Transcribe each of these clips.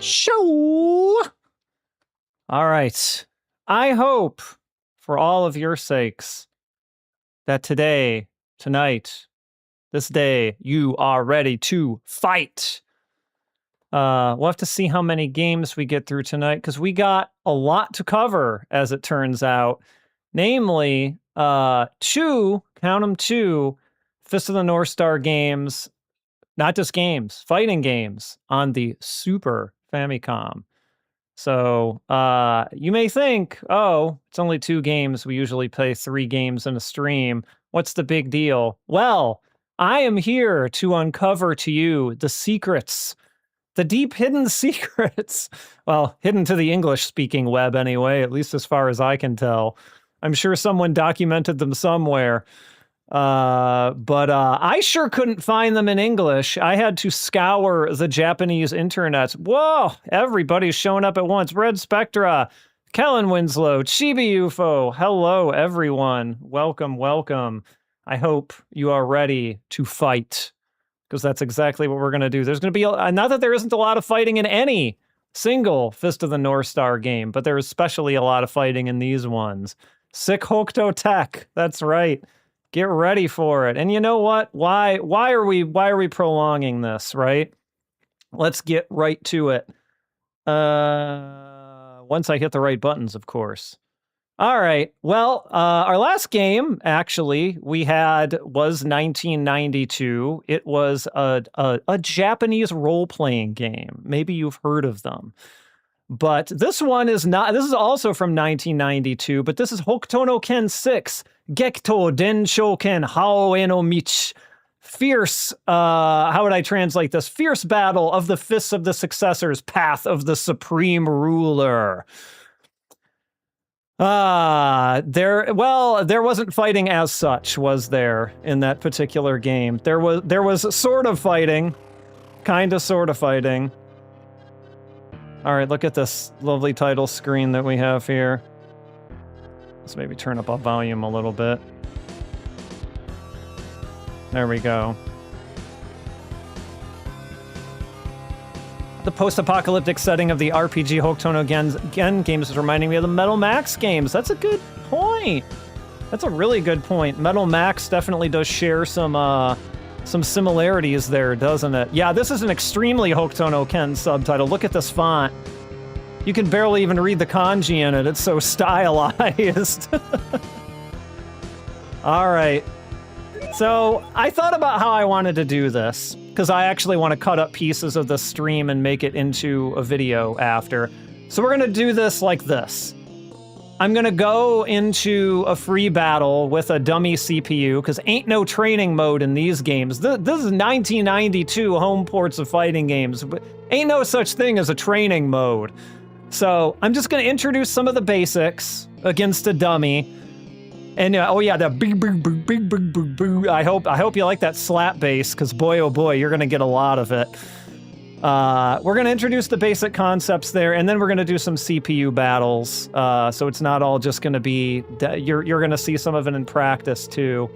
Show! All right. I hope, for all of your sakes, that today, tonight, this day, you are ready to fight. We'll have to see how many games we get through tonight, because we got a lot to cover, as it turns out. Namely, two, count them two, Fist of the North Star games, not just games, fighting games on the Super Famicom. So you may think, oh, it's only 2 games. We usually play 3 games in a stream. What's the big deal? Well, I am here to uncover to you the secrets, the deep hidden secrets. Well, hidden to the English-speaking web anyway, at least as far as I can tell. I'm sure someone documented them somewhere. But I sure couldn't find them in English. I had to scour the Japanese internet. Whoa, everybody's showing up at once. Red Spectra, Kellen Winslow, Chibi UFO. Hello, everyone. Welcome, welcome. I hope you are ready to fight, because that's exactly what we're going to do. There's going to be, not that there isn't a lot of fighting in any single Fist of the North Star game, but there is especially a lot of fighting in these ones. Sick Hokuto tech. That's right. Get ready for it. And you know what? Why are we prolonging this, right? Let's get right to it. Once I hit the right buttons, of course. All right. Well, our last game, actually, we had was 1992. It was a Japanese role-playing game. Maybe you've heard of them. But this one is not. This is also from 1992, but this is Hokuto no Ken 6. Gekitō Denshōken Hao no Michi. Fierce, how would I translate this? Fierce battle of the fists of the successors, path of the supreme ruler. There wasn't fighting as such, was there, in that particular game? There was sort of fighting, kind of sort of fighting. All right, look at this lovely title screen that we have here. Let's maybe turn up our volume a little bit. There we go. The post-apocalyptic setting of the RPG Hokuto no Gen games is reminding me of the Metal Max games. That's a good point. That's a really good point. Metal Max definitely does share some similarities there, doesn't it? Yeah, this is an extremely Hokuto no Ken subtitle. Look at this font. You can barely even read the kanji in it. It's so stylized. All right. So I thought about how I wanted to do this, because I actually want to cut up pieces of the stream and make it into a video after. So we're going to do this like this. I'm going to go into a free battle with a dummy CPU, because ain't no training mode in these games. This is 1992 home ports of fighting games, but ain't no such thing as a training mode. So I'm just going to introduce some of the basics against a dummy. And oh yeah, that big. I hope you like that slap bass, because boy oh boy, you're going to get a lot of it. We're going to introduce the basic concepts there, and then we're going to do some CPU battles. So it's not all just going to be, you're going to see some of it in practice too.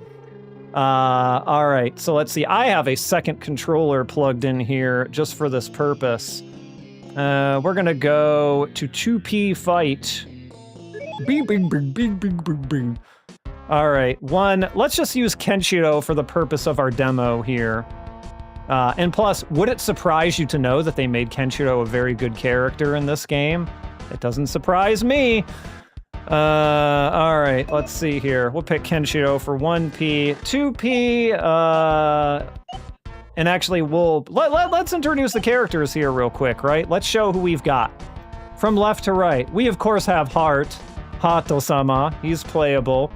All right, so let's see. I have a second controller plugged in here just for this purpose. We're going to go to 2P fight. Bing. All right, let's just use Kenshiro for the purpose of our demo here. And plus, would it surprise you to know that they made Kenshiro a very good character in this game? It doesn't surprise me. All right, let's see here. We'll pick Kenshiro for 1P, 2P, and actually let's introduce the characters here real quick, right? Let's show who we've got. From left to right, we of course have Hato-sama, he's playable.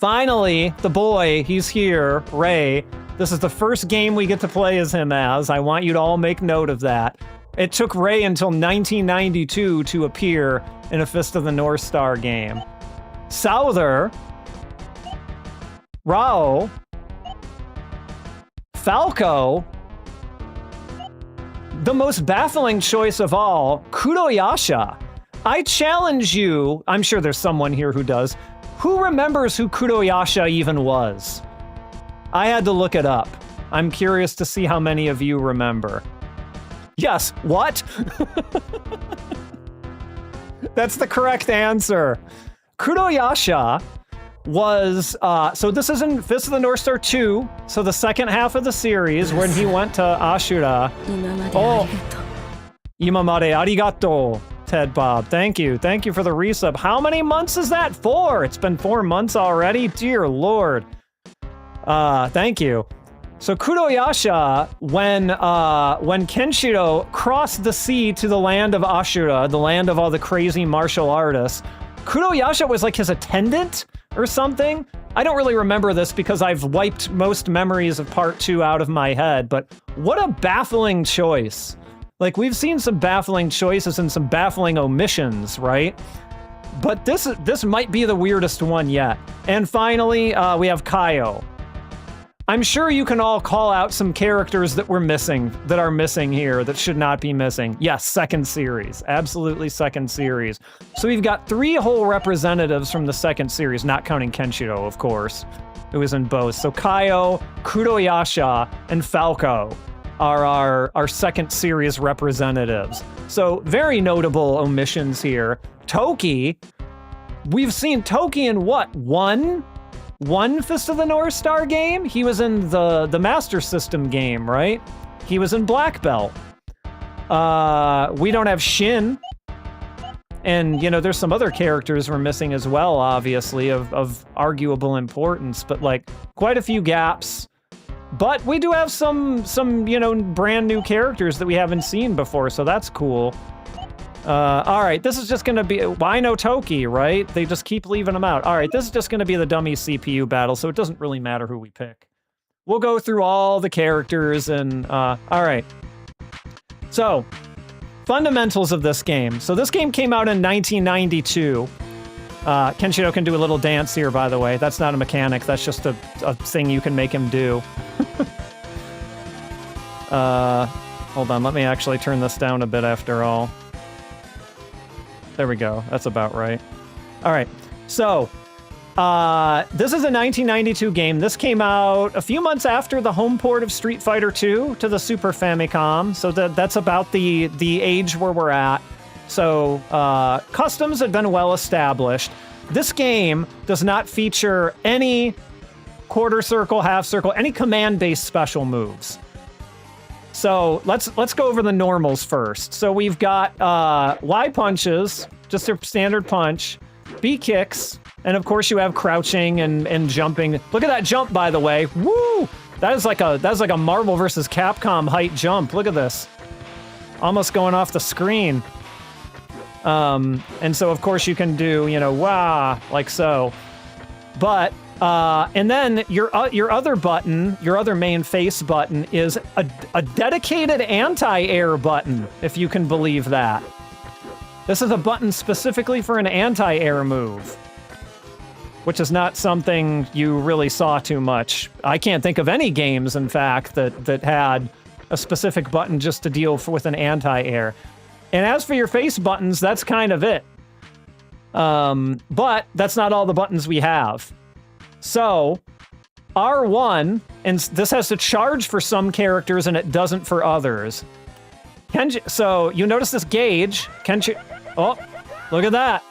Finally, the boy, he's here, Ray. This is the first game we get to play as him as. I want you to all make note of that. It took Ray until 1992 to appear in a Fist of the North Star game. Souther, Rao, Falco, the most baffling choice of all, Kuroyasha. I challenge you, I'm sure there's someone here who does, who remembers who Kuroyasha even was? I had to look it up. I'm curious to see how many of you remember. Yes, what? That's the correct answer. Kuroyasha was, so this is in Fist of the North Star 2, so the second half of the series when he went to Ashura. Oh, imamade arigato, Ted Bob. Thank you for the resub. How many months is that for? It's been 4 months already? Dear Lord. Thank you. So Kuroyasha, when Kenshiro crossed the sea to the land of Ashura, the land of all the crazy martial artists, Kuroyasha was like his attendant or something. I don't really remember this because I've wiped most memories of part 2 out of my head, but what a baffling choice. Like, we've seen some baffling choices and some baffling omissions, right? But this might be the weirdest one yet. And finally, we have Kaio. I'm sure you can all call out some characters that are missing here, that should not be missing. Yes, second series. Absolutely second series. So we've got 3 whole representatives from the second series, not counting Kenshiro, of course, who is in both. So Kaio, Kuroyasha, and Falco are our second series representatives. So very notable omissions here. Toki, we've seen Toki in what, one Fist of the North Star game? He was in the Master System game, right? He was in Black Belt. We don't have Shin. And, you know, there's some other characters we're missing as well, obviously, of arguable importance, but, like, quite a few gaps. But we do have some, you know, brand new characters that we haven't seen before, so that's cool. All right, this is just gonna be, I know Toki, right? They just keep leaving them out. All right, this is just gonna be the dummy CPU battle, so it doesn't really matter who we pick. We'll go through all the characters and, all right. So, fundamentals of this game. So this game came out in 1992. Kenshiro can do a little dance here, by the way. That's not a mechanic, that's just a thing you can make him do. Hold on, let me actually turn this down a bit after all. There we go. That's about right. All right. So, this is a 1992 game. This came out a few months after the home port of Street Fighter II to the Super Famicom. So that's about the age where we're at. So, customs had been well established. This game does not feature any quarter circle, half circle, any command-based special moves. So let's go over the normals first. So we've got Y punches, just a standard punch, B kicks, and of course you have crouching and jumping. Look at that jump, by the way. Woo! That's like a Marvel vs. Capcom height jump. Look at this. Almost going off the screen. And so of course you can do, you know, wah, like so. But and then your other button, your other main face button, is a dedicated anti-air button, if you can believe that. This is a button specifically for an anti-air move, which is not something you really saw too much. I can't think of any games, in fact, that had a specific button just to deal with an anti-air. And as for your face buttons, that's kind of it. But that's not all the buttons we have. So, R1, and this has to charge for some characters and it doesn't for others. So, you notice this gauge. Oh, look at that.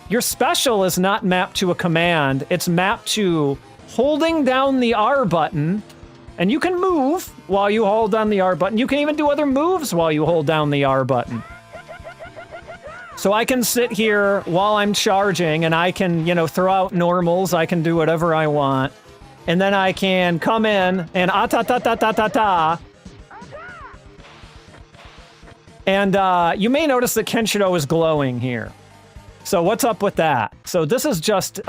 Your special is not mapped to a command. It's mapped to holding down the R button, and you can move while you hold down the R button. You can even do other moves while you hold down the R button. So I can sit here while I'm charging, and I can, you know, throw out normals. I can do whatever I want. And then I can come in and ah-ta-ta-ta-ta-ta-ta. And you may notice that Kenshiro is glowing here. So what's up with that? So this is just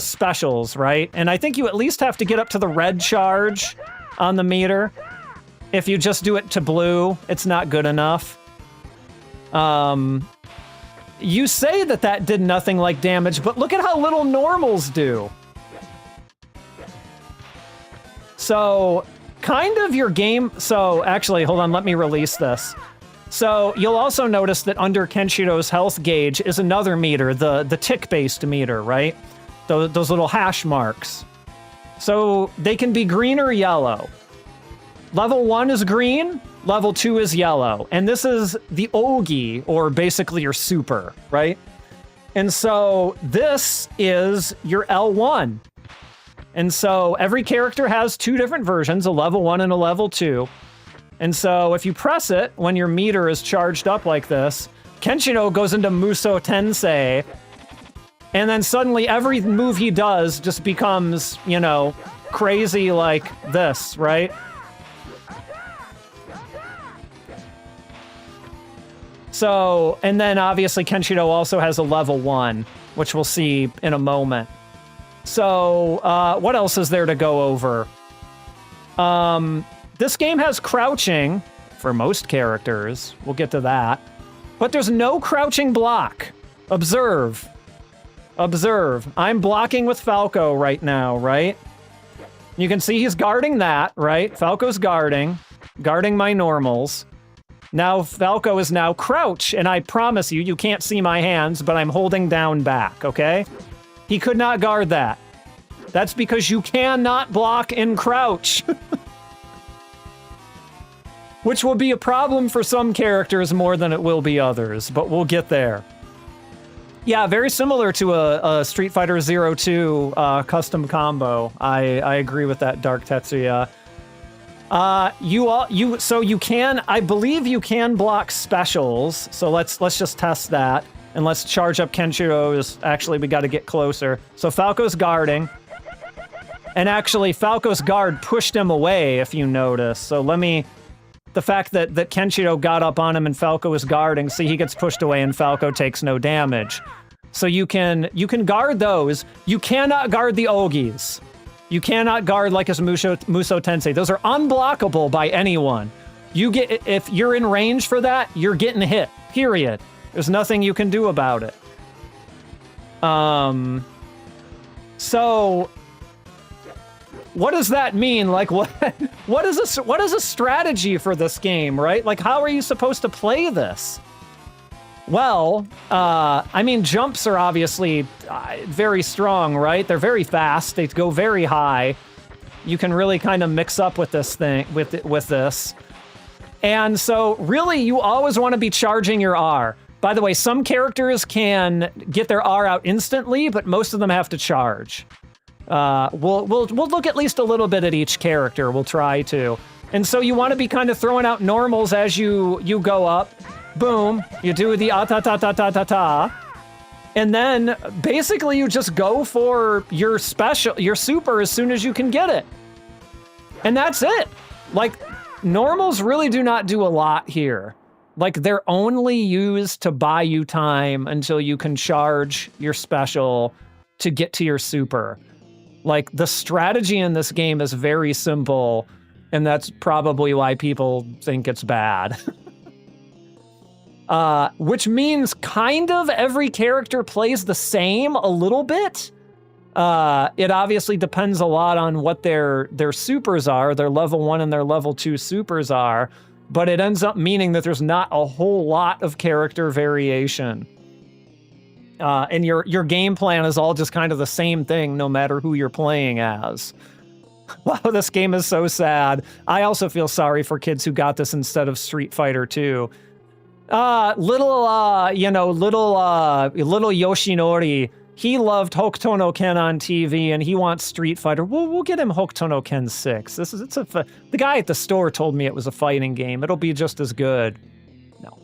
specials, right? And I think you at least have to get up to the red charge on the meter. If you just do it to blue, it's not good enough. You say that did nothing like damage, but look at how little normals do. So, kind of your game... So, actually, hold on, let me release this. So, you'll also notice that under Kenshiro's health gauge is another meter, the tick-based meter, right? Those little hash marks. So, they can be green or yellow. Level 1 is green, Level 2 is yellow. And this is the Ogi, or basically your super, right? And so this is your L1. And so every character has 2 different versions, a level 1 and a level 2. And so if you press it, when your meter is charged up like this, Kenshiro goes into Muso Tensei, and then suddenly every move he does just becomes, you know, crazy like this, right? So, and then obviously Kenshiro also has a level 1, which we'll see in a moment. So, what else is there to go over? This game has crouching for most characters. We'll get to that. But there's no crouching block. Observe. Observe. I'm blocking with Falco right now, right? You can see he's guarding that, right? Falco's guarding my normals. Now Falco is now crouch, and I promise you, you can't see my hands, but I'm holding down back, okay? He could not guard that. That's because you cannot block in crouch. Which will be a problem for some characters more than it will be others, but we'll get there. Yeah, very similar to a Street Fighter 02 custom combo. I agree with that, Dark Tetsuya. So you can, I believe you can block specials. So let's just test that, and let's charge up Kenshiro's. Actually, we got to get closer. So Falco's guarding, and actually Falco's guard pushed him away, if you notice. So let me. The fact that Kenshiro got up on him and Falco was guarding, see, he gets pushed away and Falco takes no damage. So you can guard those. You cannot guard the Ogis. You cannot guard like a Muso Tensei. Those are unblockable by anyone. If you're in range for that, you're getting hit. Period. There's nothing you can do about it. So what does that mean? Like, what is a strategy for this game, right? Like, how are you supposed to play this? Well, I mean, jumps are obviously very strong, right? They're very fast. They go very high. You can really kind of mix up with this thing, with this. And so, really, you always want to be charging your R. By the way, some characters can get their R out instantly, but most of them have to charge. We'll look at least a little bit at each character. We'll try to. And so you want to be kind of throwing out normals as you go up. Boom. You do the ah-ta-ta-ta-ta-ta-ta. And then basically you just go for your super as soon as you can get it. And that's it. Like, normals really do not do a lot here. Like, they're only used to buy you time until you can charge your special to get to your super. Like, the strategy in this game is very simple, and that's probably why people think it's bad. Which means kind of every character plays the same a little bit. It obviously depends a lot on what their supers are, their level 1 and their level 2 supers are, but it ends up meaning that there's not a whole lot of character variation. And your game plan is all just kind of the same thing, no matter who you're playing as. Wow, this game is so sad. I also feel sorry for kids who got this instead of Street Fighter 2. Little Yoshinori, he loved Hokuto no Ken on TV, and he wants Street Fighter. We'll get him Hokuto no Ken 6. The guy at the store told me it was a fighting game. It'll be just as good. No.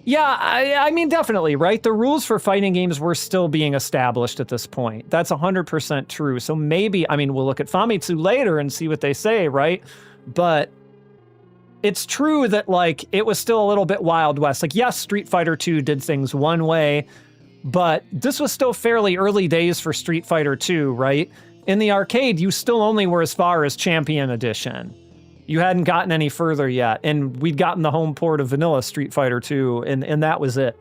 Yeah, I mean, definitely, right? The rules for fighting games were still being established at this point. That's 100% true. So maybe, I mean, we'll look at Famitsu later and see what they say, right? But it's true that, like, it was still a little bit Wild West. Like, yes, Street Fighter 2 did things one way, but this was still fairly early days for Street Fighter 2, right? In the arcade, you still only were as far as Champion Edition. You hadn't gotten any further yet, and we'd gotten the home port of vanilla Street Fighter 2, and that was it.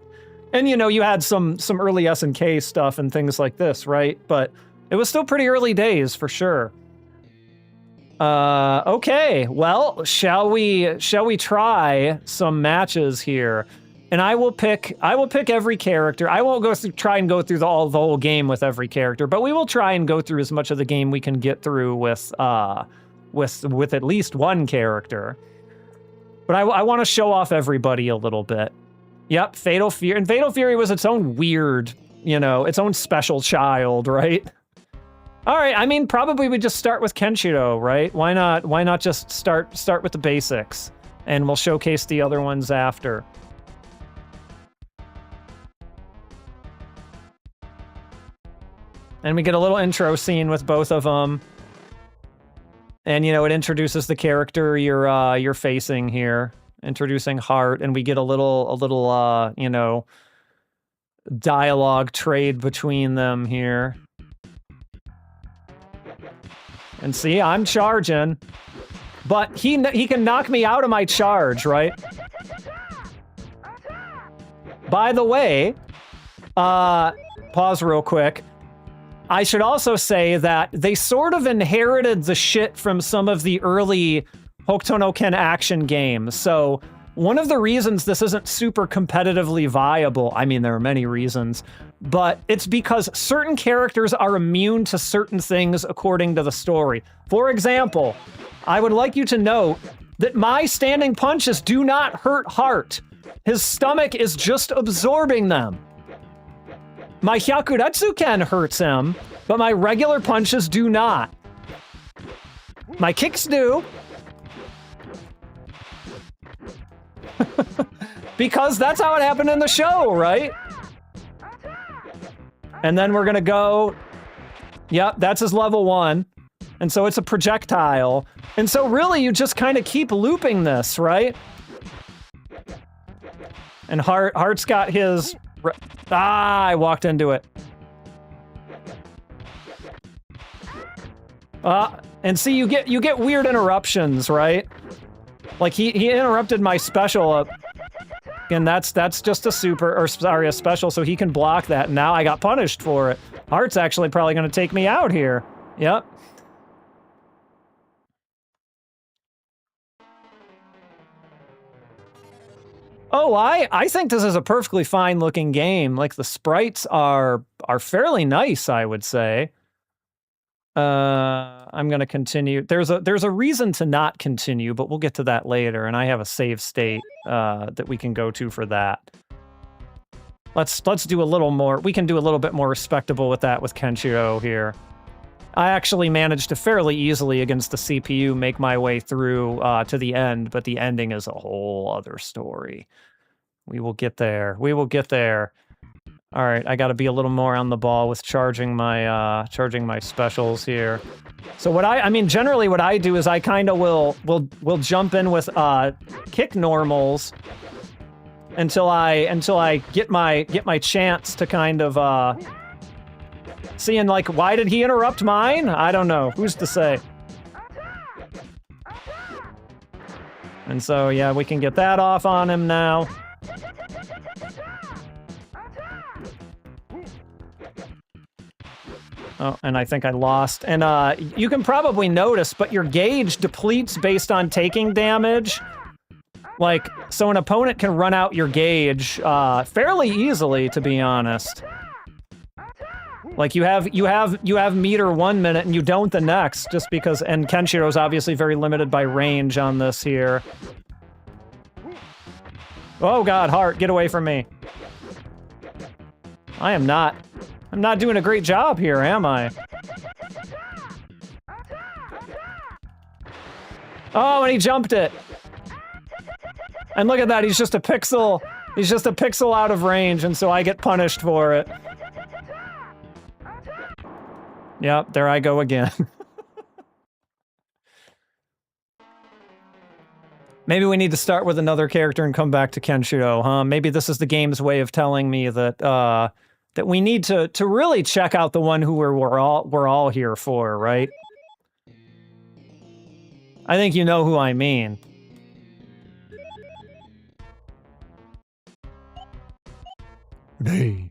And, you know, you had some early SNK stuff and things like this, right? But it was still pretty early days, for sure. Okay, well, shall we try some matches here? And I will pick every character. I won't try and go through the whole game with every character, but we will try and go through as much of the game we can get through with with at least one character. But I want to show off everybody a little bit. Yep, Fatal Fury. And Fatal Fury was its own weird, you know, its own special child, right? All right, I mean, probably we just start with Gekitō, right? Why not just start with the basics, and we'll showcase the other ones after. And we get a little intro scene with both of them. And, you know, it introduces the character you're facing here, introducing Heart, and we get a little you know, dialogue trade between them here. And see, I'm charging, but he can knock me out of my charge, right? By the way, pause real quick. I should also say that they sort of inherited the shit from some of the early Hokuto no Ken action games. So one of the reasons this isn't super competitively viable, I mean, there are many reasons, but it's because certain characters are immune to certain things according to the story. For example, I would like you to note that my standing punches do not hurt Heart. His stomach is just absorbing them. My Hyakuretsuken hurts him, but my regular punches do not. My kicks do. Because that's how it happened in the show, right? And then we're gonna go... Yep, that's his level 1. And so it's a projectile. And so really, you just kind of keep looping this, right? And Heart's got his... I walked into it. And see, you get weird interruptions, right? Like he interrupted my special up, and that's just a special, so he can block that. And now I got punished for it. Heart's actually probably going to take me out here. Yep. Oh, I think this is a perfectly fine looking game. Like the sprites are fairly nice, I would say. I'm gonna continue. There's a reason to not continue, but we'll get to that later, and I have a save state that we can go to for that. Let's do a little more. We can do a little bit more respectable with that with Gekitō here. I actually managed to fairly easily against the CPU make my way through to the end, but the ending is a whole other story. We will get there. We will get there. All right, I got to be a little more on the ball with charging my specials here. So what I mean, generally what I do is I kind of will jump in with kick normals until I get my chance to kind of seeing like, why did he interrupt mine? I don't know. Who's to say? And so yeah, we can get that off on him now. Oh, and I think I lost. And you can probably notice, but your gauge depletes based on taking damage. Like, so an opponent can run out your gauge fairly easily, to be honest. Like you have meter 1 minute and you don't the next, just because. And Kenshiro's obviously very limited by range on this here. Oh God, Heart, get away from me! I'm not doing a great job here, am I? Oh, and he jumped it. And look at that, he's just a pixel out of range, and so I get punished for it. Yep, there I go again. Maybe we need to start with another character and come back to Gekitō, huh? Maybe this is the game's way of telling me that that we need to really check out the one who we're all here for, right? I think you know who I mean. Hey.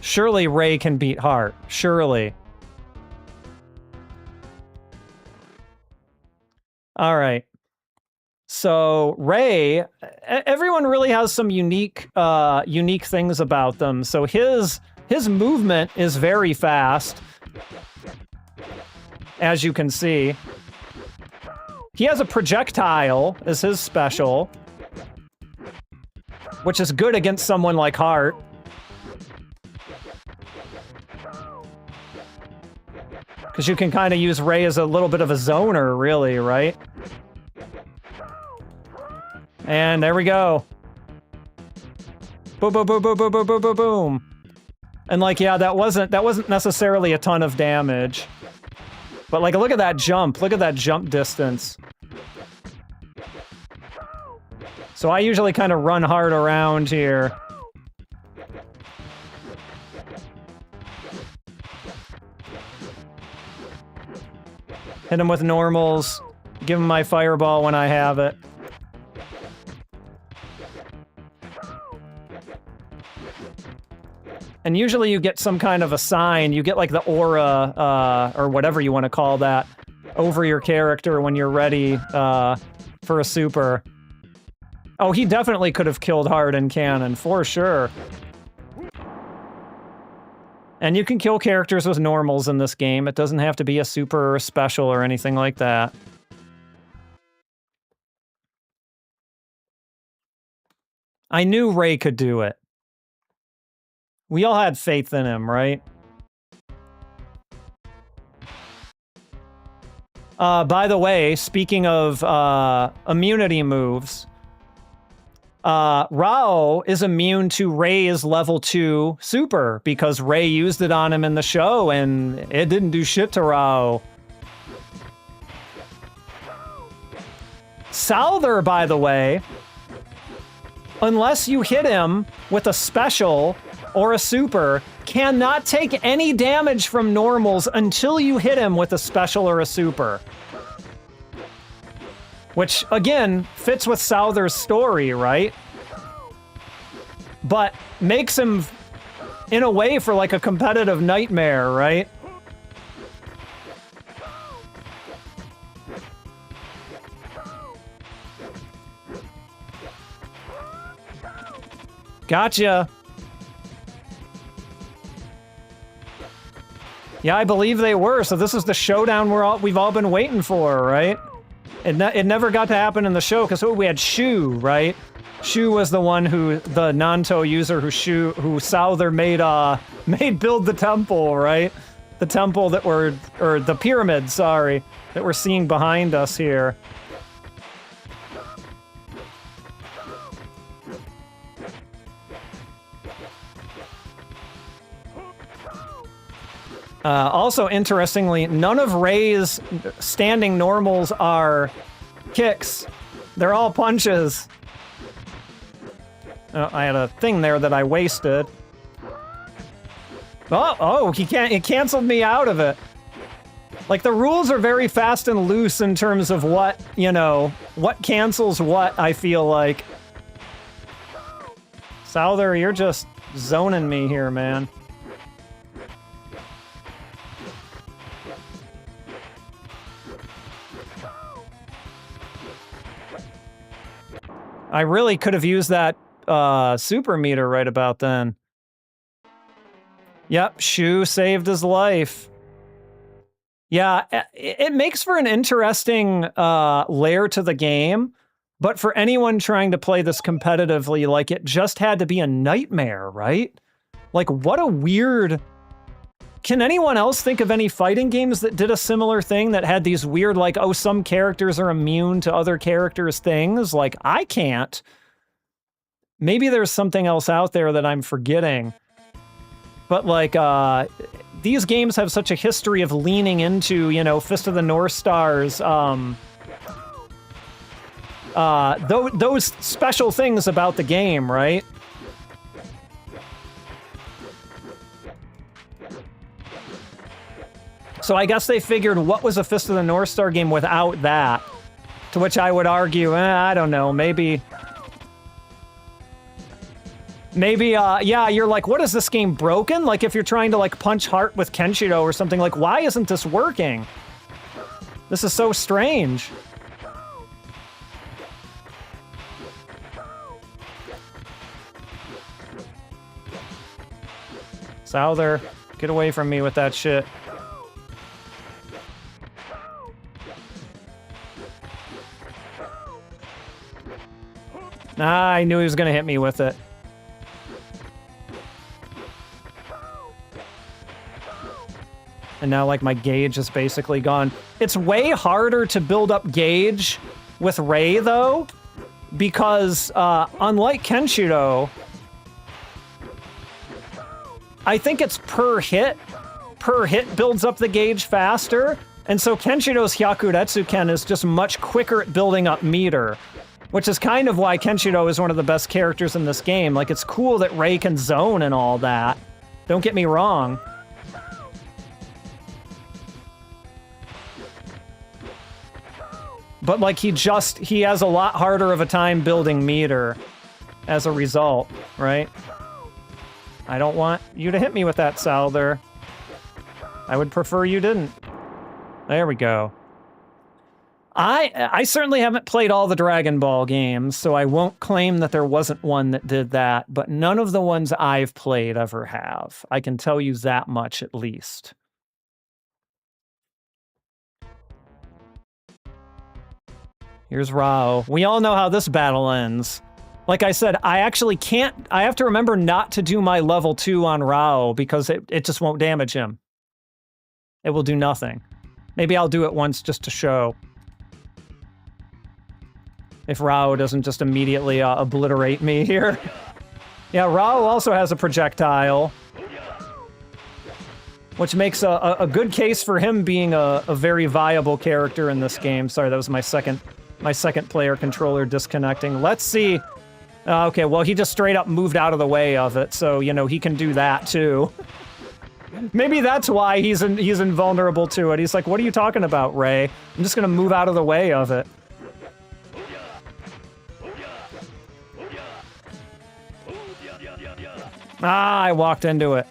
Surely Ray can beat Heart. Surely. All right. So Rei, everyone really has some unique things about them. So his movement is very fast, as you can see. He has a projectile as his special, which is good against someone like Heart. Because you can kind of use Rei as a little bit of a zoner, really, right? And there we go. Boom, boom, boom, boom, boom, boom, boom, boom, boom. And like, yeah, that wasn't necessarily a ton of damage. But like, look at that jump. Look at that jump distance. So I usually kind of run hard around here. Hit him with normals. Give him my fireball when I have it. And usually you get some kind of a sign. You get like the aura, or whatever you want to call that, over your character when you're ready for a super. Oh, he definitely could have killed Hard in canon, for sure. And you can kill characters with normals in this game. It doesn't have to be a super or a special or anything like that. I knew Rei could do it. We all had faith in him, right? By the way, speaking of immunity moves, Rao is immune to Rei's level 2 super because Rei used it on him in the show and it didn't do shit to Rao. Souther, by the way, unless you hit him with a special or a super, cannot take any damage from normals until you hit him with a special or a super. Which, again, fits with Souther's story, right? But makes him, in a way, for like a competitive nightmare, right? Gotcha. Yeah, I believe they were, so this is the showdown we've all been waiting for, right? It never got to happen in the show, because we had Shu, right? Shu was the one the Nanto user who Souther made build the temple, right? The temple or the pyramid, sorry, that we're seeing behind us here. Also, interestingly, none of Rei's standing normals are kicks. They're all punches. Oh, I had a thing there that I wasted. Oh, it canceled me out of it. Like, the rules are very fast and loose in terms of what, what cancels what, I feel like. Souther, you're just zoning me here, man. I really could have used that super meter right about then. Yep, Shu saved his life. Yeah, it makes for an interesting layer to the game, but for anyone trying to play this competitively, like, it just had to be a nightmare, right? Like, what a weird... Can anyone else think of any fighting games that did a similar thing, that had these weird, like, oh, some characters are immune to other characters' things? Like, I can't. Maybe there's something else out there that I'm forgetting. But, like, these games have such a history of leaning into, Fist of the North Stars, those special things about the game, right? So I guess they figured, what was a Fist of the North Star game without that? To which I would argue, I don't know, maybe, yeah, you're like, what is this game, broken? Like, if you're trying to, like, punch Heart with Kenshiro or something, like, why isn't this working? This is so strange. Souther, get away from me with that shit. Ah, I knew he was gonna hit me with it. And now, like, my gauge is basically gone. It's way harder to build up gauge with Rei, though, because, unlike Gekitō, I think it's per hit. Per hit builds up the gauge faster, and so Gekitō's Retsuden is just much quicker at building up meter, which is kind of why Gekitō is one of the best characters in this game. Like, it's cool that Rei can zone and all that. Don't get me wrong. But, like, he has a lot harder of a time building meter as a result, right? I don't want you to hit me with that, Souther. I would prefer you didn't. There we go. I certainly haven't played all the Dragon Ball games, so I won't claim that there wasn't one that did that, but none of the ones I've played ever have. I can tell you that much, at least. Here's Rao. We all know how this battle ends. Like I said, I actually can't... I have to remember not to do my level 2 on Rao because it just won't damage him. It will do nothing. Maybe I'll do it once just to show. If Rao doesn't just immediately obliterate me here. Yeah, Rao also has a projectile. Which makes a good case for him being a very viable character in this game. Sorry, that was my second player controller disconnecting. Let's see. Okay, well, he just straight up moved out of the way of it, so, you know, he can do that, too. Maybe that's why he's invulnerable to it. He's like, what are you talking about, Rei? I'm just gonna move out of the way of it. Ah, I walked into it.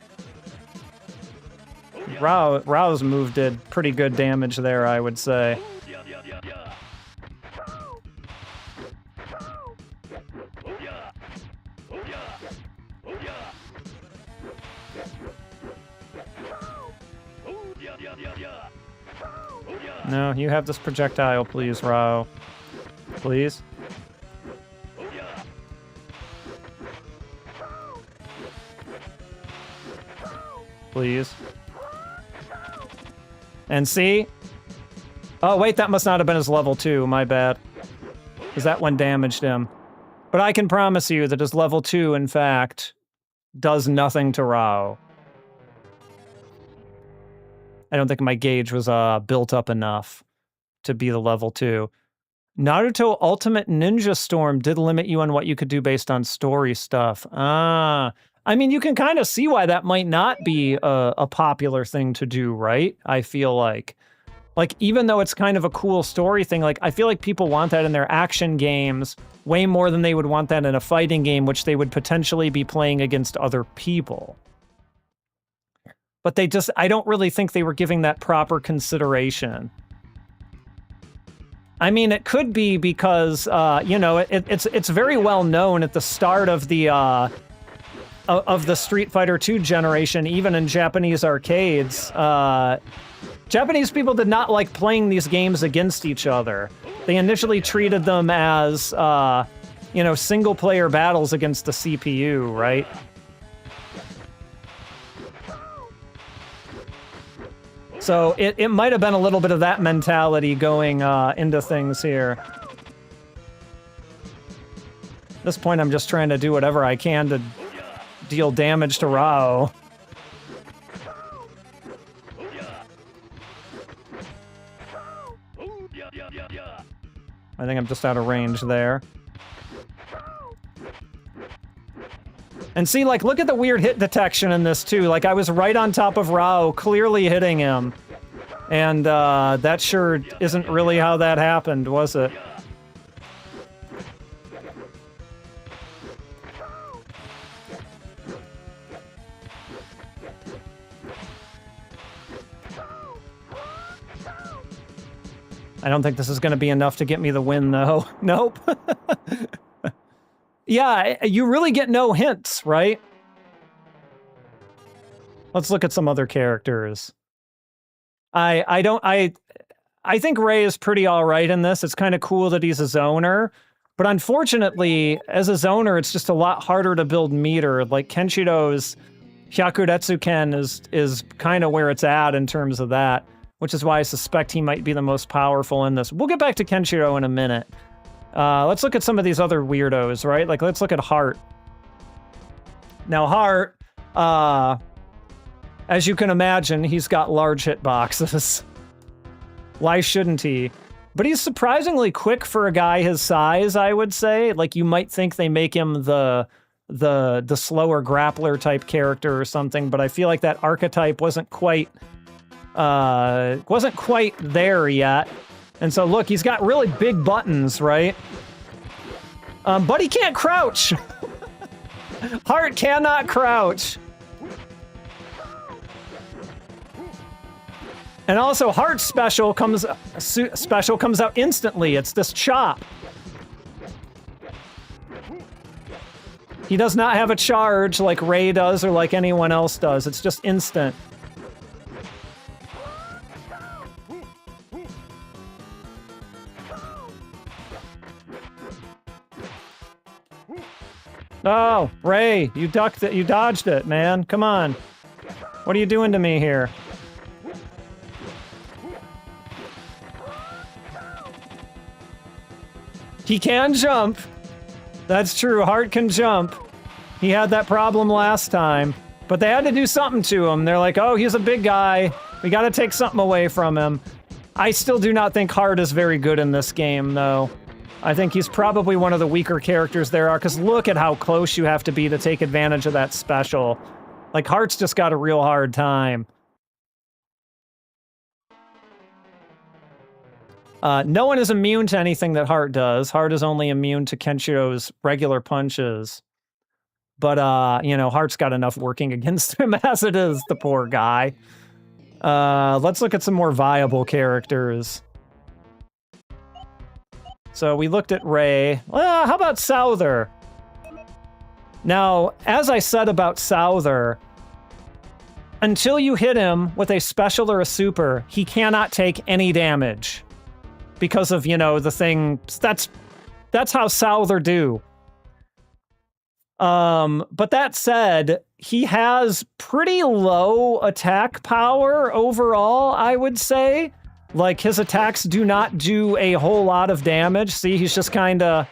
Rao's move did pretty good damage there, I would say. No, you have this projectile, please, Rao. Please? Please. And see? Oh, wait, that must not have been his level 2, my bad. Because that one damaged him. But I can promise you that his level 2, in fact, does nothing to Rao. I don't think my gauge was built up enough to be the level 2. Naruto Ultimate Ninja Storm did limit you on what you could do based on story stuff. Ah. I mean, you can kind of see why that might not be a popular thing to do, right? I feel like. Like, even though it's kind of a cool story thing, like, I feel like people want that in their action games way more than they would want that in a fighting game, which they would potentially be playing against other people. But I don't really think they were giving that proper consideration. I mean, it could be because, you know, it's very well known at the start of the Street Fighter II generation, even in Japanese arcades. Japanese people did not like playing these games against each other. They initially treated them as, you know, single-player battles against the CPU, right? So it might have been a little bit of that mentality going into things here. At this point, I'm just trying to do whatever I can to deal damage to Rao. I think I'm just out of range there. And see, like, look at the weird hit detection in this, too. Like, I was right on top of Rao, clearly hitting him. And, that sure isn't really how that happened, was it? I don't think this is going to be enough to get me the win, though. Nope. Yeah, you really get no hints, right? Let's look at some other characters. I think Ray is pretty all right in this. It's kind of cool that he's a zoner. But unfortunately, as a zoner, it's just a lot harder to build meter. Like Kenshiro's Hyakuretsuken is kind of where it's at in terms of that, which is why I suspect he might be the most powerful in this. We'll get back to Kenshiro in a minute. Let's look at some of these other weirdos, right? Like, let's look at Heart. Now, Heart, as you can imagine, he's got large hitboxes. Why shouldn't he? But he's surprisingly quick for a guy his size, I would say. Like, you might think they make him the slower grappler type character or something, but I feel like that archetype wasn't quite there yet. And so look, he's got really big buttons, right? But he can't crouch. Heart cannot crouch. And also, Heart's special comes out instantly. It's this chop. He does not have a charge like Ray does or like anyone else does. It's just instant. Oh, Ray, you ducked it. You dodged it, man. Come on. What are you doing to me here? He can jump. That's true. Heart can jump. He had that problem last time. But they had to do something to him. They're like, oh, he's a big guy. We gotta take something away from him. I still do not think Heart is very good in this game, though. I think he's probably one of the weaker characters there are, because look at how close you have to be to take advantage of that special. Like, Heart's just got a real hard time. No one is immune to anything that Heart does. Heart is only immune to Kenshiro's regular punches. But, you know, Heart's got enough working against him as it is, the poor guy. Let's look at some more viable characters. So we looked at Ray. Well, how about Souther? Now, as I said about Souther, until you hit him with a special or a super, he cannot take any damage. Because of, you know, the thing, that's how Souther do. But that said, he has pretty low attack power overall, I would say. Like, his attacks do not do a whole lot of damage. See, he's just kinda...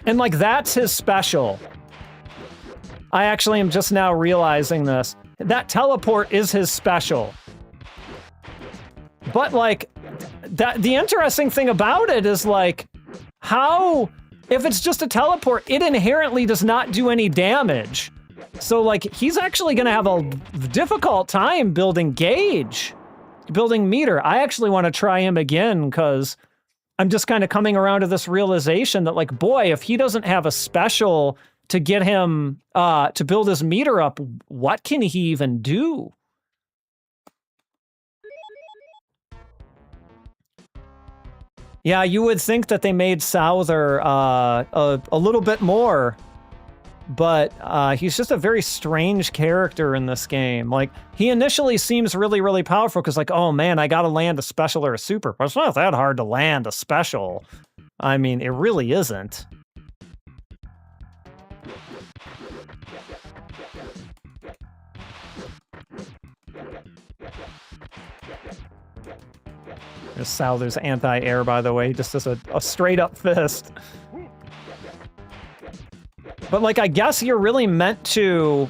And, like, that's his special. I actually am just now realizing this. That teleport is his special. But, like, the interesting thing about it is, like, how... If it's just a teleport, it inherently does not do any damage. So, like, he's actually gonna have a difficult time building gauge. Building meter. I actually want to try him again, because... I'm just kind of coming around to this realization that, like, boy, if he doesn't have a special to get him to build his meter up, what can he even do? Yeah, you would think that they made Souther a little bit more, but he's just a very strange character in this game. Like, he initially seems really, really powerful because, like, oh man, I gotta land a special or a super. But it's not that hard to land a special. I mean, it really isn't. There's Souther's anti-air, by the way, just as a straight-up fist. But, like, I guess you're really meant to...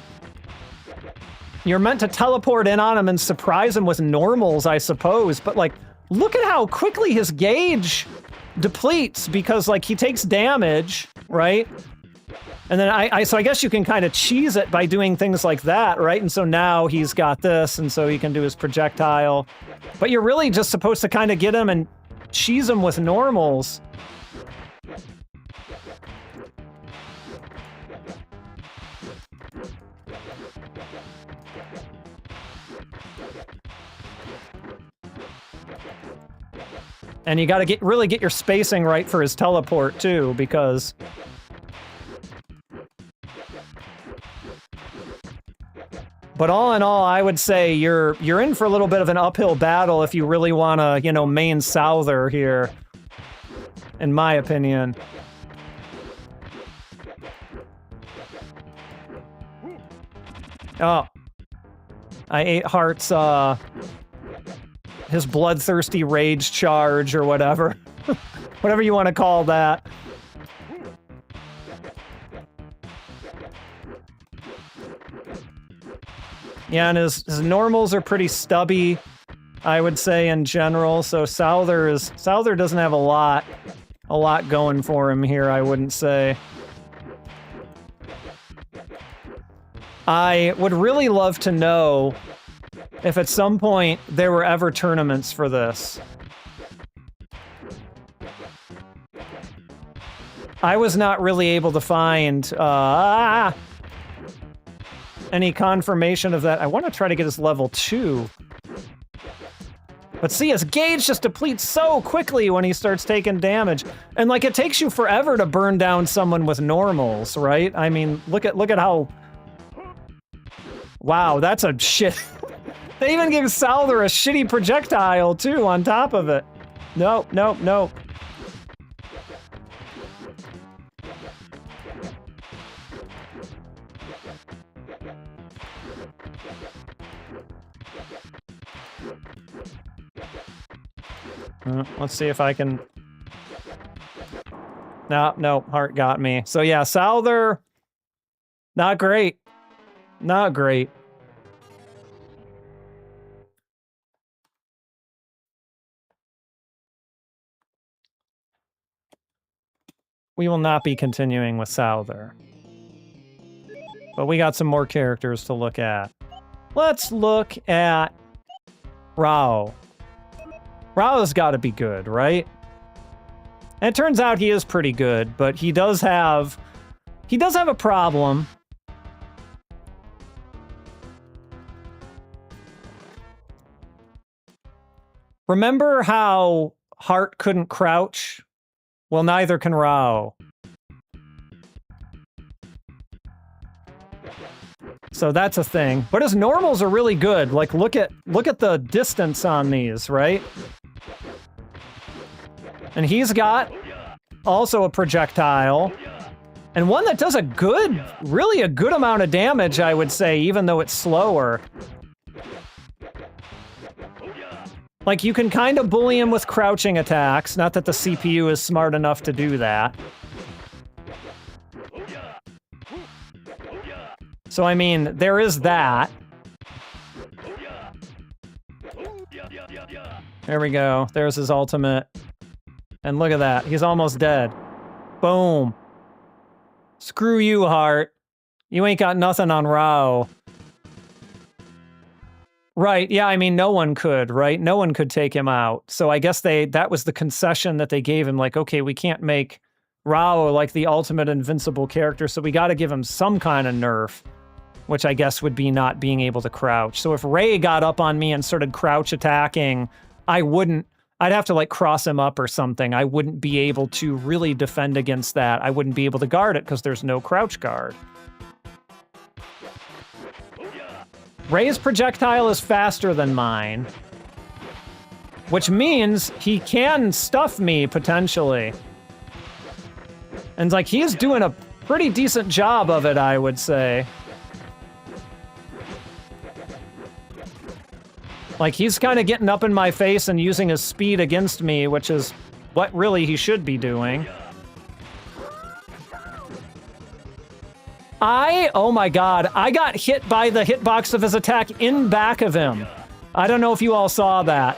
You're meant to teleport in on him and surprise him with normals, I suppose. But, like, look at how quickly his gauge depletes, because, like, he takes damage, right? And then so I guess you can kind of cheese it by doing things like that, right? And so now he's got this, and so he can do his projectile. But you're really just supposed to kind of get him and cheese him with normals. And you gotta really get your spacing right for his teleport, too, because... But all in all, I would say you're in for a little bit of an uphill battle if you really want to, you know, main Souther here, in my opinion. Oh. I ate Heart's, his bloodthirsty rage charge or whatever. Whatever you want to call that. Yeah, and his normals are pretty stubby, I would say, in general, so Souther doesn't have a lot going for him here, I wouldn't say. I would really love to know if at some point there were ever tournaments for this. I was not really able to find any confirmation of that. I want to try to get his level 2. But see, his gauge just depletes so quickly when he starts taking damage. And like, it takes you forever to burn down someone with normals, right? I mean, look at how... Wow, that's a shit... They even give Souther a shitty projectile, too, on top of it. Nope, nope, nope. Let's see if I can... No, Heart got me. So yeah, Souther, not great. Not great. We will not be continuing with Souther. But we got some more characters to look at. Let's look at Rao. Rao's got to be good, right? And it turns out he is pretty good, but he does have a problem. Remember how Heart couldn't crouch? Well, neither can Rao. So that's a thing. But his normals are really good. Like, look at the distance on these, right? And he's got also a projectile. And one that does really a good amount of damage, I would say, even though it's slower. Like, you can kind of bully him with crouching attacks. Not that the CPU is smart enough to do that. So, I mean, there is that. There we go. There's his ultimate. And look at that. He's almost dead. Boom. Screw you, Heart. You ain't got nothing on Rao. Right, yeah, I mean, no one could, right? No one could take him out. So I guess that was the concession that they gave him, like, okay, we can't make Rao like the ultimate invincible character, so we gotta give him some kind of nerf, which I guess would be not being able to crouch. So if Ray got up on me and started crouch attacking, I'd have to, like, cross him up or something. I wouldn't be able to really defend against that. I wouldn't be able to guard it because there's no crouch guard. Ray's projectile is faster than mine, which means he can stuff me, potentially. And, like, he's doing a pretty decent job of it, I would say. Like, he's kind of getting up in my face and using his speed against me, which is what really he should be doing. Oh my god, I got hit by the hitbox of his attack in back of him. I don't know if you all saw that.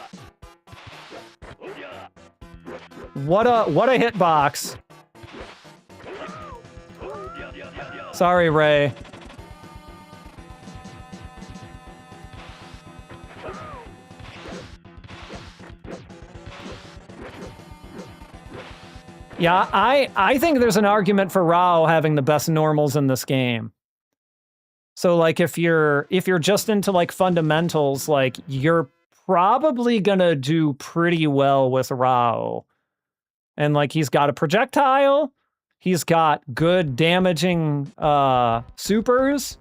What a hitbox. Sorry, Ray. Yeah, I think there's an argument for Rao having the best normals in this game. So, like, if you're just into, like, fundamentals, like, you're probably gonna do pretty well with Rao. And, like, he's got a projectile, he's got good damaging supers.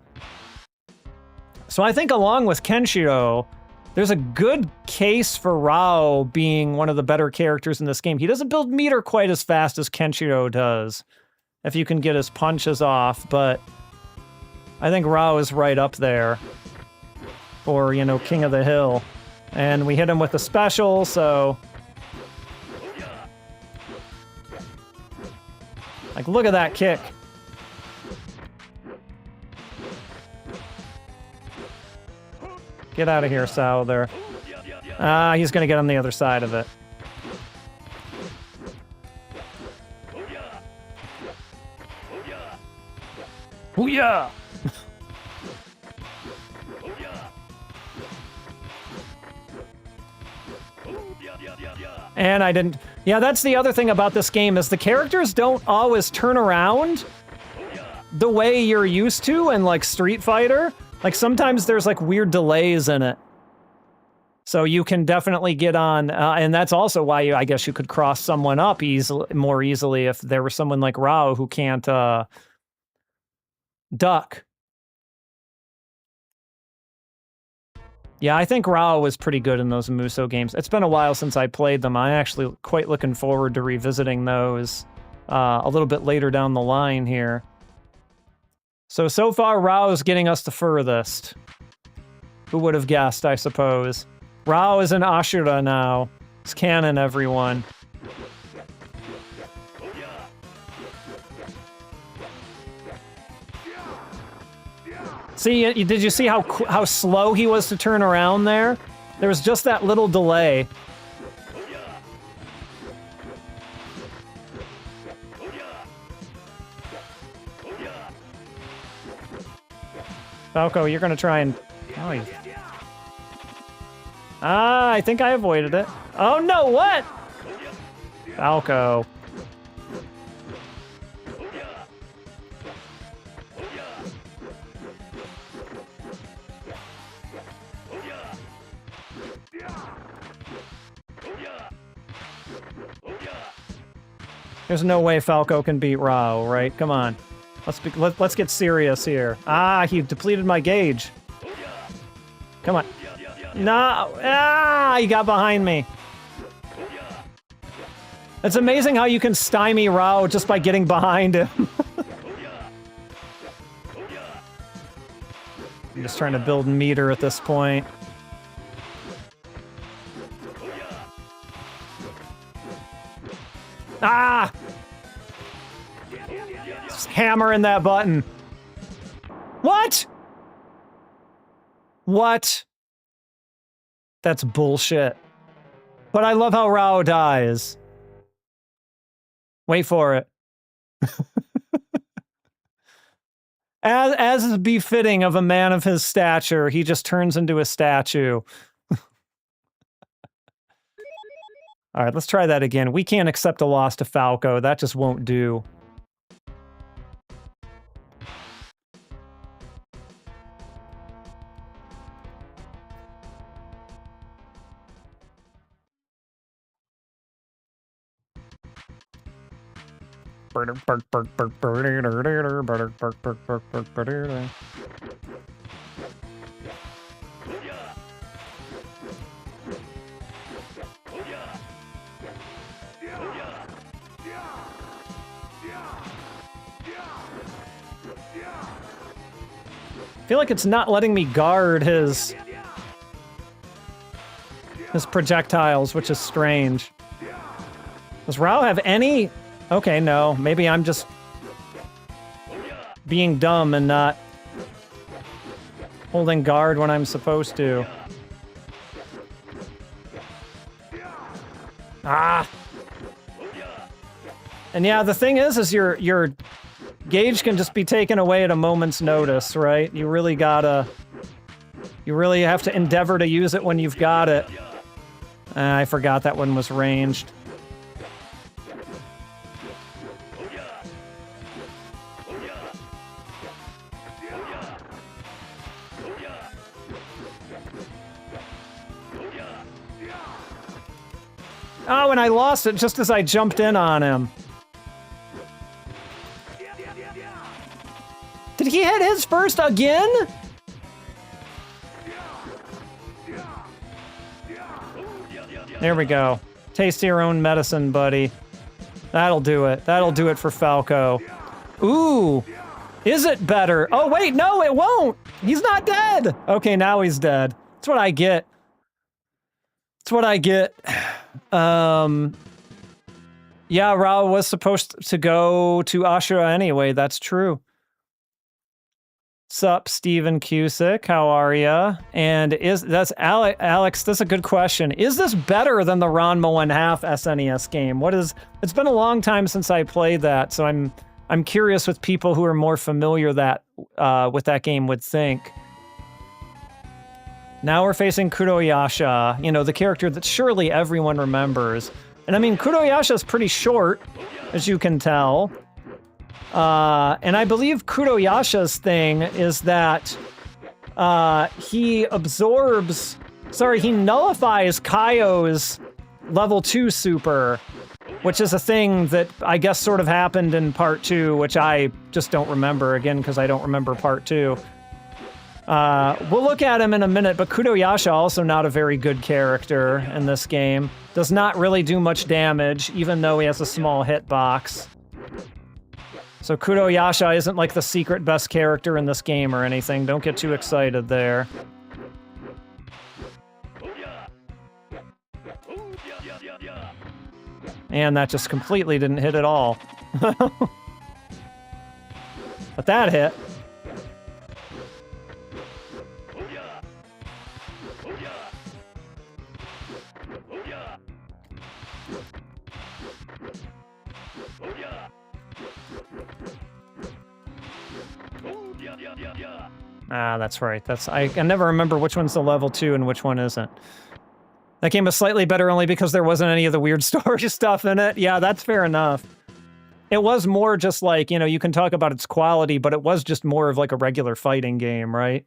So I think along with Kenshiro, there's a good case for Rao being one of the better characters in this game. He doesn't build meter quite as fast as Kenshiro does, if you can get his punches off, but I think Rao is right up there for, you know, King of the Hill. And we hit him with a special, so... Like, look at that kick. Get out of here, Sao, there. He's gonna get on the other side of it. Booyah! And I didn't... Yeah, that's the other thing about this game, is the characters don't always turn around the way you're used to in, like, Street Fighter. Like, sometimes there's, like, weird delays in it. So you can definitely get on, and that's also why I guess you could cross someone up more easily if there was someone like Rao who can't, duck. Yeah, I think Rao was pretty good in those Musou games. It's been a while since I played them. I'm actually quite looking forward to revisiting those a little bit later down the line here. So far, Rao's getting us the furthest. Who would have guessed, I suppose. Rao is an Ashura now. It's canon, everyone. See, did you see how slow he was to turn around there? There was just that little delay. Falco, you're gonna try and... Oh, I think I avoided it. Oh no, what? Falco. There's no way Falco can beat Rao, right? Come on. Let's get serious here. He depleted my gauge. Come on. No! He got behind me. It's amazing how you can stymie Rao just by getting behind him. I'm just trying to build meter at this point. Just hammering that button. What? What? That's bullshit. But I love how Rao dies. Wait for it. As is befitting of a man of his stature, he just turns into a statue. All right, let's try that again. We can't accept a loss to Falco. That just won't do. I feel like it's not letting me guard his projectiles, which is strange. Does Rao have any? Okay, no. Maybe I'm just being dumb and not holding guard when I'm supposed to. And yeah, the thing is your gauge can just be taken away at a moment's notice, right? You really have to endeavor to use it when you've got it. I forgot that one was ranged. Oh, and I lost it just as I jumped in on him. Did he hit his first again? There we go. Taste your own medicine, buddy. That'll do it. That'll do it for Falco. Ooh. Is it better? Oh, wait, no, it won't. He's not dead. Okay, now he's dead. That's what I get. That's what I get. Yeah, Rao was supposed to go to Ashura anyway. That's true. Sup, Steven Cusick, how are ya? And that's Alex, that's a good question. Is this better than the Ranma 1/2 SNES game? It's been a long time since I played that, so I'm curious what people who are more familiar with that game would think. Now we're facing Kuroyasha, you know, the character that surely everyone remembers. And I mean, Kuroyasha is pretty short, as you can tell. And I believe Kuroyasha's thing is that he nullifies Kaio's level 2 super, which is a thing that I guess sort of happened in part 2, which I just don't remember, again, because I don't remember part 2. We'll look at him in a minute, but Kuroyasha also not a very good character in this game. Does not really do much damage, even though he has a small hitbox. So Kuroyasha isn't like the secret best character in this game or anything. Don't get too excited there. And that just completely didn't hit at all. But that hit. Ah, that's right. I never remember which one's the level 2 and which one isn't. That game was slightly better only because there wasn't any of the weird story stuff in it. Yeah, that's fair enough. It was more just like, you know, you can talk about its quality, but it was just more of like a regular fighting game, right?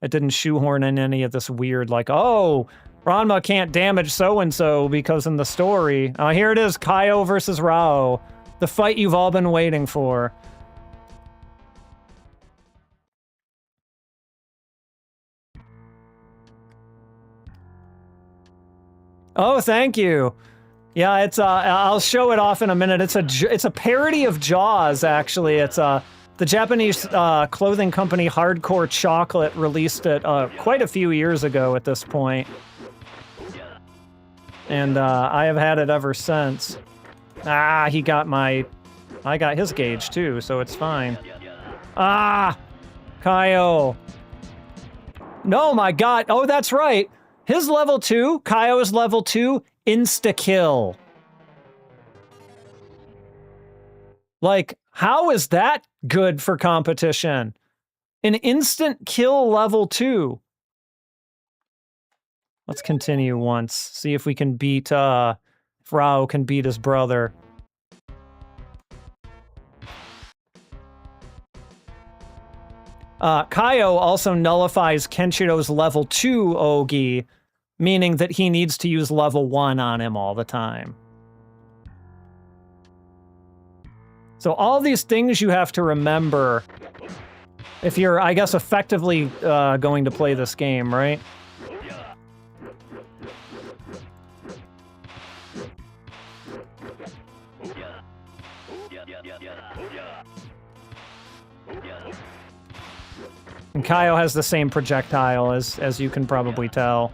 It didn't shoehorn in any of this weird, like, oh, Ranma can't damage so-and-so because in the story. Here it is, Kaio versus Rao. The fight you've all been waiting for. Oh, thank you. Yeah, it's I'll show it off in a minute. It's a parody of Jaws, actually. It's the Japanese clothing company Hardcore Chocolate released it quite a few years ago at this point. And I have had it ever since. Ah, I got his gauge too, so it's fine. Ah, Kaio. No, my God. Oh, that's right. His level 2, Kaio's level 2, insta-kill. Like, how is that good for competition? An instant kill level 2. Let's continue once. See if we can beat, if Rao can beat his brother. Kaio also nullifies Kenshiro's level 2 Ogi, meaning that he needs to use level 1 on him all the time. So all these things you have to remember if you're, I guess, effectively going to play this game, right? And Kaio has the same projectile as you can probably tell.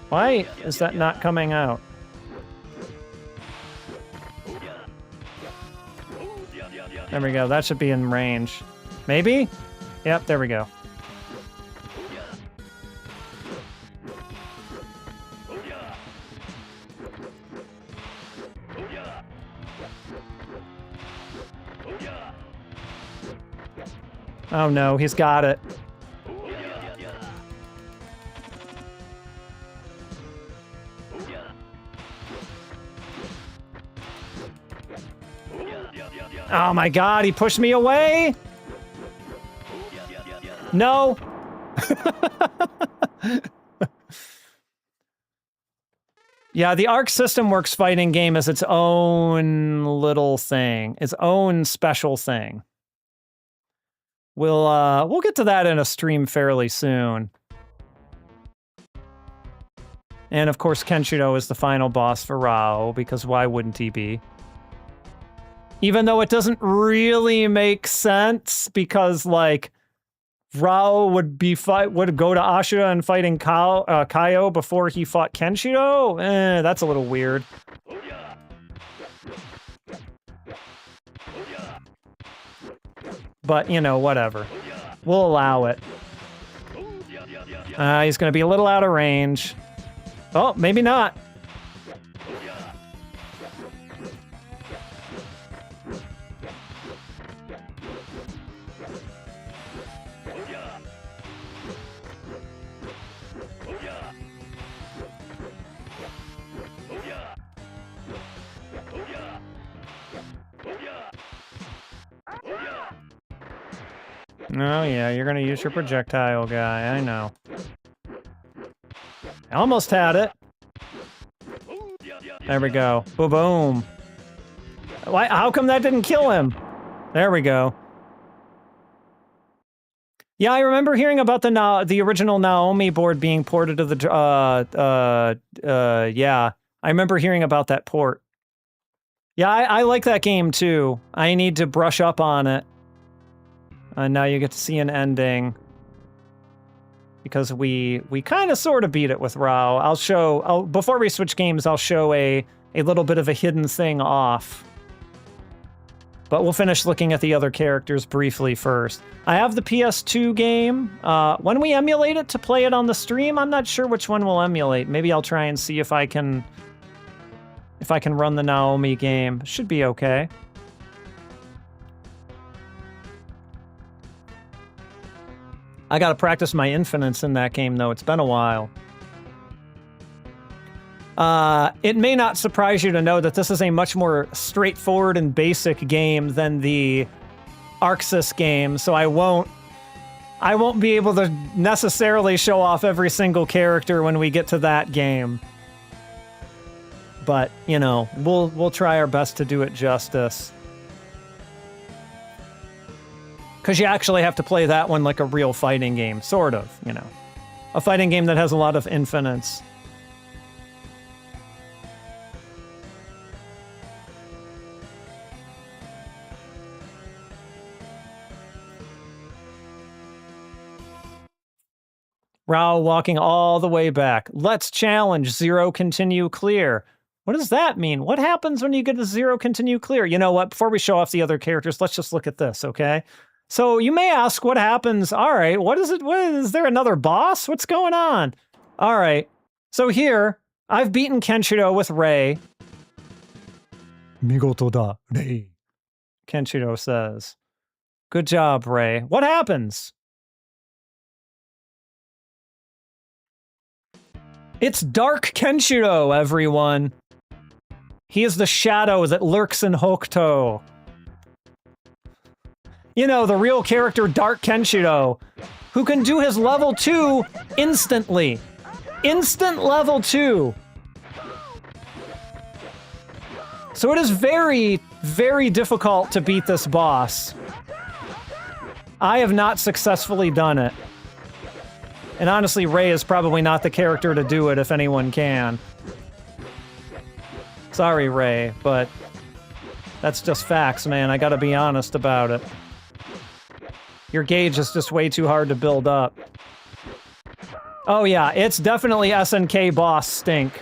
Why is that not coming out? There we go. That should be in range. Maybe? Yep, there we go. Oh no, he's got it. Oh my God, he pushed me away? No! Yeah, the Arc System Works fighting game is its own little thing. Its own special thing. We'll get to that in a stream fairly soon. And of course, Kenshiro is the final boss for Rao, because why wouldn't he be? Even though it doesn't really make sense, because, like, Rao would go to Ashura and fighting Kaio before he fought Kenshiro? That's a little weird. But, you know, whatever. We'll allow it. He's gonna be a little out of range. Oh, maybe not. Oh yeah, you're gonna use your projectile guy, I know. I almost had it. There we go. Boom, boom. Why? How come that didn't kill him? There we go. Yeah, I remember hearing about the original Naomi board being ported to the yeah. I remember hearing about that port. Yeah, I like that game too. I need to brush up on it. Now you get to see an ending. Because we kind of sort of beat it with Rao. Before we switch games, I'll show a little bit of a hidden thing off. But we'll finish looking at the other characters briefly first. I have the PS2 game. When we emulate it to play it on the stream, I'm not sure which one we'll emulate. Maybe I'll try and see if I can run the Naomi game. Should be okay. I gotta practice my infinites in that game, though. It's been a while. It may not surprise you to know that this is a much more straightforward and basic game than the Arxis game, so I won't be able to necessarily show off every single character when we get to that game. But, you know, we'll try our best to do it justice. Because you actually have to play that one like a real fighting game, sort of, you know. A fighting game that has a lot of infinites. Rao walking all the way back. Let's challenge 0 continue clear. What does that mean? What happens when you get a 0 continue clear? You know what? Before we show off the other characters, let's just look at this, okay? So you may ask what happens. All right, what is it? Is there another boss? What's going on? All right, so here, I've beaten Kenshiro with Rei. Migoto da, Rei. Kenshiro says. Good job, Rei. What happens? It's Dark Kenshiro, everyone. He is the shadow that lurks in Hokuto. You know, the real character Dark Kenshiro, who can do his level 2 instantly. Instant level 2. So it is very, very difficult to beat this boss. I have not successfully done it. And honestly, Rei is probably not the character to do it if anyone can. Sorry, Rei, but that's just facts, man. I gotta be honest about it. Your gauge is just way too hard to build up. Oh yeah, it's definitely SNK boss stink.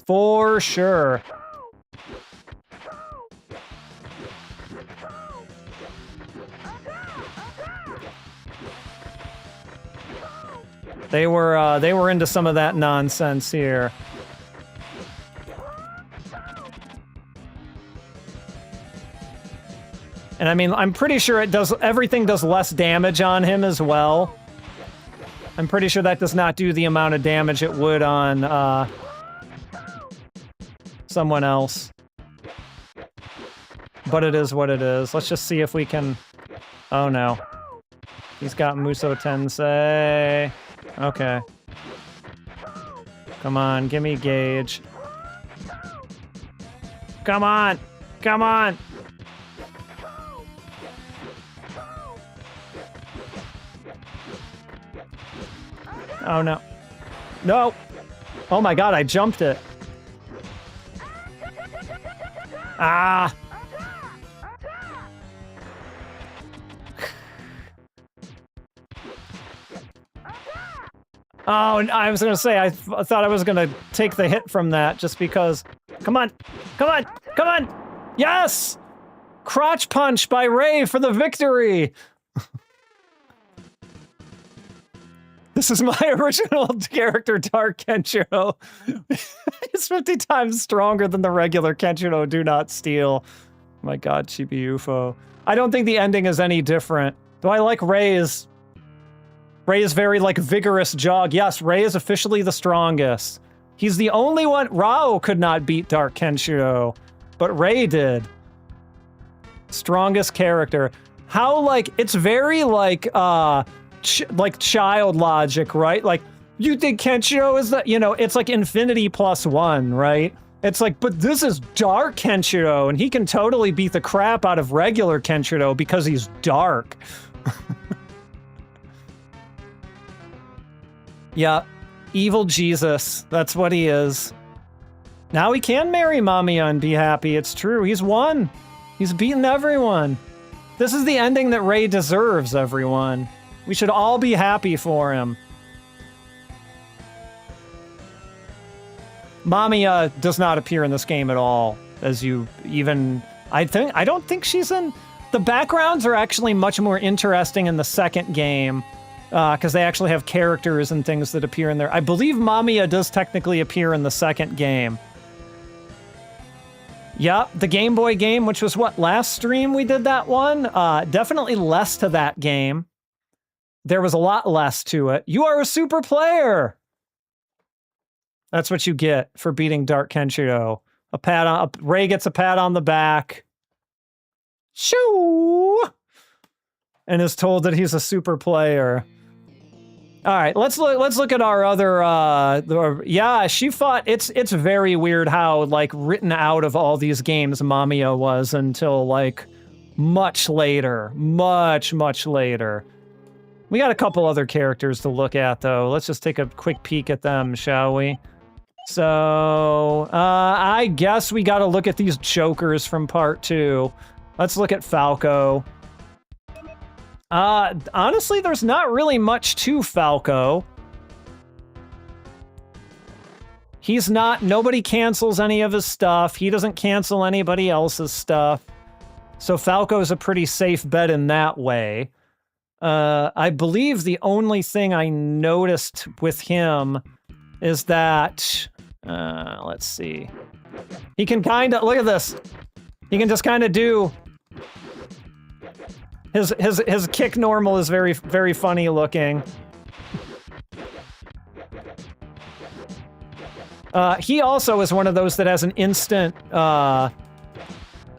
For sure. They were into some of that nonsense here. And I mean, I'm pretty sure everything does less damage on him as well. I'm pretty sure that does not do the amount of damage it would on, someone else. But it is what it is. Let's just see if we can... Oh no. He's got Muso Tensei. Okay. Come on, give me Gauge. Come on! Come on! Oh no. No! Oh my god, I jumped it. Ah! Oh, I was gonna say, I thought I was gonna take the hit from that just because. Come on! Come on! Come on! Yes! Crotch punch by Ray for the victory! This is my original character, Dark Kenshiro. It's 50 times stronger than the regular Kenshiro Do Not Steal. My god, Chibi UFO. I don't think the ending is any different. Do I like Ray's very, like, vigorous jog? Yes, Ray is officially the strongest. He's the only one. Rao could not beat Dark Kenshiro, but Ray did. Strongest character. How, like, it's very, like child logic, right? Like, you think Kenshiro is the, you know, it's like infinity plus one, right? It's like, but this is Dark Kenshiro, and he can totally beat the crap out of regular Kenshiro because he's dark. Yeah, evil Jesus, that's what he is. Now he can marry Mamiya and be happy, it's true, he's won. He's beaten everyone. This is the ending that Ray deserves, everyone. We should all be happy for him. Mamiya does not appear in this game at all, as you even... I don't think she's in... The backgrounds are actually much more interesting in the second game, because they actually have characters and things that appear in there. I believe Mamiya does technically appear in the second game. Yeah, the Game Boy game, which was what, last stream we did that one? Definitely less to that game. There was a lot less to it. You are a super player! That's what you get for beating Dark Kenshiro. Ray gets a pat on the back. Shoo! And is told that he's a super player. All right, let's look at our other. Yeah, she fought. It's very weird how, like, written out of all these games Mamiya was until, like, much later, much later. We got a couple other characters to look at though. Let's just take a quick peek at them, shall we? So, I guess we got to look at these jokers from part 2. Let's look at Falco. Honestly, there's not really much to Falco. He's not, nobody cancels any of his stuff. He doesn't cancel anybody else's stuff. So Falco's a pretty safe bet in that way. I believe the only thing I noticed with him is that, let's see. He can kind of, look at this. He can just kind of do... His kick normal is very, very funny looking. He also is one of those that has an instant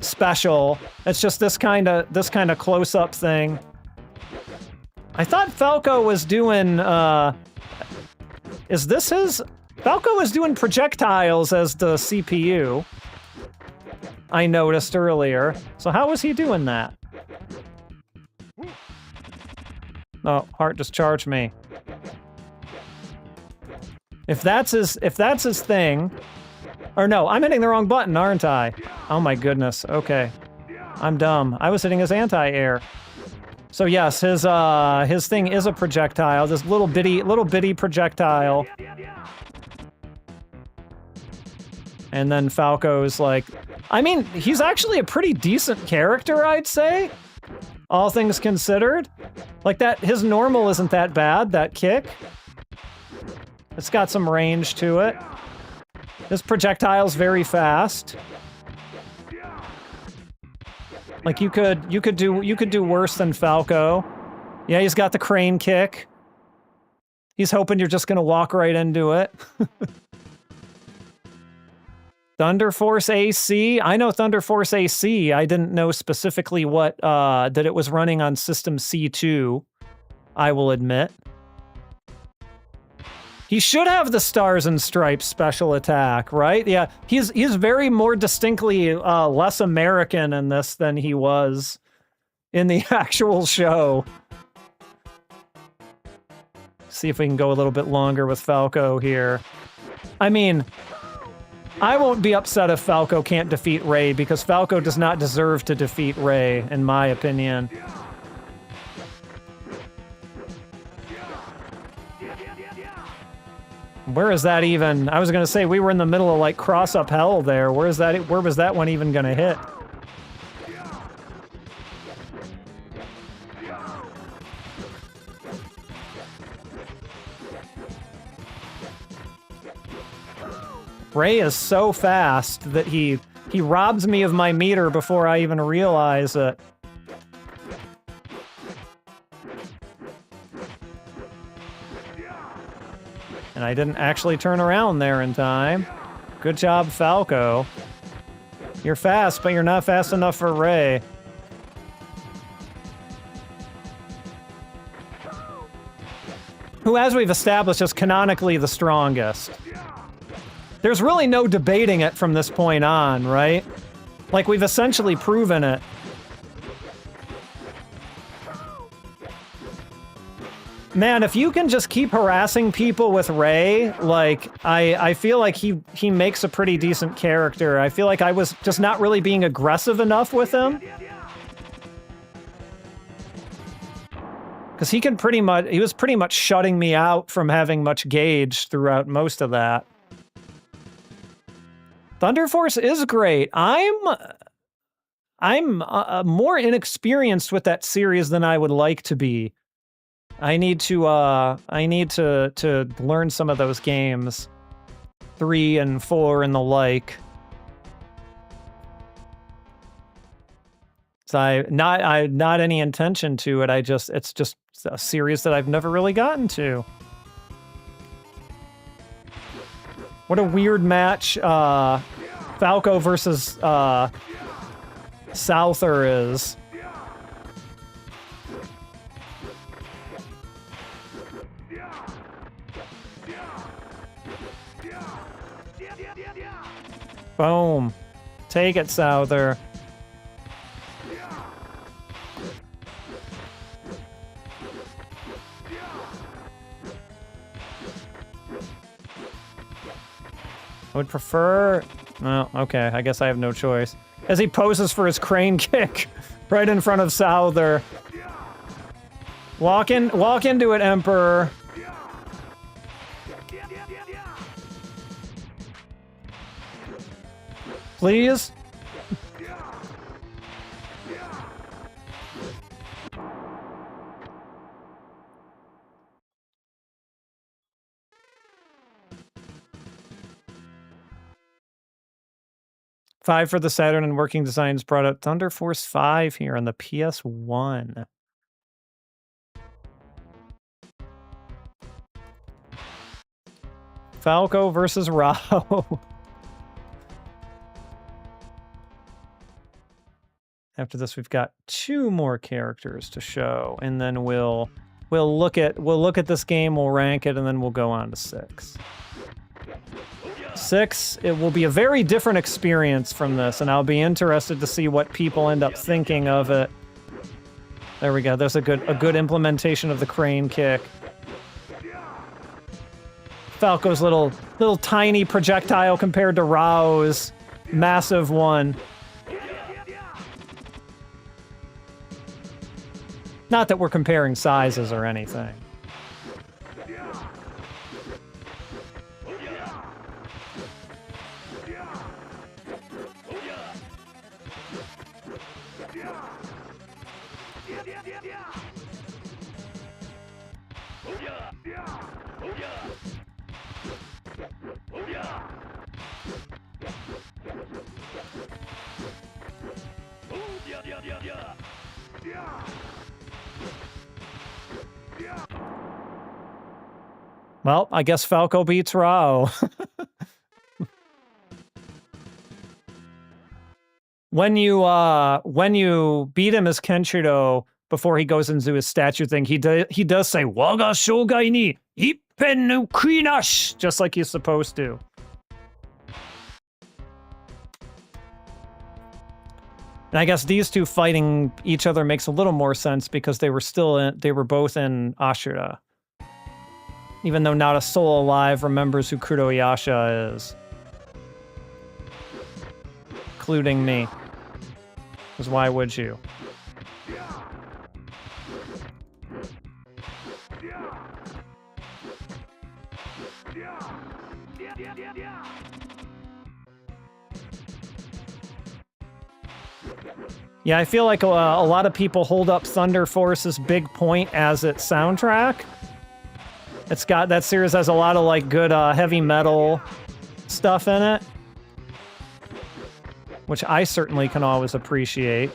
special. It's just this kind of close-up thing. I thought Falco was doing is this his? Falco was doing projectiles as the CPU. I noticed earlier. So how was he doing that? Oh, heart discharged me. If that's his thing, or no, I'm hitting the wrong button, aren't I? Oh my goodness. Okay, I'm dumb. I was hitting his anti-air. So yes, his thing is a projectile. This little bitty projectile. And then Falco's like, I mean, he's actually a pretty decent character, I'd say. All things considered. Like that, his normal isn't that bad, that kick. It's got some range to it. His projectile's very fast. Like you could do worse than Falco. Yeah, he's got the crane kick. He's hoping you're just gonna walk right into it. Thunder Force AC? I know Thunder Force AC. I didn't know specifically what, that it was running on System C2. I will admit. He should have the Stars and Stripes special attack, right? Yeah, he's very more distinctly less American in this than he was in the actual show. See if we can go a little bit longer with Falco here. I mean, I won't be upset if Falco can't defeat Ray, because Falco does not deserve to defeat Ray, in my opinion. Where is that even? I was gonna say we were in the middle of like cross-up hell there. Where was that one even gonna hit? Ray is so fast that he robs me of my meter before I even realize it. And I didn't actually turn around there in time. Good job, Falco. You're fast, but you're not fast enough for Ray. Who, as we've established, is canonically the strongest. There's really no debating it from this point on, right? Like, we've essentially proven it. Man, if you can just keep harassing people with Ray, like, I feel like he makes a pretty decent character. I feel like I was just not really being aggressive enough with him. Because he was pretty much shutting me out from having much gauge throughout most of that. Thunder Force is great. I'm more inexperienced with that series than I would like to be. I need to learn some of those games. 3 and 4 and the like. So not any intention to it. It's just a series that I've never really gotten to. What a weird match Falco versus Souther is. Boom. Take it, Souther. I would prefer... Well, okay, I guess I have no choice. As he poses for his crane kick right in front of Souther. Walk into it, Emperor. Please? $5 for the Saturn and Working Designs brought out Thunder Force 5 here on the PS1. Falco versus Rao. After this, we've got 2 more characters to show, and then we'll look at this game, we'll rank it, and then we'll go on to 6. 6, it will be a very different experience from this, and I'll be interested to see what people end up thinking of it. There we go. There's a good implementation of the crane kick. Falco's little tiny projectile compared to Rao's massive one. Not that we're comparing sizes or anything. Well, I guess Falco beats Rao. When you beat him as Kenshiro, before he goes into his statue thing, he does say, Waga shogai ni ippen no kuinashi, just like he's supposed to. And I guess these two fighting each other makes a little more sense because they were both in Ashura. Even though not a soul alive remembers who Kuroyasha is. Including me. Because why would you? Yeah, I feel like a lot of people hold up Thunder Force's Big Point as its soundtrack. That series has a lot of like good heavy metal stuff in it, which I certainly can always appreciate.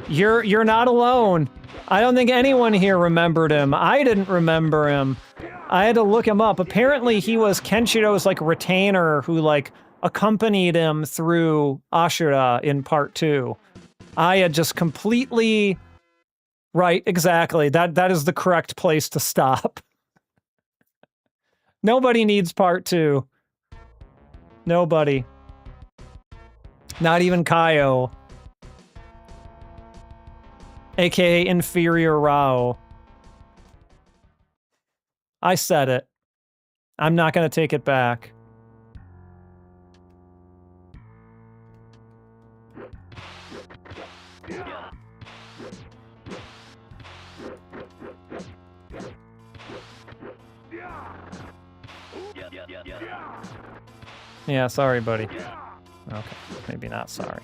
You're not alone. I don't think anyone here remembered him. I didn't remember him. I had to look him up. Apparently he was Kenshiro's like retainer who like accompanied him through Ashura in part 2. I had just completely... Right, exactly. That is the correct place to stop. Nobody needs part 2. Nobody. Not even Kaio. AKA Inferior Rao. I said it. I'm not going to take it back. Yeah, sorry, buddy. Okay, maybe not sorry.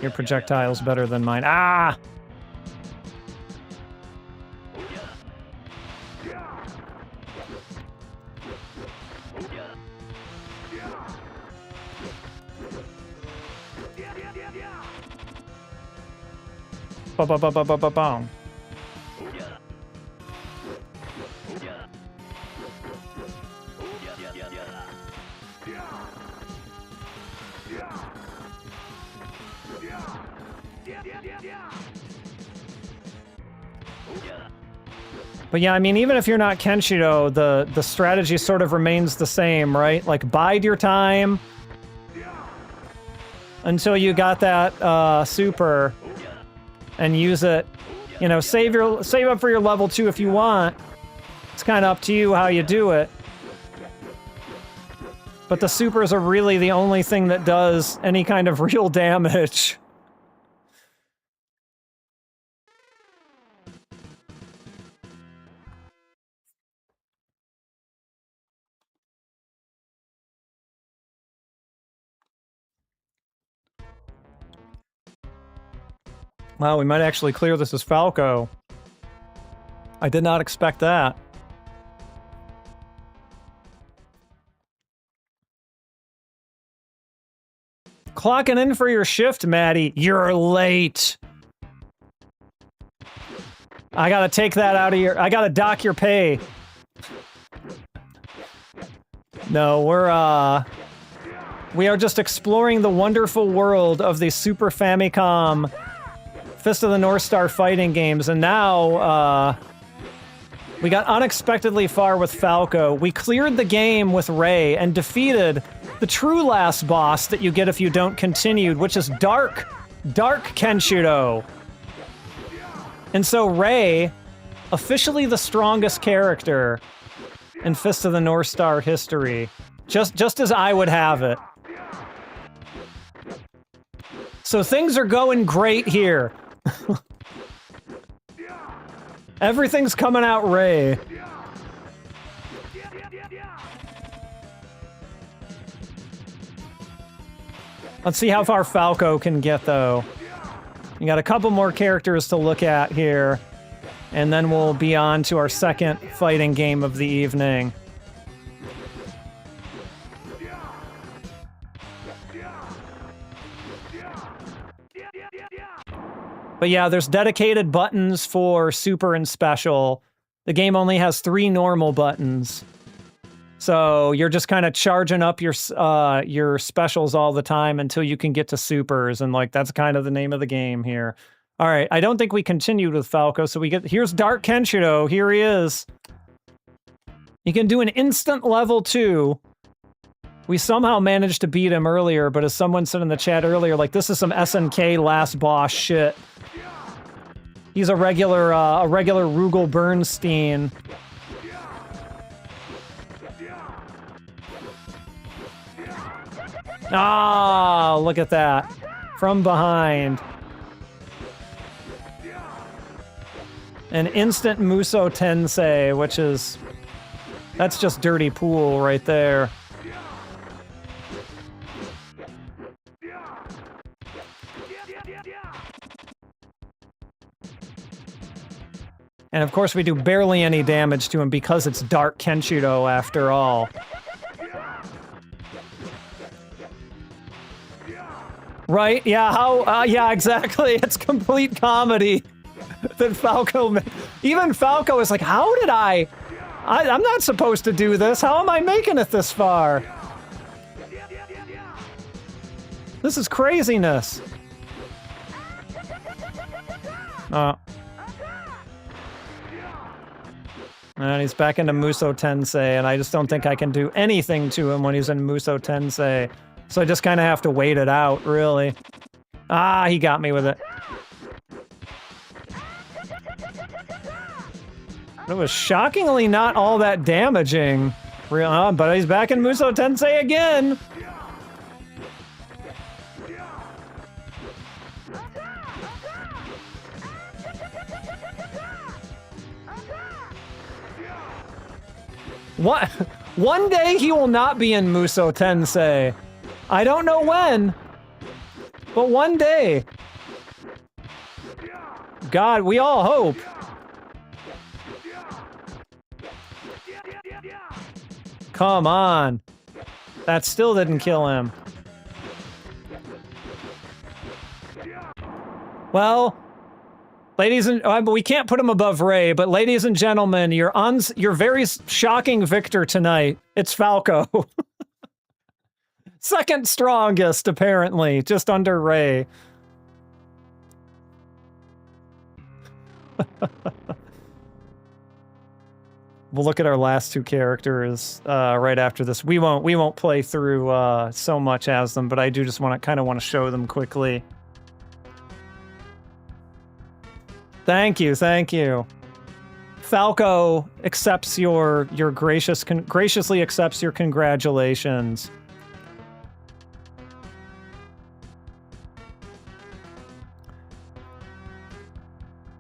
Your projectile's better than mine. Ah! Ba-ba-ba-ba-ba-ba-bong. But yeah, I mean, even if you're not Kenshiro, the strategy sort of remains the same, right? Like, bide your time until you got that super and use it. You know, save up for your level 2 if you want. It's kind of up to you how you do it. But the supers are really the only thing that does any kind of real damage. Wow, we might actually clear this as Falco. I did not expect that. Clocking in for your shift, Maddie. You're late. I gotta take that out of I gotta dock your pay. No, we are just exploring the wonderful world of the Super Famicom Fist of the North Star fighting games, and now, we got unexpectedly far with Falco. We cleared the game with Ray and defeated the true last boss that you get if you don't continue, which is Dark Kenshiro. And so Ray, officially the strongest character in Fist of the North Star history, just as I would have it. So things are going great here. Everything's coming out Ray. Let's see how far Falco can get, though. You got a couple more characters to look at here, and then we'll be on to our second fighting game of the evening. But yeah, there's dedicated buttons for Super and Special. The game only has 3 normal buttons. So you're just kind of charging up your specials all the time until you can get to supers, and like that's kind of the name of the game here. All right, I don't think we continued with Falco, so here's Dark Kenshiro. Here he is. He can do an instant level 2. We somehow managed to beat him earlier, but as someone said in the chat earlier, like this is some SNK last boss shit. He's a regular Rugal Bernstein. Ah, look at that. From behind. An instant Muso Tensei, which is... That's just dirty pool right there. And of course we do barely any damage to him because it's Dark Kenshiro after all. Right? Yeah, how... yeah, exactly. It's complete comedy. That Falco... Even Falco is like, how did I'm not supposed to do this. How am I making it this far? This is craziness. And he's back into Muso Tensei, and I just don't think I can do anything to him when he's in Muso Tensei. So I just kind of have to wait it out, really. Ah, he got me with it. It was shockingly not all that damaging. But he's back in Muso Tensei again! What? One day he will not be in Muso Tensei. I don't know when, but one day. God, we all hope. Come on. That still didn't kill him. Well, ladies and we can't put him above Ray, but ladies and gentlemen, your very shocking victor tonight. It's Falco. Second strongest, apparently, just under Ray. We'll look at our last two characters right after this. We won't play through so much as them, but I do just kind of want to show them quickly. Thank you, thank you. Falco accepts your graciously accepts your congratulations.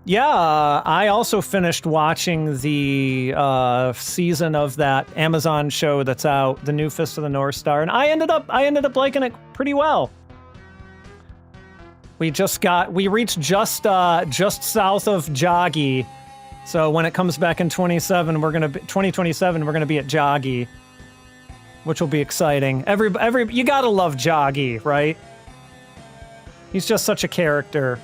Yeah, I also finished watching the season of that Amazon show that's out, the new Fist of the North Star, and I ended up liking it pretty well. We reached just south of Jagi, so when it comes back in 2027, we're gonna be at Jagi, which will be exciting. You gotta love Jagi, right? He's just such a character.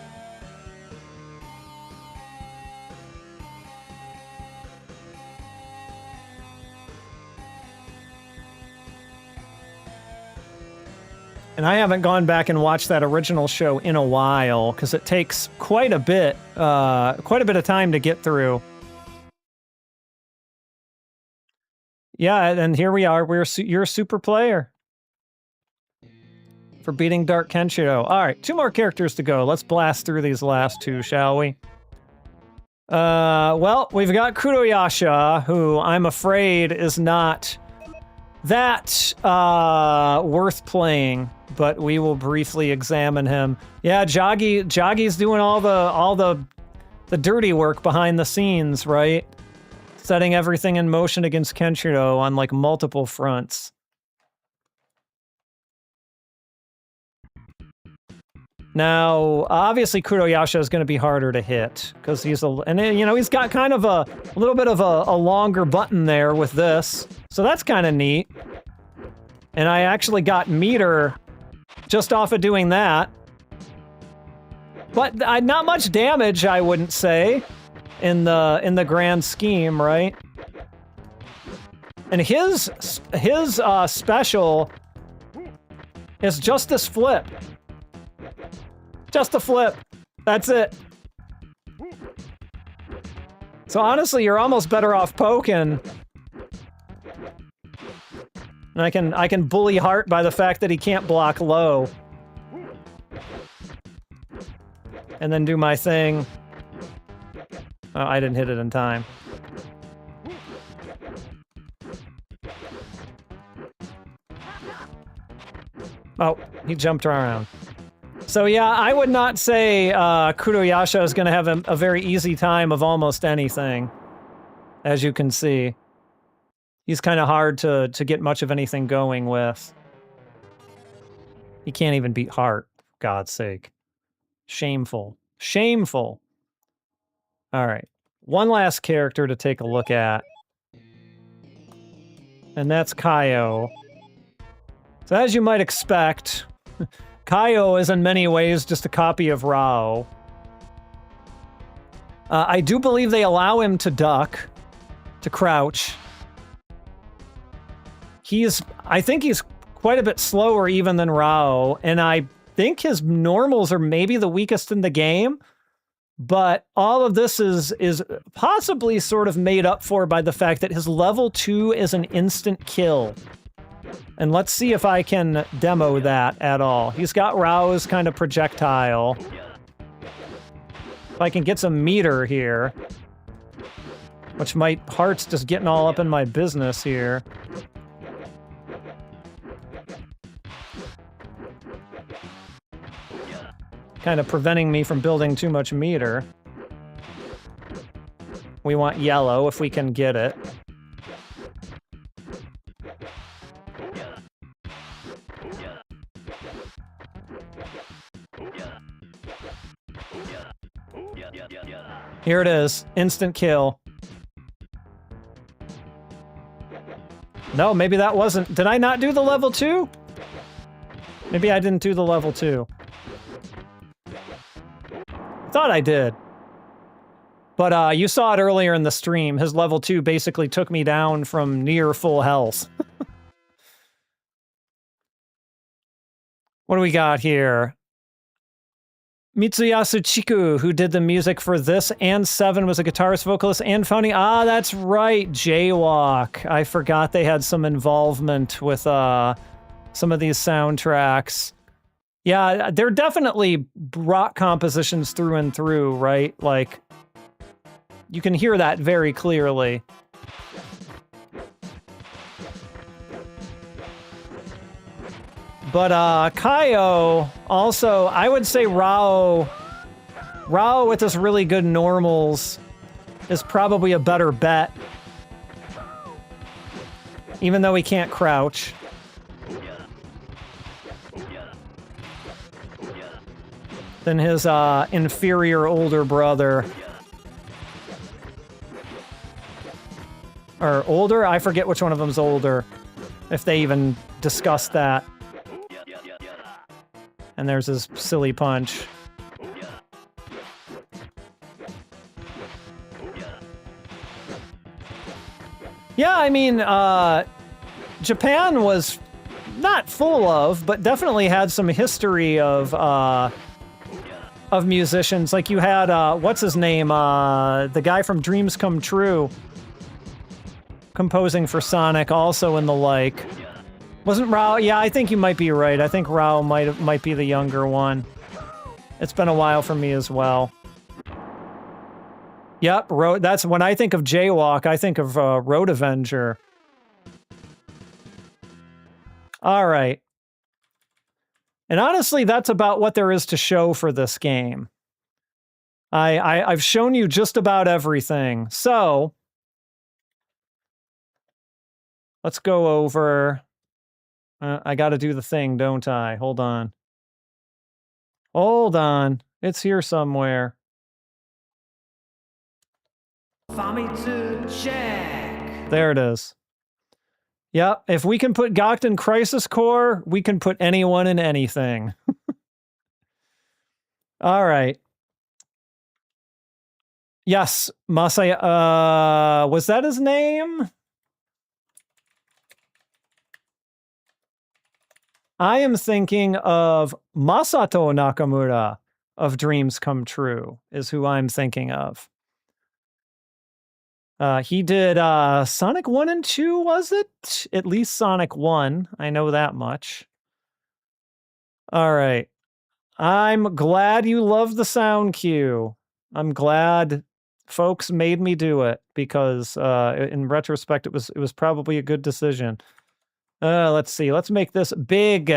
And I haven't gone back and watched that original show in a while, because it takes quite a bit of time to get through. Yeah, and here we are. You're a super player for beating Dark Kenshiro. All right, 2 more characters to go. Let's blast through these last 2, shall we? Well, we've got Kuroyasha, who I'm afraid is not that worth playing, but we will briefly examine him. Yeah, Jagi's doing all the dirty work behind the scenes, right? Setting everything in motion against Kenshiro on like multiple fronts. Now, obviously, Kuroyasha is going to be harder to hit because he's he's got kind of a little bit of a longer button there with this, so that's kind of neat. And I actually got meter just off of doing that, but not much damage, I wouldn't say, in the grand scheme, right? And his special is just this flip. Just a flip. That's it. So honestly, you're almost better off poking. And I can bully Heart by the fact that he can't block low. And then do my thing. Oh, I didn't hit it in time. Oh, he jumped around. So yeah, I would not say Kuroyasha is going to have a very easy time of almost anything, as you can see. He's kind of hard to get much of anything going with. He can't even beat Heart, for God's sake. Shameful. Shameful. All right. One last character to take a look at. And that's Kaio. So as you might expect, Kaio is in many ways just a copy of Rao. I do believe they allow him to duck, to crouch. I think he's quite a bit slower even than Rao, and I think his normals are maybe the weakest in the game, but all of this is possibly sort of made up for by the fact that his level 2 is an instant kill. And let's see if I can demo that at all. He's got Rao's kind of projectile. If I can get some meter here, which Heart's just getting all up in my business here. Kind of preventing me from building too much meter. We want yellow if we can get it. Here it is. Instant kill. No, maybe that wasn't... Did I not do the level 2? Maybe I didn't do the level 2. Thought I did. But you saw it earlier in the stream. His level 2 basically took me down from near full health. What do we got here? Mitsuyasu Chiku, who did the music for this and 7, was a guitarist, vocalist, and founding... Ah, that's right, Jaywalk. I forgot they had some involvement with some of these soundtracks. Yeah, they're definitely rock compositions through and through, right? Like, you can hear that very clearly. But Kaio, also, I would say Rao with his really good normals is probably a better bet. Even though he can't crouch. Than his inferior older brother. Or older? I forget which one of them's older. If they even discussed that. And there's his silly punch. Yeah, I mean, Japan was not full of, but definitely had some history of musicians. Like you had, what's his name? The guy from Dreams Come True. Composing for Sonic also and the like. Wasn't Rao? Yeah, I think you might be right. I think Rao might be the younger one. It's been a while for me as well. Yep, that's when I think of Jaywalk, I think of Road Avenger. All right. And honestly, that's about what there is to show for this game. I've shown you just about everything. So, let's go over... I gotta do the thing, don't I? Hold on. Hold on. It's here somewhere. There it is. Yep, if we can put Gokta in Crisis Core, we can put anyone in anything. All right. Yes, Masaya, was that his name? I am thinking of Masato Nakamura of Dreams Come True is who I'm thinking of. He did Sonic 1 and 2, was it? At least Sonic 1. I know that much. All right. I'm glad you love the sound cue. I'm glad folks made me do it because in retrospect, it was probably a good decision. Let's see. Let's make this big.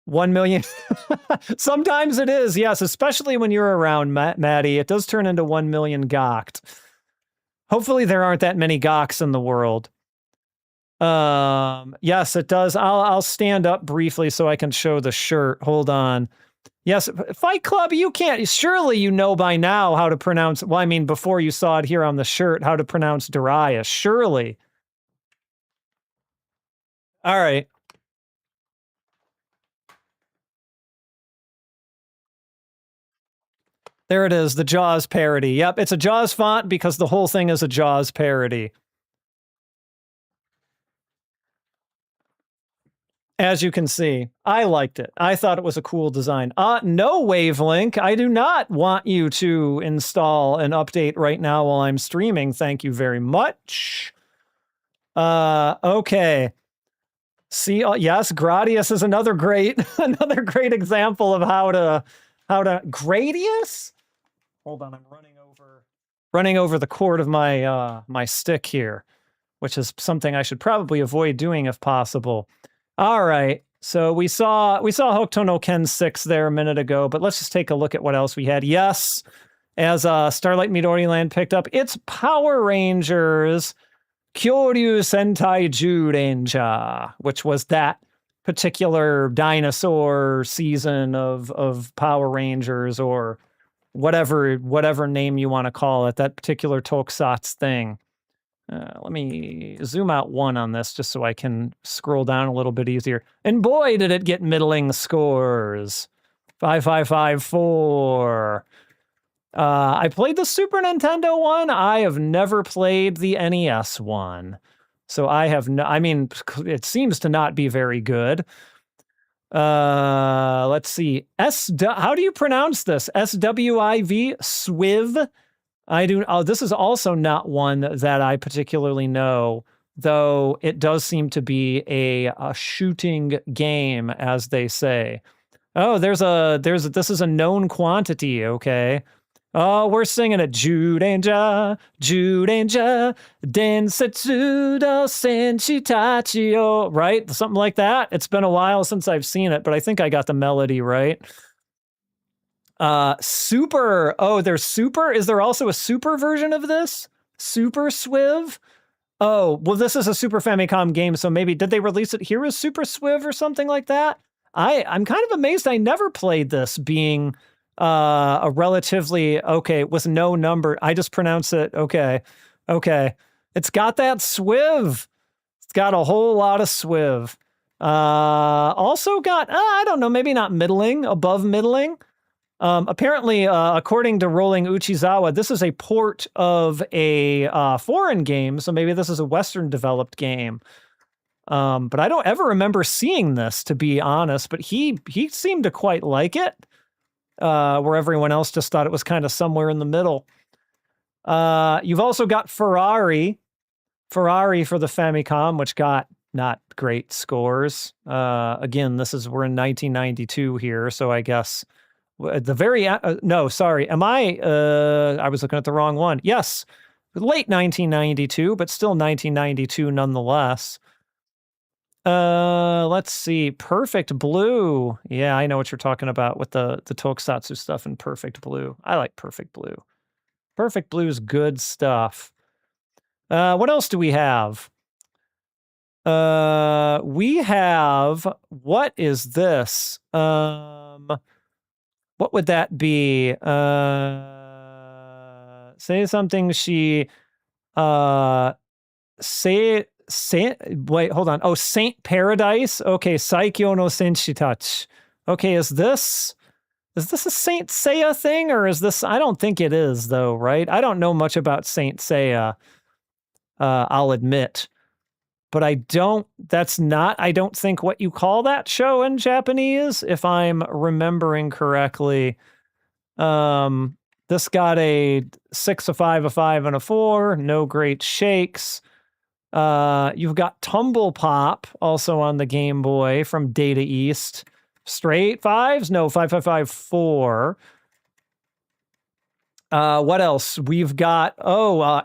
1 million. Sometimes it is, yes, especially when you're around, Maddie. It does turn into 1 million gawked. Hopefully there aren't that many gawks in the world. Yes, it does. I'll stand up briefly so I can show the shirt. Hold on. Yes, Fight Club, you can't. Surely you know by now how to pronounce. Well, I mean, before you saw it here on the shirt, how to pronounce Darius. Surely. All right. There it is, the Jaws parody. Yep, it's a Jaws font because the whole thing is a Jaws parody. As you can see, I liked it. I thought it was a cool design. No, Wavelink, I do not want you to install an update right now while I'm streaming. Thank you very much. Okay. See, yes, Gradius is another great example of how to Gradius? Hold on, I'm running over the cord of my my stick here, which is something I should probably avoid doing if possible. All right, so we saw Hokuto no Ken 6 there a minute ago, but let's just take a look at what else we had. Yes, as Starlight Midori Land picked up, it's Power Rangers Kyoryu Sentai Jurenja, which was that particular dinosaur season of Power Rangers, or whatever name you want to call it, that particular tokusatsu thing. Let me zoom out one on this just so I can scroll down a little bit easier. And boy, did it get middling scores. 5554. I played the Super Nintendo one. I have never played the NES one. So I have no, I mean, it seems to not be very good. Let's see. How do you pronounce this? SWIV? Swiv? This is also not one that I particularly know, though it does seem to be a shooting game, as they say. Oh, this is a known quantity, okay. Oh, we're singing it. Jurenja, Jurenja, Densetsu do Senshitachio, right? Something like that. It's been a while since I've seen it, but I think I got the melody right. Super. Oh, there's Super. Is there also a Super version of this? Super Swiv? Oh, well, this is a Super Famicom game, so maybe did they release it here as Super Swiv or something like that? I'm kind of amazed I never played this, being a relatively, okay, with no number. I just pronounce it, okay. It's got that Swiv. It's got a whole lot of Swiv. Also got, I don't know, maybe not middling, above middling. Apparently, according to Rolling Uchizawa, this is a port of a foreign game, so maybe this is a Western-developed game. But I don't ever remember seeing this, to be honest, but he seemed to quite like it, where everyone else just thought it was kind of somewhere in the middle. You've also got Ferrari for the Famicom, which got not great scores. Again, we're in 1992 here, so I guess at the very no, sorry. I was looking at the wrong one. Yes, late 1992, but still 1992 nonetheless. Let's see. Perfect Blue. Yeah, I know what you're talking about with the tokusatsu stuff in Perfect Blue. I like Perfect Blue. Perfect Blue's good stuff. What else do we have? We have, what is this? What would that be? Say something wait, hold on. Oh, Saint Paradise? Okay, Saikyo no Senshitachi. Okay, is this a Saint Seiya thing, or is this, I don't think it is, though, right? I don't know much about Saint Seiya, I'll admit. but I don't think what you call that show in Japanese, if I'm remembering correctly. This got a 6, a 5, a 5, and a 4. No great shakes. You've got Tumble Pop also on the Game Boy from Data East. Straight 5s? No, 5, 5, 5, 4. What else? We've got,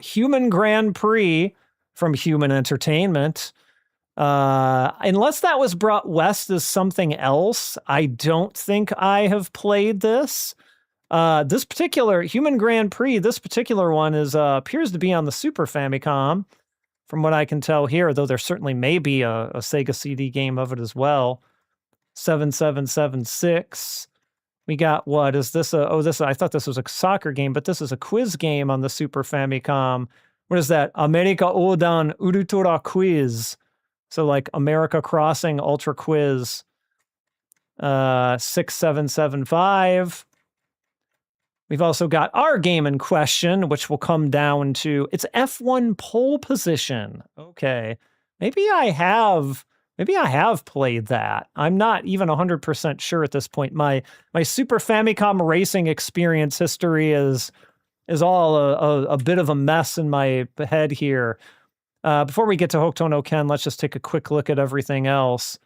Human Grand Prix from Human Entertainment. Unless that was brought west as something else, I don't think I have played this. This particular Human Grand Prix, this particular one appears to be on the Super Famicom, from what I can tell here, though there certainly may be a Sega CD game of it as well. 7776. We got, what is this? I thought this was a soccer game, but this is a quiz game on the Super Famicom. What is that? America Odan Ultra Quiz. So like America Crossing Ultra Quiz. 6775. We've also got our game in question, which will come down to, it's F1 pole position. Okay. Maybe I have played that. I'm not even 100% sure at this point. My Super Famicom racing experience history is all a bit of a mess in my head here. Before we get to Hokuto no Ken, let's just take a quick look at everything else.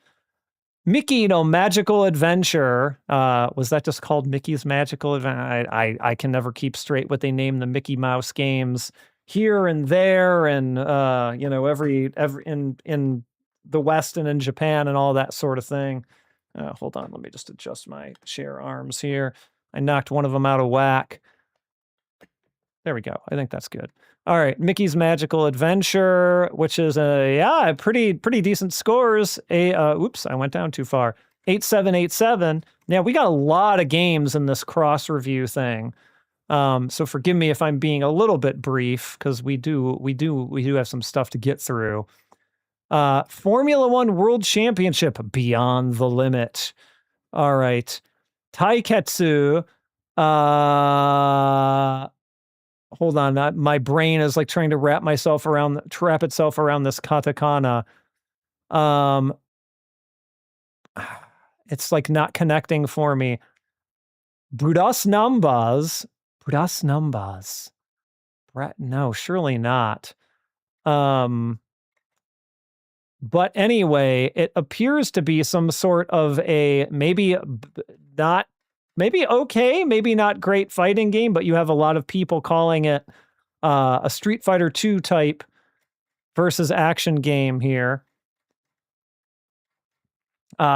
Michi no Magical Adventure. Was that just called Mickey's Magical Adventure? I can never keep straight what they name the Mickey Mouse games here and there, and every in the West and in Japan and all that sort of thing. Hold on, let me just adjust my share arms here. I knocked one of them out of whack. There we go. I think that's good. All right, Mickey's Magical Adventure, which is pretty decent scores. Oops, I went down too far. 8787. Now we got a lot of games in this cross review thing. So forgive me if I'm being a little bit brief, because we do have some stuff to get through. Formula One World Championship, Beyond the Limit. All right. Taiketsu. Hold on, my brain is like trying to wrap itself around this katakana. It's like not connecting for me. Budas Numbers. No, surely not. But anyway, it appears to be some sort of a maybe okay, maybe not great fighting game, but you have a lot of people calling it a Street Fighter 2 type versus action game here.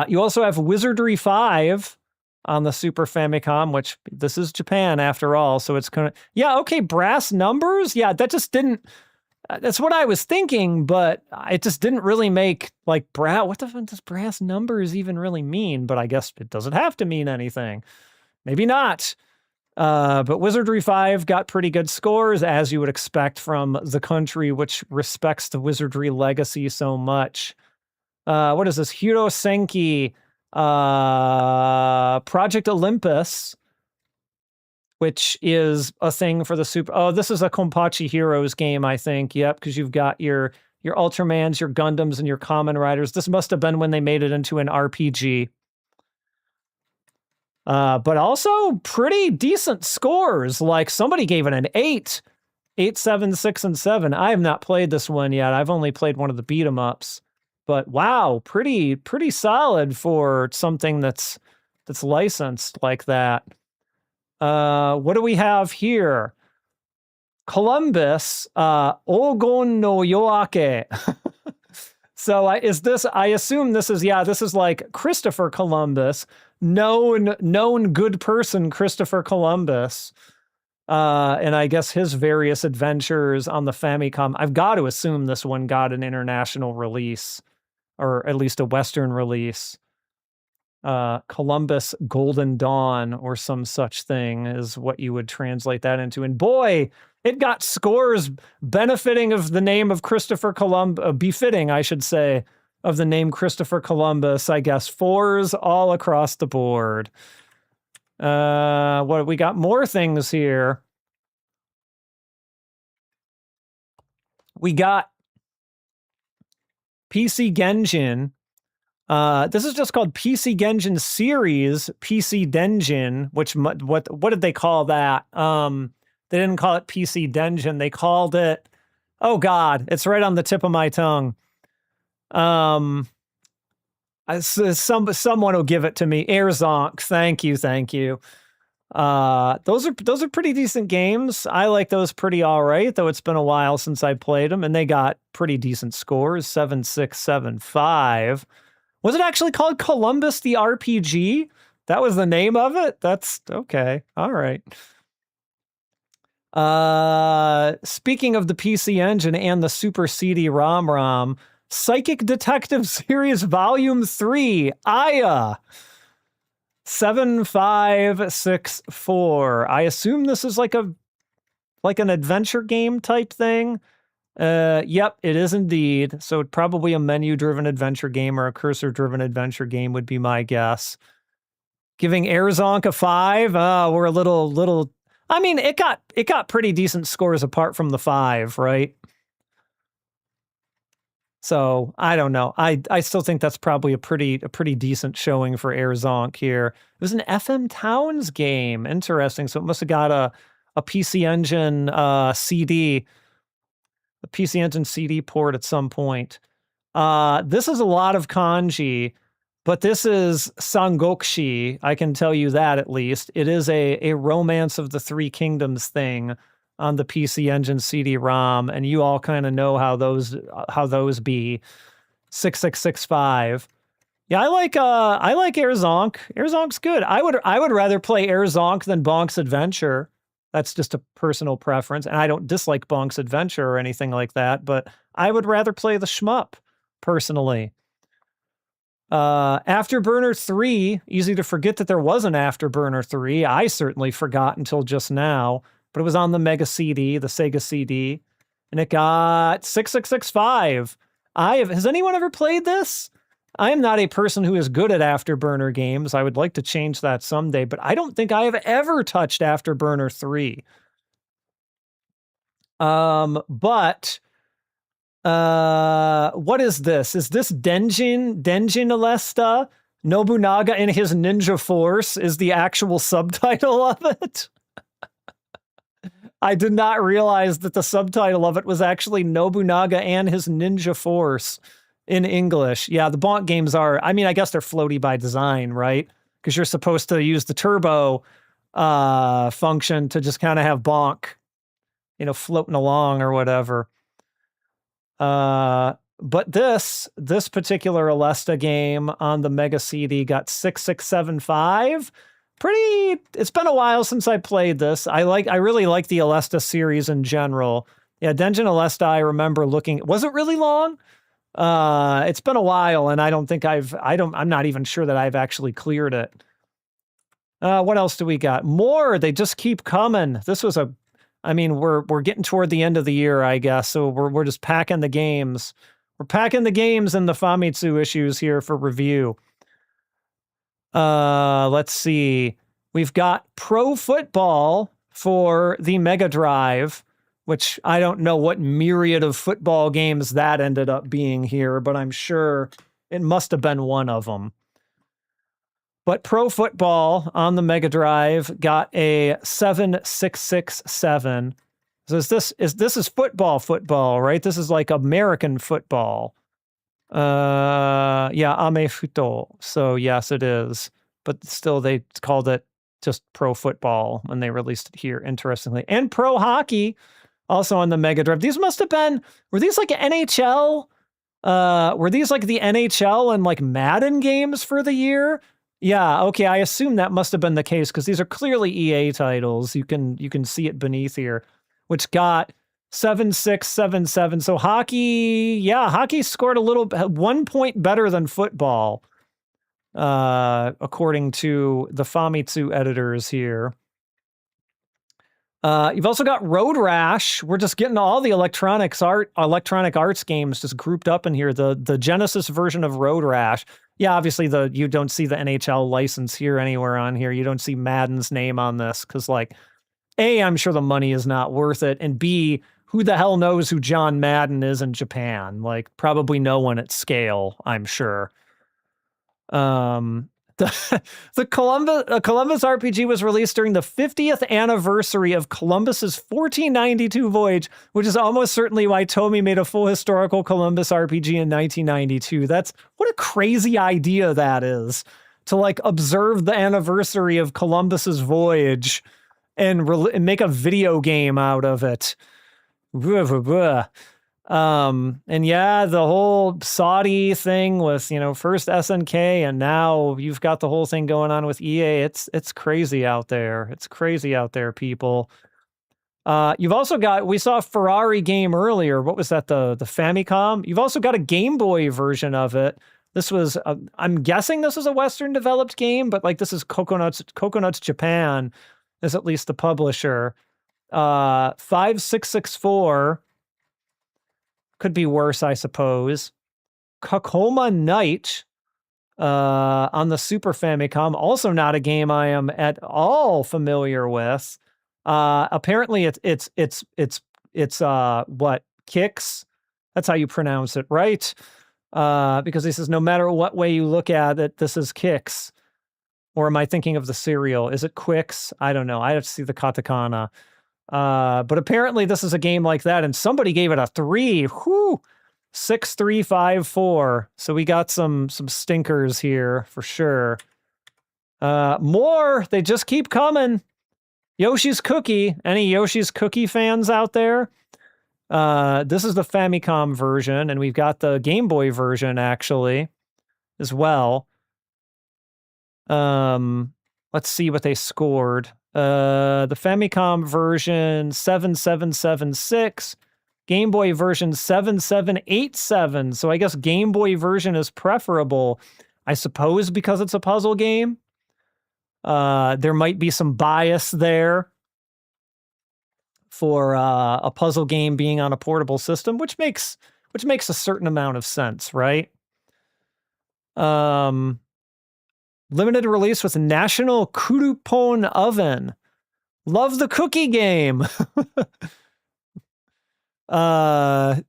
You also have Wizardry 5 on the Super Famicom, which this is Japan after all, so it's kind of, okay, brass numbers? Yeah, that just didn't, that's what I was thinking, but it just didn't really make, like, what the fuck does brass numbers even really mean? But I guess it doesn't have to mean anything. Maybe not. But Wizardry 5 got pretty good scores, as you would expect from the country which respects the Wizardry legacy so much. What is this? Hiro Senki, Project Olympus, which is a thing for the Super. Oh, this is a Konpachi Heroes game, I think. Yep, because you've got your Ultramans, your Gundams, and your Kamen Riders. This must have been when they made it into an RPG. But also pretty decent scores. Like somebody gave it an 8. 8, 7, 6, and 7. I have not played this one yet. I've only played one of the beat 'em ups. But wow, pretty solid for something that's licensed like that. What do we have here? Columbus, Ogon no Yoake. So I assume this is like Christopher Columbus, known good person Christopher Columbus. And I guess his various adventures on the Famicom. I've got to assume this one got an international release, or at least a Western release. Columbus Golden Dawn or some such thing is what you would translate that into. And boy, it got scores benefiting of the name of Christopher Columbus, befitting, I should say, of the name Christopher Columbus. I guess 4s all across the board. What we got more things here. We got PC Genjin. This is just called PC Genjin Series, PC Denjin, which, what did they call that? They didn't call it PC Denjin. They called it, oh God, it's right on the tip of my tongue. Someone will give it to me. Airzonk, thank you. Those are pretty decent games. I like those pretty all right, though it's been a while since I played them, and they got pretty decent scores, 7.675. Was it actually called Columbus the RPG? That was the name of it? That's okay. All right. Speaking of the PC Engine and the Super CD-ROM, Psychic Detective Series Volume 3, Aya, 7564. I assume this is like an adventure game type thing. Yep, it is indeed. So probably a menu-driven adventure game or a cursor-driven adventure game would be my guess. Giving Airzonk a 5. We're a little. I mean, it got pretty decent scores apart from the 5, right? So I don't know. I still think that's probably a pretty decent showing for Airzonk here. It was an FM Towns game. Interesting. So it must have got a PC Engine CD. A PC Engine CD port at some point. This is a lot of kanji, but this is Sangokshi. I can tell you that at least. It is a Romance of the Three Kingdoms thing on the PC Engine CD-ROM, and you all kind of know how those be. 6665. Yeah, I like Airzonk. Airzonk's good. I would rather play Airzonk than Bonk's Adventure. That's just a personal preference, and I don't dislike Bonk's Adventure or anything like that, but I would rather play the shmup, personally. Afterburner 3, easy to forget that there was an Afterburner 3. I certainly forgot until just now, but it was on the Mega CD, the Sega CD, and it got 6665. Has anyone ever played this? I am not a person who is good at Afterburner games. I would like to change that someday, but I don't think I have ever touched Afterburner 3. But what is this? Is this Denjin Alesta? Nobunaga and his ninja force is the actual subtitle of it. I did not realize that the subtitle of it was actually Nobunaga and his ninja force. In English. Yeah, the Bonk games are, I mean, I guess they're floaty by design, right? Because you're supposed to use the turbo function to just kind of have Bonk, floating along or whatever. But this particular Alesta game on the Mega CD got 6675. It's been a while since I played this. I really like the Alesta series in general. Yeah, Denjin Alesta, I remember looking, was it really long? It's been a while, and I don't think I'm not even sure that I've actually cleared it. What else do we got? More, they just keep coming. This was we're getting toward the end of the year, I guess, so we're just packing the games. We're packing the games and the Famitsu issues here for review. Let's see. We've got Pro Football for the Mega Drive, which I don't know what myriad of football games that ended up being here, but I'm sure it must have been one of them. But Pro Football on the Mega Drive got a 7667. So this is football, right? This is like American football. Yeah, Amefuto. So yes, it is. But still, they called it just Pro Football when they released it here, interestingly. And Pro Hockey, also on the Mega Drive. These must have been, were these like NHL? Were these like the NHL and like Madden games for the year? Yeah, okay, I assume that must have been the case because these are clearly EA titles. You can see it beneath here, which got 7677. So hockey scored 1 point better than football, according to the Famitsu editors here. You've also got Road Rash. We're just getting all the electronic arts games just grouped up in here. The Genesis version of Road Rash. Yeah, obviously you don't see the NHL license here anywhere on here. You don't see Madden's name on this because, like, A, I'm sure the money is not worth it, and B, who the hell knows who John Madden is in Japan? Like, probably no one at scale, I'm sure. The Columbus RPG was released during the 50th anniversary of Columbus's 1492 voyage, which is almost certainly why Tomy made a full historical Columbus RPG in 1992. What a crazy idea that is, to like observe the anniversary of Columbus's voyage and make a video game out of it. And yeah, the whole Saudi thing with, first SNK and now you've got the whole thing going on with EA. It's crazy out there. It's crazy out there, people. You've also got, we saw a Ferrari game earlier. What was that? The Famicom. You've also got a Game Boy version of it. This was, I'm guessing this is a Western developed game, but like this is Coconuts Japan is at least the publisher. 5664. Could be worse, I suppose. Kakoma Night on the Super Famicom, also not a game I am at all familiar with. Apparently, it's what, Kicks? That's how you pronounce it, right? Because he says no matter what way you look at it, this is Kicks. Or am I thinking of the cereal? Is it Quicks? I don't know. I have to see the katakana. But apparently this is a game like that, and somebody gave it a 3. Whew! 6354. So we got some stinkers here for sure. More, they just keep coming. Yoshi's Cookie. Any Yoshi's Cookie fans out there? This is the Famicom version, and we've got the Game Boy version actually as well. Let's see what they scored. The Famicom version 7776, Game Boy version 7787. So I guess Game Boy version is preferable, I suppose, because it's a puzzle game. There might be some bias there for a puzzle game being on a portable system, which makes a certain amount of sense, right? Limited release with National Kurupon Oven. Love the cookie game. What?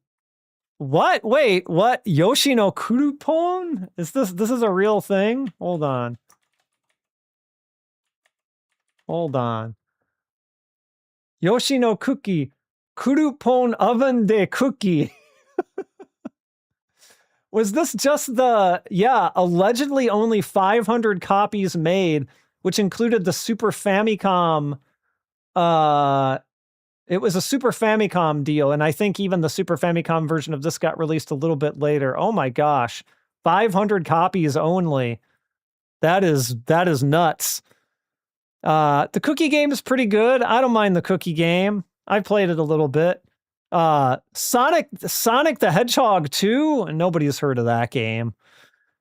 Wait, what? Yoshi no Kurupon? This is a real thing? Hold on. Yoshi no Cookie. Kurupon Oven de Cookie. Was this just allegedly only 500 copies made, which included the Super Famicom. It was a Super Famicom deal, and I think even the Super Famicom version of this got released a little bit later. Oh my gosh, 500 copies only. That is nuts. The cookie game is pretty good. I don't mind the cookie game. I played it a little bit. Sonic the Hedgehog 2? Nobody's heard of that game.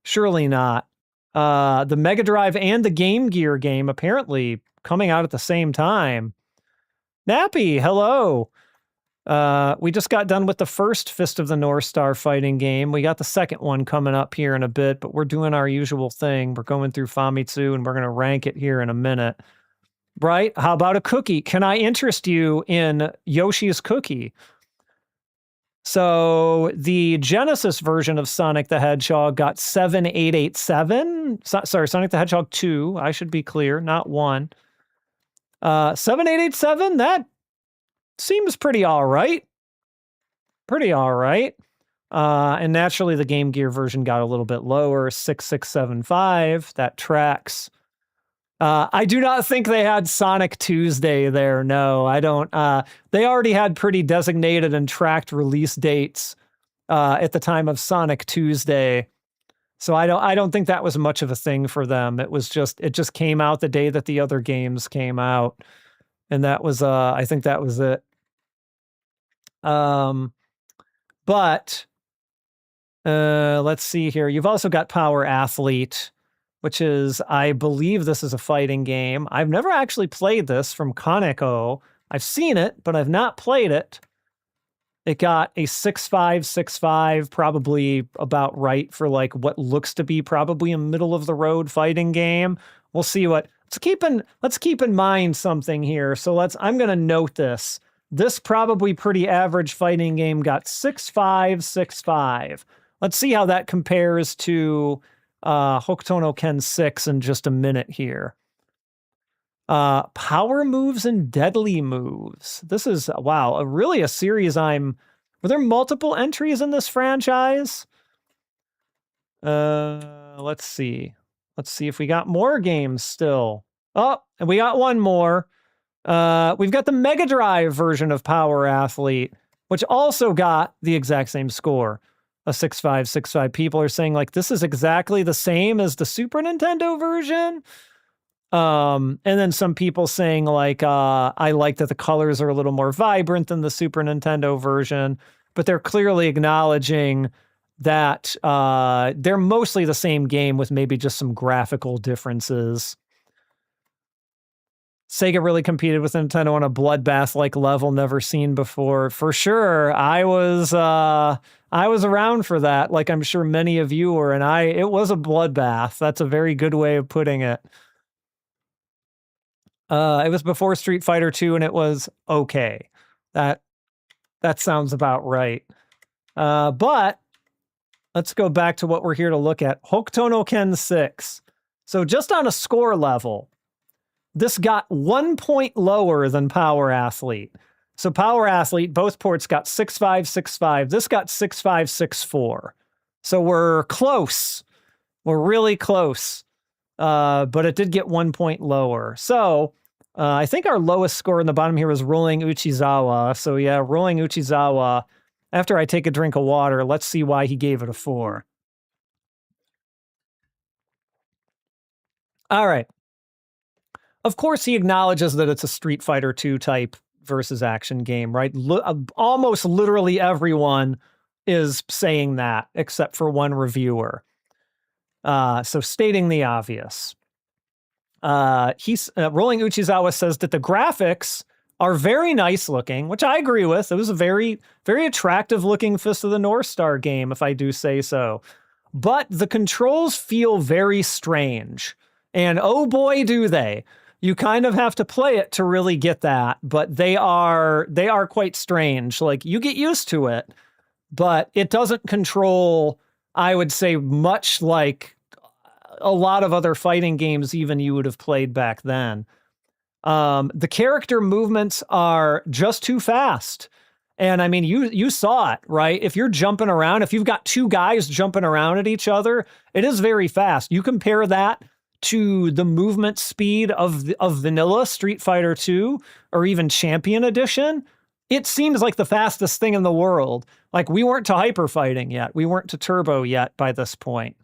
Surely not. The Mega Drive and the Game Gear game apparently coming out at the same time. Nappy, hello. We just got done with the first Fist of the North Star fighting game. We got the second one coming up here in a bit, but we're doing our usual thing. We're going through Famitsu and we're going to rank it here in a minute. Right? How about a cookie? Can I interest you in Yoshi's Cookie? So the Genesis version of Sonic the Hedgehog got 7887. Sorry, Sonic the Hedgehog 2. I should be clear, not 1. 7887, that seems pretty all right. Pretty all right. And naturally, the Game Gear version got a little bit lower, 6675. That tracks. I do not think they had Sonic Tuesday there. No, I don't. They already had pretty designated and tracked release dates at the time of Sonic Tuesday. So I don't think that was much of a thing for them. It just came out the day that the other games came out. And that was I think that was it. But let's see here. You've also got Power Athlete, which is, I believe this is a fighting game. I've never actually played this from Kaneko. I've seen it, but I've not played it. It got a 6565, probably about right for like what looks to be probably a middle of the road fighting game. We'll see what, let's keep in mind something here. So I'm going to note this. This probably pretty average fighting game got 6.5, 6.5. Let's see how that compares to Hokuto no Ken 6 in just a minute here. Power moves and deadly moves. This is, wow, really a series were there multiple entries in this franchise? Let's see. Let's see if we got more games still. Oh, and we got one more. We've got the Mega Drive version of Power Athlete, which also got the exact same score, a 6.5, 6.5. People are saying, like, this is exactly the same as the Super Nintendo version. And then some people saying, like, I like that the colors are a little more vibrant than the Super Nintendo version, but they're clearly acknowledging that they're mostly the same game with maybe just some graphical differences. Sega really competed with Nintendo on a bloodbath-like level never seen before. For sure, I was around for that, like I'm sure many of you were, and it was a bloodbath. That's a very good way of putting it. It was before Street Fighter 2, and it was okay. That sounds about right. But let's go back to what we're here to look at. Hokuto no Ken 6. So just on a score level, this got 1 point lower than Power Athlete. So Power Athlete, both ports got 6.5, 6.5. This got 6.5, 6.4. So we're close. We're really close. But it did get 1 point lower. So I think our lowest score in the bottom here was Rolling Uchizawa. So yeah, Rolling Uchizawa. After I take a drink of water, let's see why he gave it a 4. All right. Of course, he acknowledges that it's a Street Fighter 2 type versus action game, right? Almost literally everyone is saying that, except for one reviewer. So stating the obvious. Rolling Uchizawa says that the graphics are very nice looking, which I agree with. It was a very, very attractive looking Fist of the North Star game, if I do say so. But the controls feel very strange. And oh boy, do they. You kind of have to play it to really get that, but they are quite strange. Like, you get used to it, but it doesn't control, I would say, much like a lot of other fighting games even you would have played back then. The character movements are just too fast. And I mean, you saw it, right? If you're jumping around, if you've got two guys jumping around at each other, it is very fast. You compare that to the movement speed of vanilla Street Fighter 2 or even Champion Edition, it seems like the fastest thing in the world. Like, we weren't to hyper fighting yet. We weren't to turbo yet by this point.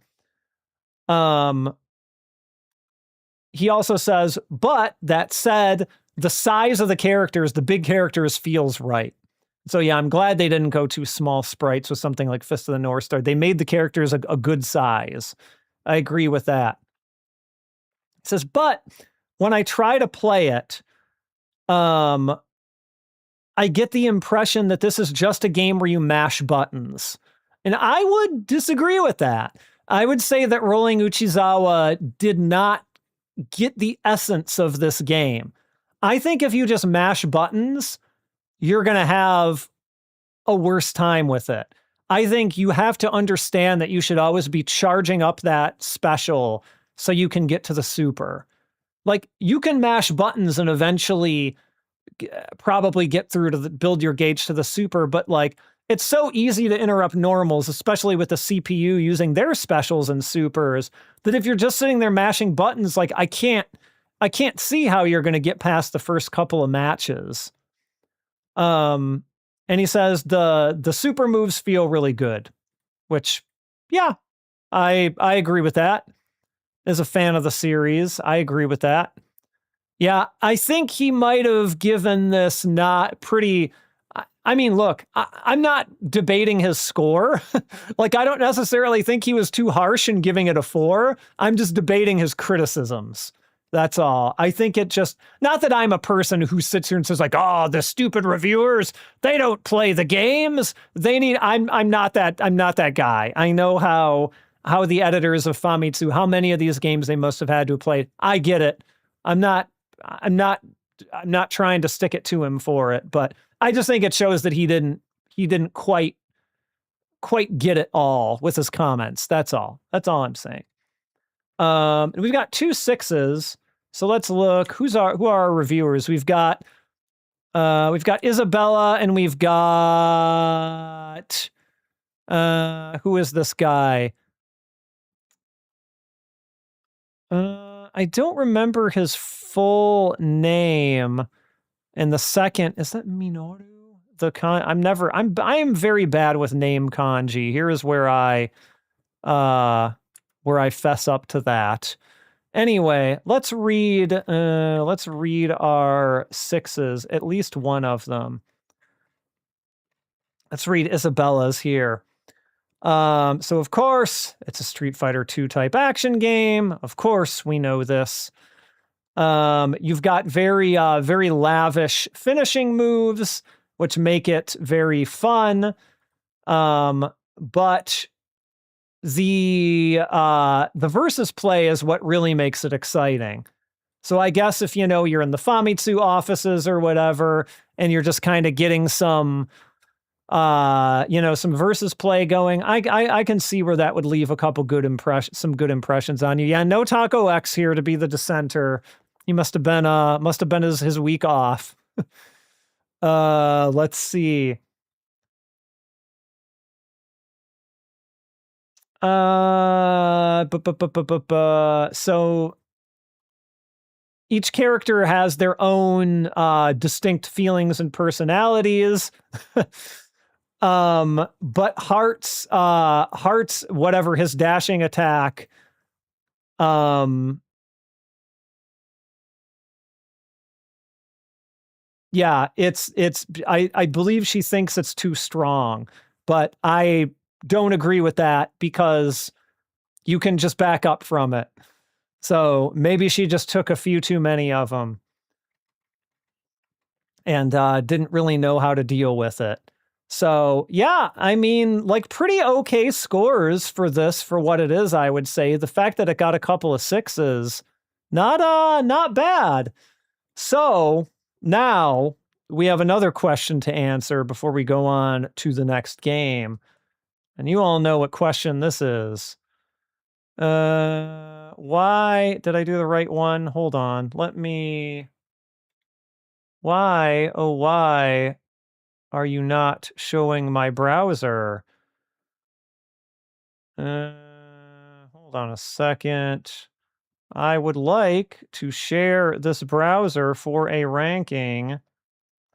He also says, but that said, the size of the characters, the big characters, feels right. So yeah, I'm glad they didn't go to small sprites with something like Fist of the North Star. They made the characters a good size. I agree with that. It says, but when I try to play it, I get the impression that this is just a game where you mash buttons. And I would disagree with that. I would say that Rolling Uchizawa did not get the essence of this game. I think if you just mash buttons, you're going to have a worse time with it. I think you have to understand that you should always be charging up that special so you can get to the super. Like, you can mash buttons and eventually probably get through to build your gauge to the super, but like, it's so easy to interrupt normals, especially with the CPU using their specials and supers, that if you're just sitting there mashing buttons, like, I can't see how you're going to get past the first couple of matches. And he says the super moves feel really good, which, yeah, I agree with that. As a fan of the series, I agree with that. Yeah, I think he might have given this not pretty... I mean, look, I'm not debating his score. Like, I don't necessarily think he was too harsh in giving it a 4. I'm just debating his criticisms. That's all. I think it just... Not that I'm a person who sits here and says, like, oh, the stupid reviewers, they don't play the games. They need... I'm not that guy. I know how the editors of Famitsu, how many of these games they must have had to have played. I get it. I'm not trying to stick it to him for it, but I just think it shows that he didn't quite get it all with his comments. That's all I'm saying. And we've got 2 6s. So let's look. Who are our reviewers? We've got Isabella, and we've got who is this guy? I don't remember his full name. And the second, is that Minoru? I am very bad with name kanji. Here is where I fess up to that. Anyway, let's read our 6s, at least one of them. Let's read Isabella's here. So of course, it's a Street Fighter 2 type action game. Of course, we know this. You've got very lavish finishing moves, which make it very fun. But the versus play is what really makes it exciting. So I guess if you're in the Famitsu offices or whatever, and you're just kind of getting some some versus play going, I can see where that would leave a couple some good impressions on you. Yeah, no Taco X here to be the dissenter. He must have been his week off. Let's see. So each character has their own distinct feelings and personalities. But Heart's whatever his dashing attack, yeah, I believe she thinks it's too strong, but I don't agree with that because you can just back up from it. So maybe she just took a few too many of them and didn't really know how to deal with it. So yeah, I mean, like pretty okay scores for this for what it is, I would say. The fact that it got a couple of 6s, not bad. So now we have another question to answer before we go on to the next game. And you all know what question this is. Why did I do the right one? Hold on. Why, oh why are you not showing my browser? Hold on a second. I would like to share this browser for a ranking,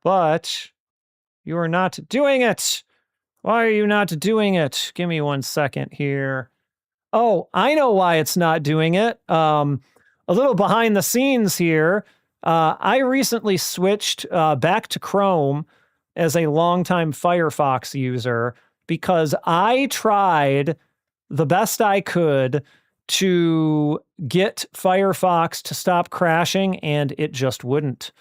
but you are not doing it. Why are you not doing it? Give me 1 second here. Oh, I know why it's not doing it. A little behind the scenes here. I recently switched back to Chrome as a longtime Firefox user because I tried the best I could to get Firefox to stop crashing, and it just wouldn't.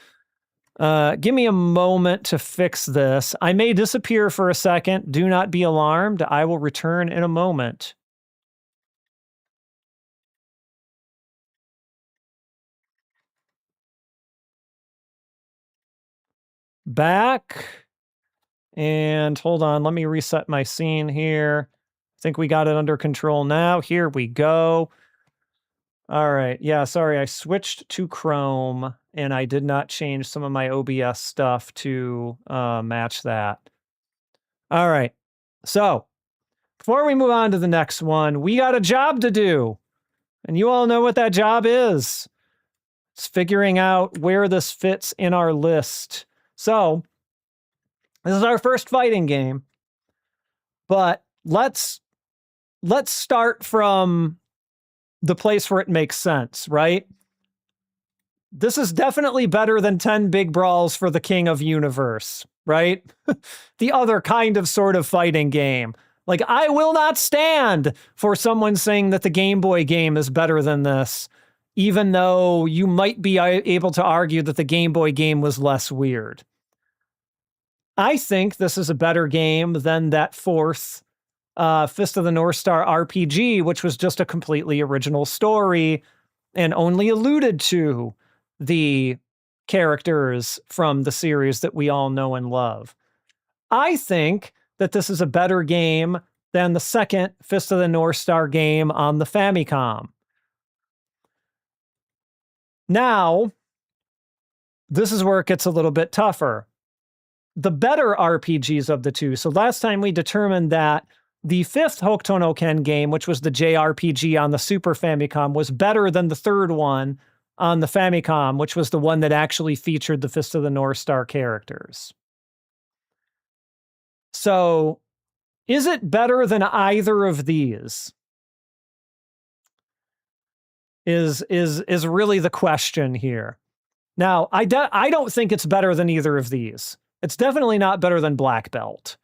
Give me a moment to fix this. I may disappear for a second. Do not be alarmed. I will return in a moment. Back. And hold on, let me reset my scene here. I think we got it under control now. Here we go. All right. Yeah, sorry, I switched to Chrome and I did not change some of my OBS stuff to match that. All right. So before we move on to the next one, we got a job to do. And you all know what that job is. It's figuring out where this fits in our list. So this is our first fighting game. But let's start from the place where it makes sense, right? This is definitely better than 10 big brawls for the King of Universe, right? The other kind of sort of fighting game. Like, I will not stand for someone saying that the Game Boy game is better than this, even though you might be able to argue that the Game Boy game was less weird. I think this is a better game than that fourth Fist of the North Star RPG, which was just a completely original story and only alluded to the characters from the series that we all know and love. I think that this is a better game than the second Fist of the North Star game on the Famicom. Now, this is where it gets a little bit tougher. The better RPGs of the two. So last time we determined that the fifth Hokuto no Ken game, which was the JRPG on the Super Famicom, was better than the third one on the Famicom, which was the one that actually featured the Fist of the North Star characters. So, is it better than either of these? Is really the question here. Now, I don't think it's better than either of these. It's definitely not better than Black Belt.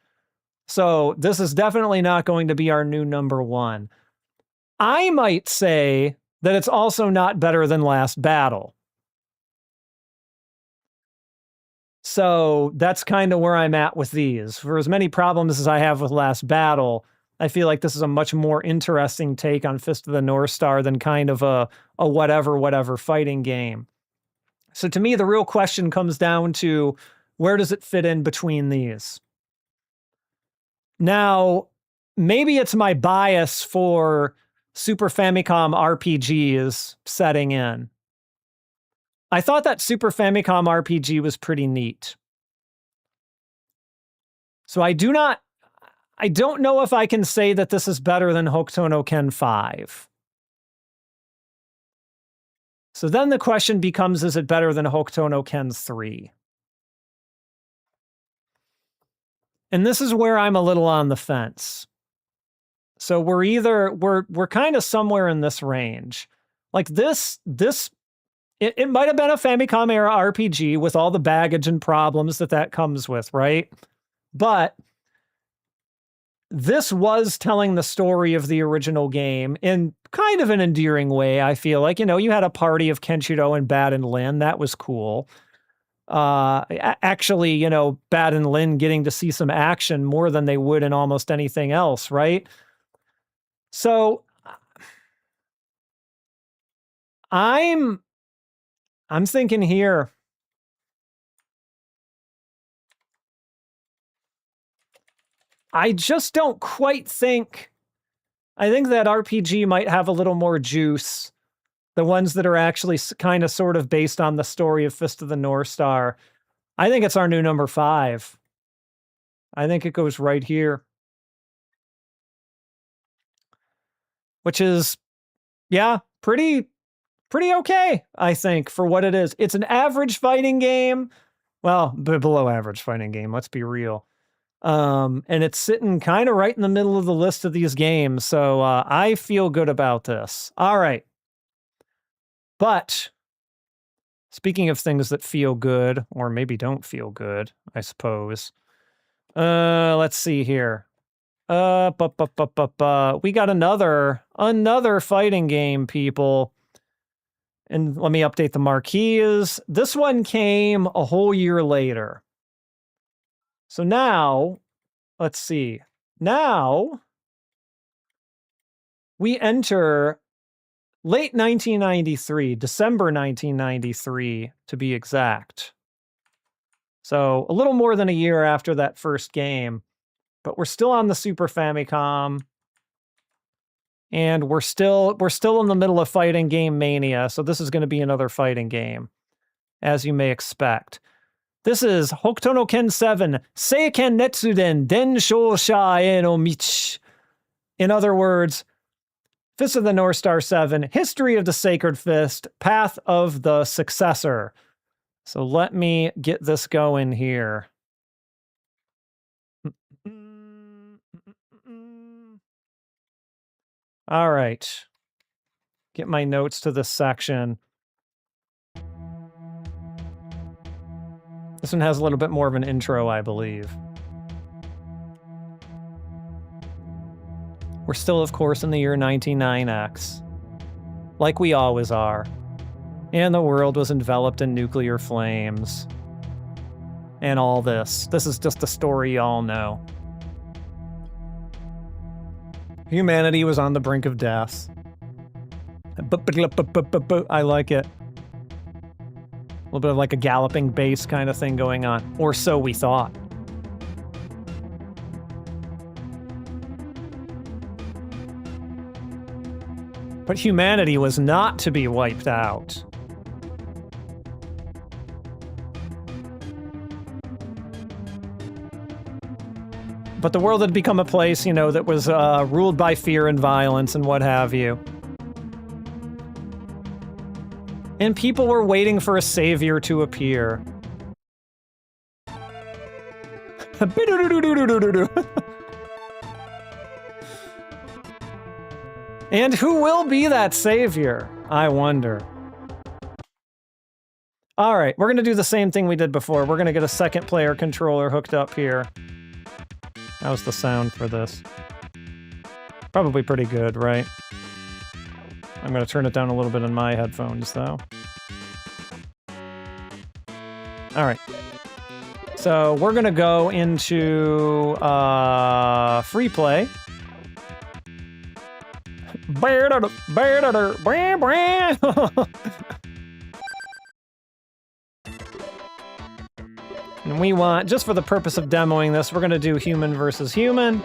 So this is definitely not going to be our new number one. I might say that it's also not better than Last Battle. So that's kind of where I'm at with these. For as many problems as I have with Last Battle, I feel like this is a much more interesting take on Fist of the North Star than kind of a whatever fighting game. So to me, the real question comes down to, where does it fit in between these? Now, maybe it's my bias for Super Famicom RPGs setting in. I thought that Super Famicom RPG was pretty neat. So I don't know if I can say that this is better than Hokuto no Ken 5. So then the question becomes, is it better than Hokuto no Ken 3? And this is where I'm a little on the fence. So we're kind of somewhere in this range. Like it might have been a Famicom era RPG with all the baggage and problems that comes with, right? But this was telling the story of the original game in kind of an endearing way, I feel like. You had a party of Kenshiro and Bad and Lin. That was cool. Actually, Bad and Lin getting to see some action more than they would in almost anything else, right? So I'm thinking here, I just don't quite think, I think that RPG might have a little more juice. The ones that are actually kind of sort of based on the story of Fist of the North Star. I think it's our new number 5. I think it goes right here. Which is, yeah, pretty okay, I think, for what it is. It's an average fighting game. Well, below average fighting game, let's be real. And it's sitting kind of right in the middle of the list of these games. So I feel good about this. All right. But speaking of things that feel good, or maybe don't feel good, I suppose. Let's see here. We got another fighting game, people. And let me update the marquees. This one came a whole year later. So now, let's see. Now, we enter late 1993, December 1993, to be exact. So a little more than a year after that first game, but we're still on the Super Famicom, and we're still in the middle of fighting game mania. So this is going to be another fighting game, as you may expect. This is Hokuto no Ken 7, Seiken Retsuden Denshōsha no Michi. In other words, Fist of the North Star 7, History of the Sacred Fist, Path of the Successor. So let me get this going here. All right. Get my notes to this section. This one has a little bit more of an intro, I believe. We're still, of course, in the year 1999X, like we always are. And the world was enveloped in nuclear flames. And all this. This is just a story y'all know. Humanity was on the brink of death. I like it. little bit of like a galloping bass kind of thing going on. Or so we thought. But humanity was not to be wiped out. But the world had become a place, you know, that was ruled by fear and violence and what have you. And people were waiting for a savior to appear. And who will be that savior? I wonder. All right, we're gonna do the same thing we did before. We're gonna get a second player controller hooked up here. How's the sound for this? Probably pretty good, right? I'm gonna turn it down a little bit in my headphones, though. All right. So we're gonna go into free play. And we want, just for the purpose of demoing this, we're gonna do human versus human.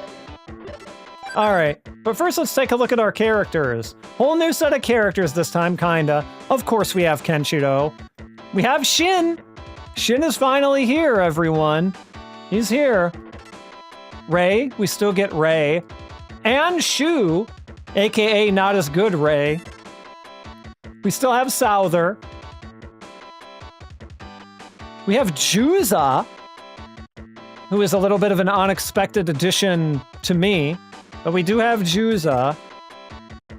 All right, but first let's take a look at our characters. Whole new set of characters this time, kinda. Of course we have Gekitō. We have Shin. Shin is finally here, everyone. He's here. Ray, we still get Ray. And Shu, aka not as good Ray. We still have Souther. We have Juza, who is a little bit of an unexpected addition to me, but we do have Juza.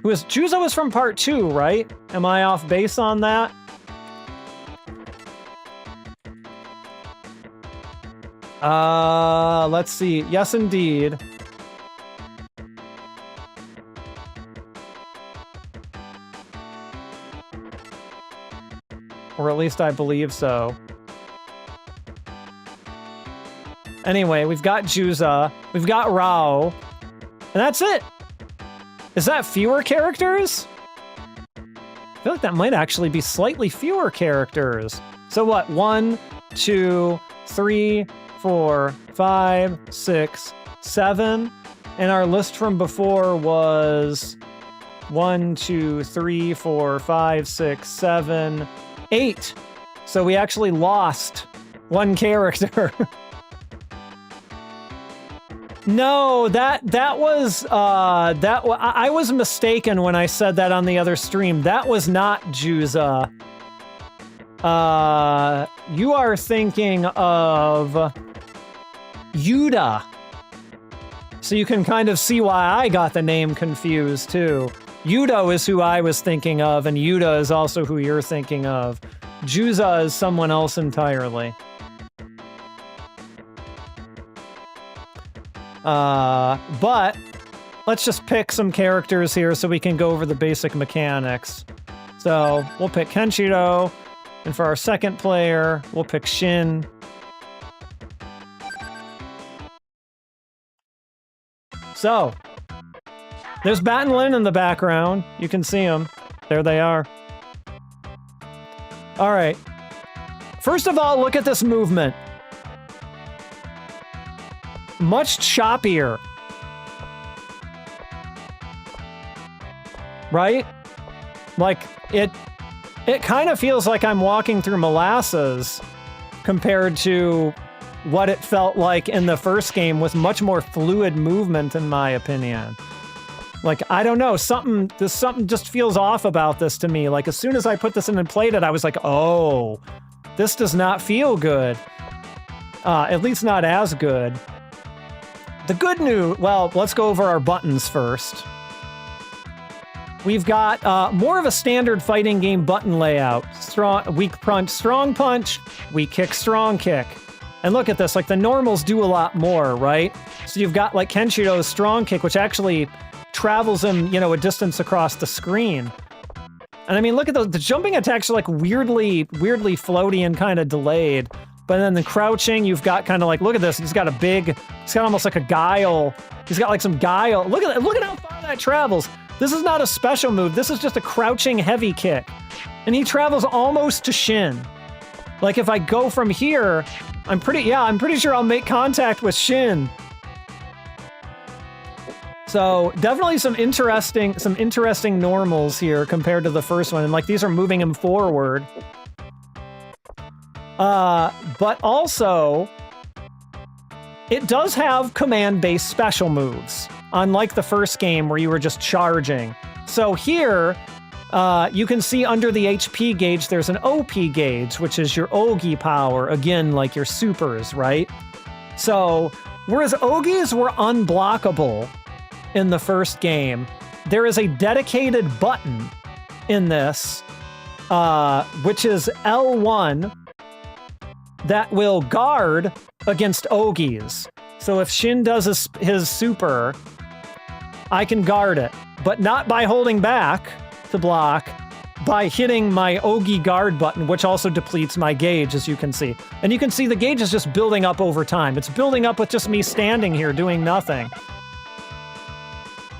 Juza was from part 2, right? Am I off base on that? Let's see. Yes, indeed. Or at least I believe so. Anyway, we've got Juza, we've got Rao, and that's it. Is that fewer characters? I feel like that might actually be slightly fewer characters. So what, 1, 2, 3, 4, 5, 6, 7? And our list from before was 1, 2, 3, 4, 5, 6, 7, 8. So we actually lost 1 character. No, I was mistaken when I said that on the other stream. That was not Juza. You are thinking of Yuda. So you can kind of see why I got the name confused too. Yudo is who I was thinking of, and Yuda is also who you're thinking of. Juza is someone else entirely. But let's just pick some characters here so we can go over the basic mechanics. So we'll pick Gekitō, and for our second player, we'll pick Shin. So, there's Bat and Lin in the background. You can see them. There they are. All right. First of all, look at this movement. Much choppier. Right? Like, it kind of feels like I'm walking through molasses compared to what it felt like in the first game with much more fluid movement, in my opinion. Like, I don't know, something just feels off about this to me. Like, as soon as I put this in and played it, I was like, oh, this does not feel good. At least not as good. The good news, well, let's go over our buttons first. We've got more of a standard fighting game button layout. Weak punch, strong punch, weak kick, strong kick. And look at this, like the normals do a lot more, right? So you've got like Gekitō's strong kick, which actually travels him, you know, a distance across the screen. And I mean, look at those, the jumping attacks are like weirdly floaty and kind of delayed. But then the crouching, you've got kind of like, look at this, he's got almost like a guile. He's got like some guile. Look at how far that travels. This is not a special move, this is just a crouching heavy kick. And he travels almost to Shin. Like if I go from here, I'm pretty sure I'll make contact with Shin. So definitely some interesting normals here compared to the first one. And like these are moving him forward. But also it does have command-based special moves, unlike the first game where you were just charging. So here, you can see under the HP gauge, there's an OP gauge, which is your Ogi power. Again, like your supers, right? So, whereas Ogis were unblockable in the first game, there is a dedicated button in this, which is L1, that will guard against Ogis. So if Shin does his super, I can guard it, but not by holding back to block, by hitting my Ogi guard button, which also depletes my gauge, as you can see. And you can see the gauge is just building up over time. It's building up with just me standing here doing nothing.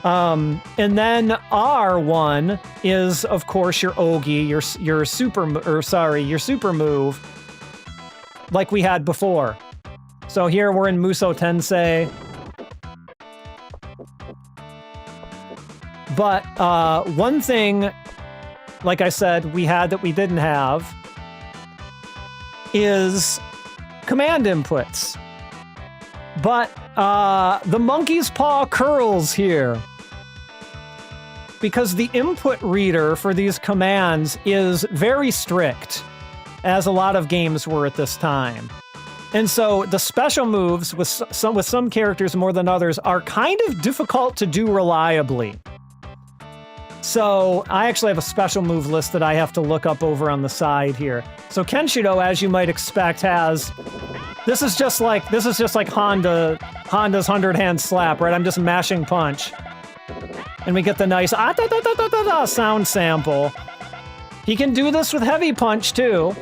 And then R1 is, of course, your Ogi, your super move, like we had before. So here we're in Musou Tensei. But one thing, like I said, we had that we didn't have is command inputs. But the monkey's paw curls here, because the input reader for these commands is very strict, as a lot of games were at this time. And so the special moves with some characters more than others are kind of difficult to do reliably. So I actually have a special move list that I have to look up over on the side here. So Kenshiro, as you might expect, has this is just like Honda's 100-hand slap, right? I'm just mashing punch, and we get the nice sound sample. He can do this with heavy punch too.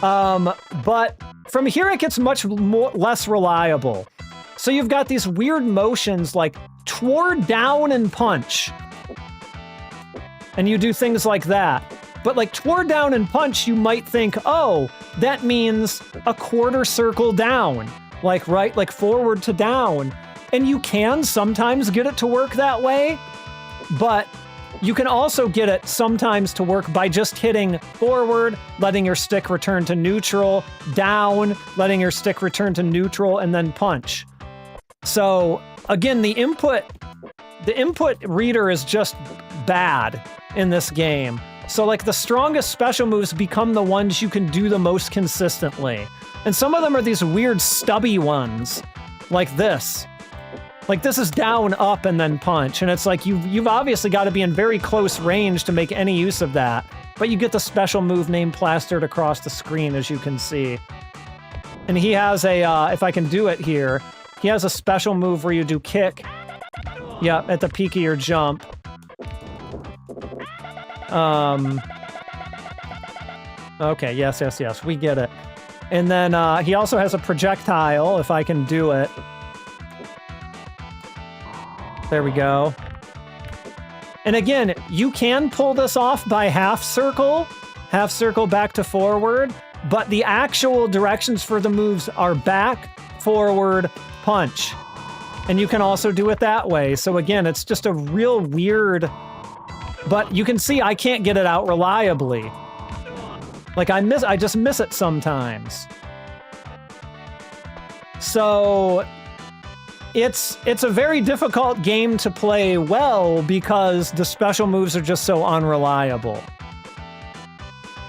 But from here it gets much less reliable. So you've got these weird motions like toward down and punch. And you do things like that. But like toward down and punch, you might think, oh, that means a quarter circle down. Like, right, like forward to down. And you can sometimes get it to work that way, but you can also get it sometimes to work by just hitting forward, letting your stick return to neutral, down, letting your stick return to neutral, and then punch. So again, the input reader is just bad in this game. So like the strongest special moves become the ones you can do the most consistently. And some of them are these weird stubby ones, like this. Like this is down, up, and then punch. And it's like you've obviously got to be in very close range to make any use of that. But you get the special move name plastered across the screen, as you can see. And he has a, if I can do it here, he has a special move where you do kick. Yeah, at the peak of your jump. Okay, yes, we get it. And then he also has a projectile, if I can do it. There we go. And again, you can pull this off by half circle back to forward, but the actual directions for the moves are back, forward, punch. And you can also do it that way. So again, it's just a real weird, but you can see I can't get it out reliably. Like I just miss it sometimes. So it's a very difficult game to play well because the special moves are just so unreliable.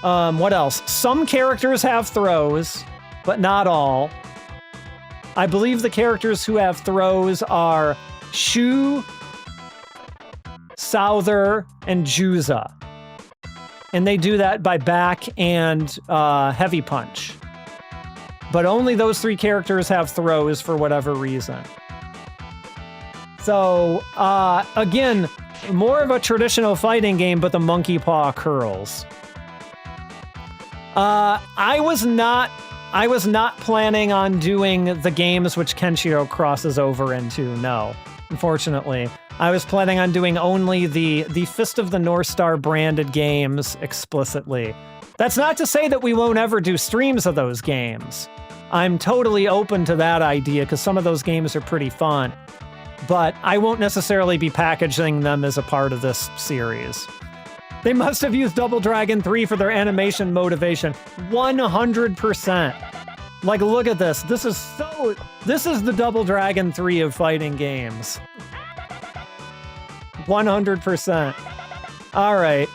What else? Some characters have throws, but not all. I believe the characters who have throws are Shu, Souther, and Juza. And they do that by back and heavy punch. But only those three characters have throws for whatever reason. So, again, more of a traditional fighting game, but the monkey paw curls. I was not planning on doing the games which Kenshiro crosses over into, no. Unfortunately. I was planning on doing only the Fist of the North Star branded games explicitly. That's not to say that we won't ever do streams of those games. I'm totally open to that idea because some of those games are pretty fun. But I won't necessarily be packaging them as a part of this series. They must have used Double Dragon 3 for their animation motivation. 100%. Like, look at this. This is the Double Dragon 3 of fighting games. 100%. All right.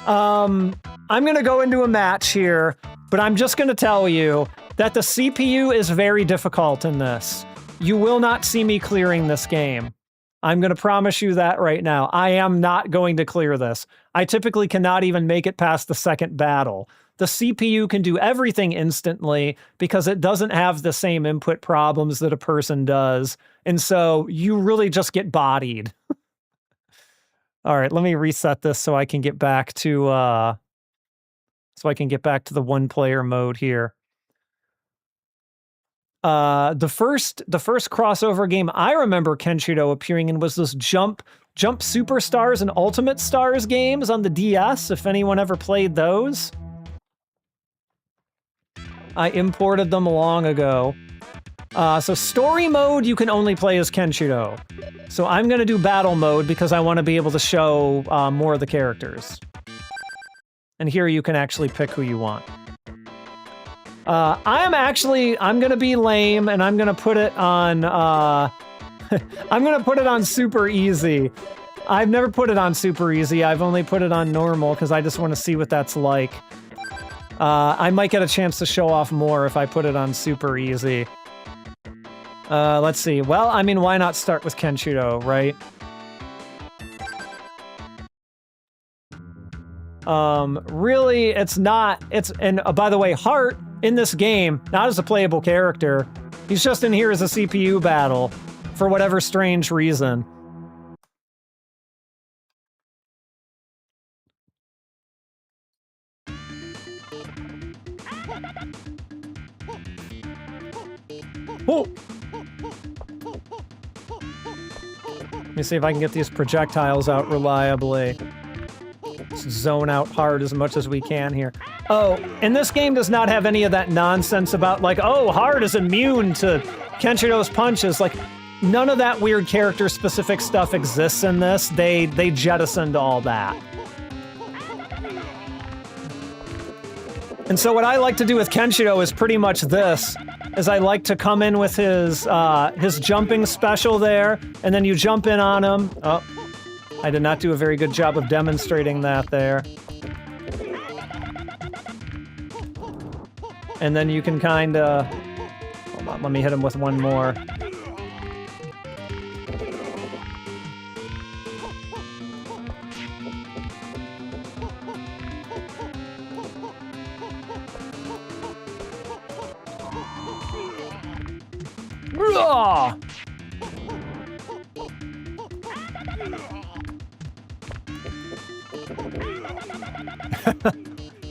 I'm going to go into a match here, but I'm just going to tell you that the CPU is very difficult in this. You will not see me clearing this game. I'm going to promise you that right now. I am not going to clear this. I typically cannot even make it past the second battle. The CPU can do everything instantly because it doesn't have the same input problems that a person does. And so you really just get bodied. All right, let me reset this so I can get back to the one-player mode here. The first crossover game I remember Gekitō appearing in was this Jump Superstars and Ultimate Stars games on the DS, if anyone ever played those. I imported them long ago. So story mode, you can only play as Gekitō. So I'm going to do battle mode because I want to be able to show more of the characters. And here you can actually pick who you want. I'm going to be lame and I'm going to put it on, I'm going to put it on super easy. I've never put it on super easy. I've only put it on normal because I just want to see what that's like. I might get a chance to show off more if I put it on super easy. Let's see. Well, I mean, why not start with Gekitō, right? Really, it's not. And by the way, Heart in this game, not as a playable character. He's just in here as a CPU battle for whatever strange reason. Oh. Let me see if I can get these projectiles out reliably. Let's zone out hard as much as we can here. Oh, and this game does not have any of that nonsense about like, oh, Hard is immune to Gekitō's punches. Like, none of that weird character-specific stuff exists in this. They jettisoned all that. And so what I like to do with Gekitō is pretty much this, is I like to come in with his jumping special there, and then you jump in on him. Oh, I did not do a very good job of demonstrating that there. And then you can kind of... Hold on, let me hit him with one more.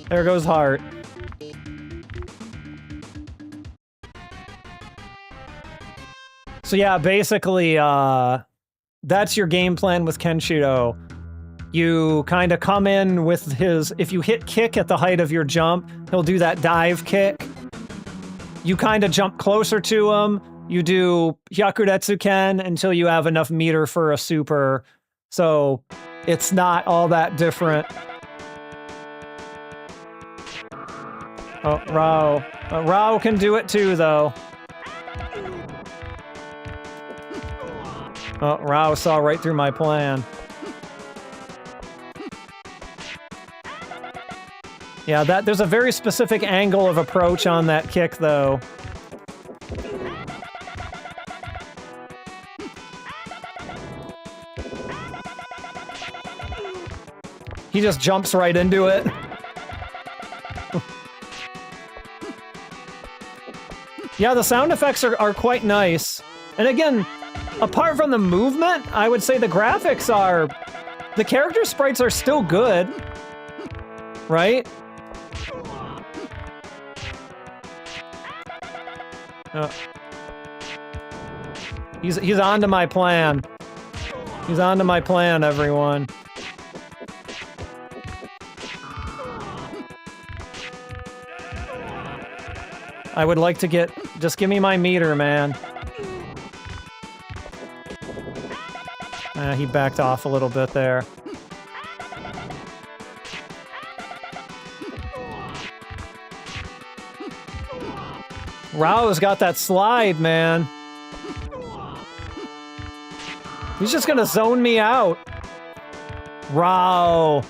There goes Heart. So yeah, basically, that's your game plan with Gekitō. You kind of come in with his... If you hit kick at the height of your jump, he'll do that dive kick. You kind of jump closer to him. You do Retsuden until you have enough meter for a super. So it's not all that different. Oh, Rao. Rao can do it too, though. Oh, Rao saw right through my plan. Yeah, there's a very specific angle of approach on that kick, though. He just jumps right into it. Yeah, the sound effects are quite nice. And again, apart from the movement, I would say the graphics are... The character sprites are still good. Right? He's onto my plan. He's on to my plan, everyone. I would like to get... Just give me my meter, man. He backed off a little bit there. Rao's got that slide, man. He's just gonna zone me out. Rao.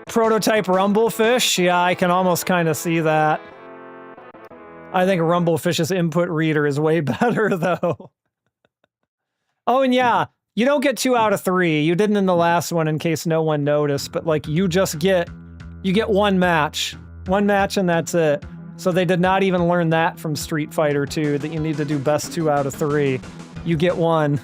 Prototype Rumblefish? Yeah, I can almost kind of see that. I think Rumblefish's input reader is way better, though. Oh, and yeah, you don't get 2 out of 3. You didn't in the last one in case no one noticed, but like you get one match. One match and that's it. So they did not even learn that from Street Fighter 2, that you need to do best 2 out of 3. You get one.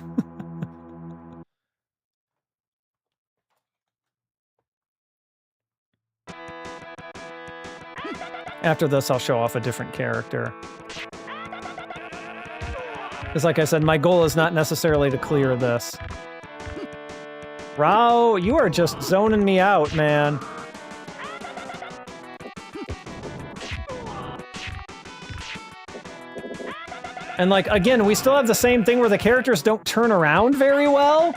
After this, I'll show off a different character. Because like I said, my goal is not necessarily to clear this. Rao, you are just zoning me out, man. And like, again, we still have the same thing where the characters don't turn around very well.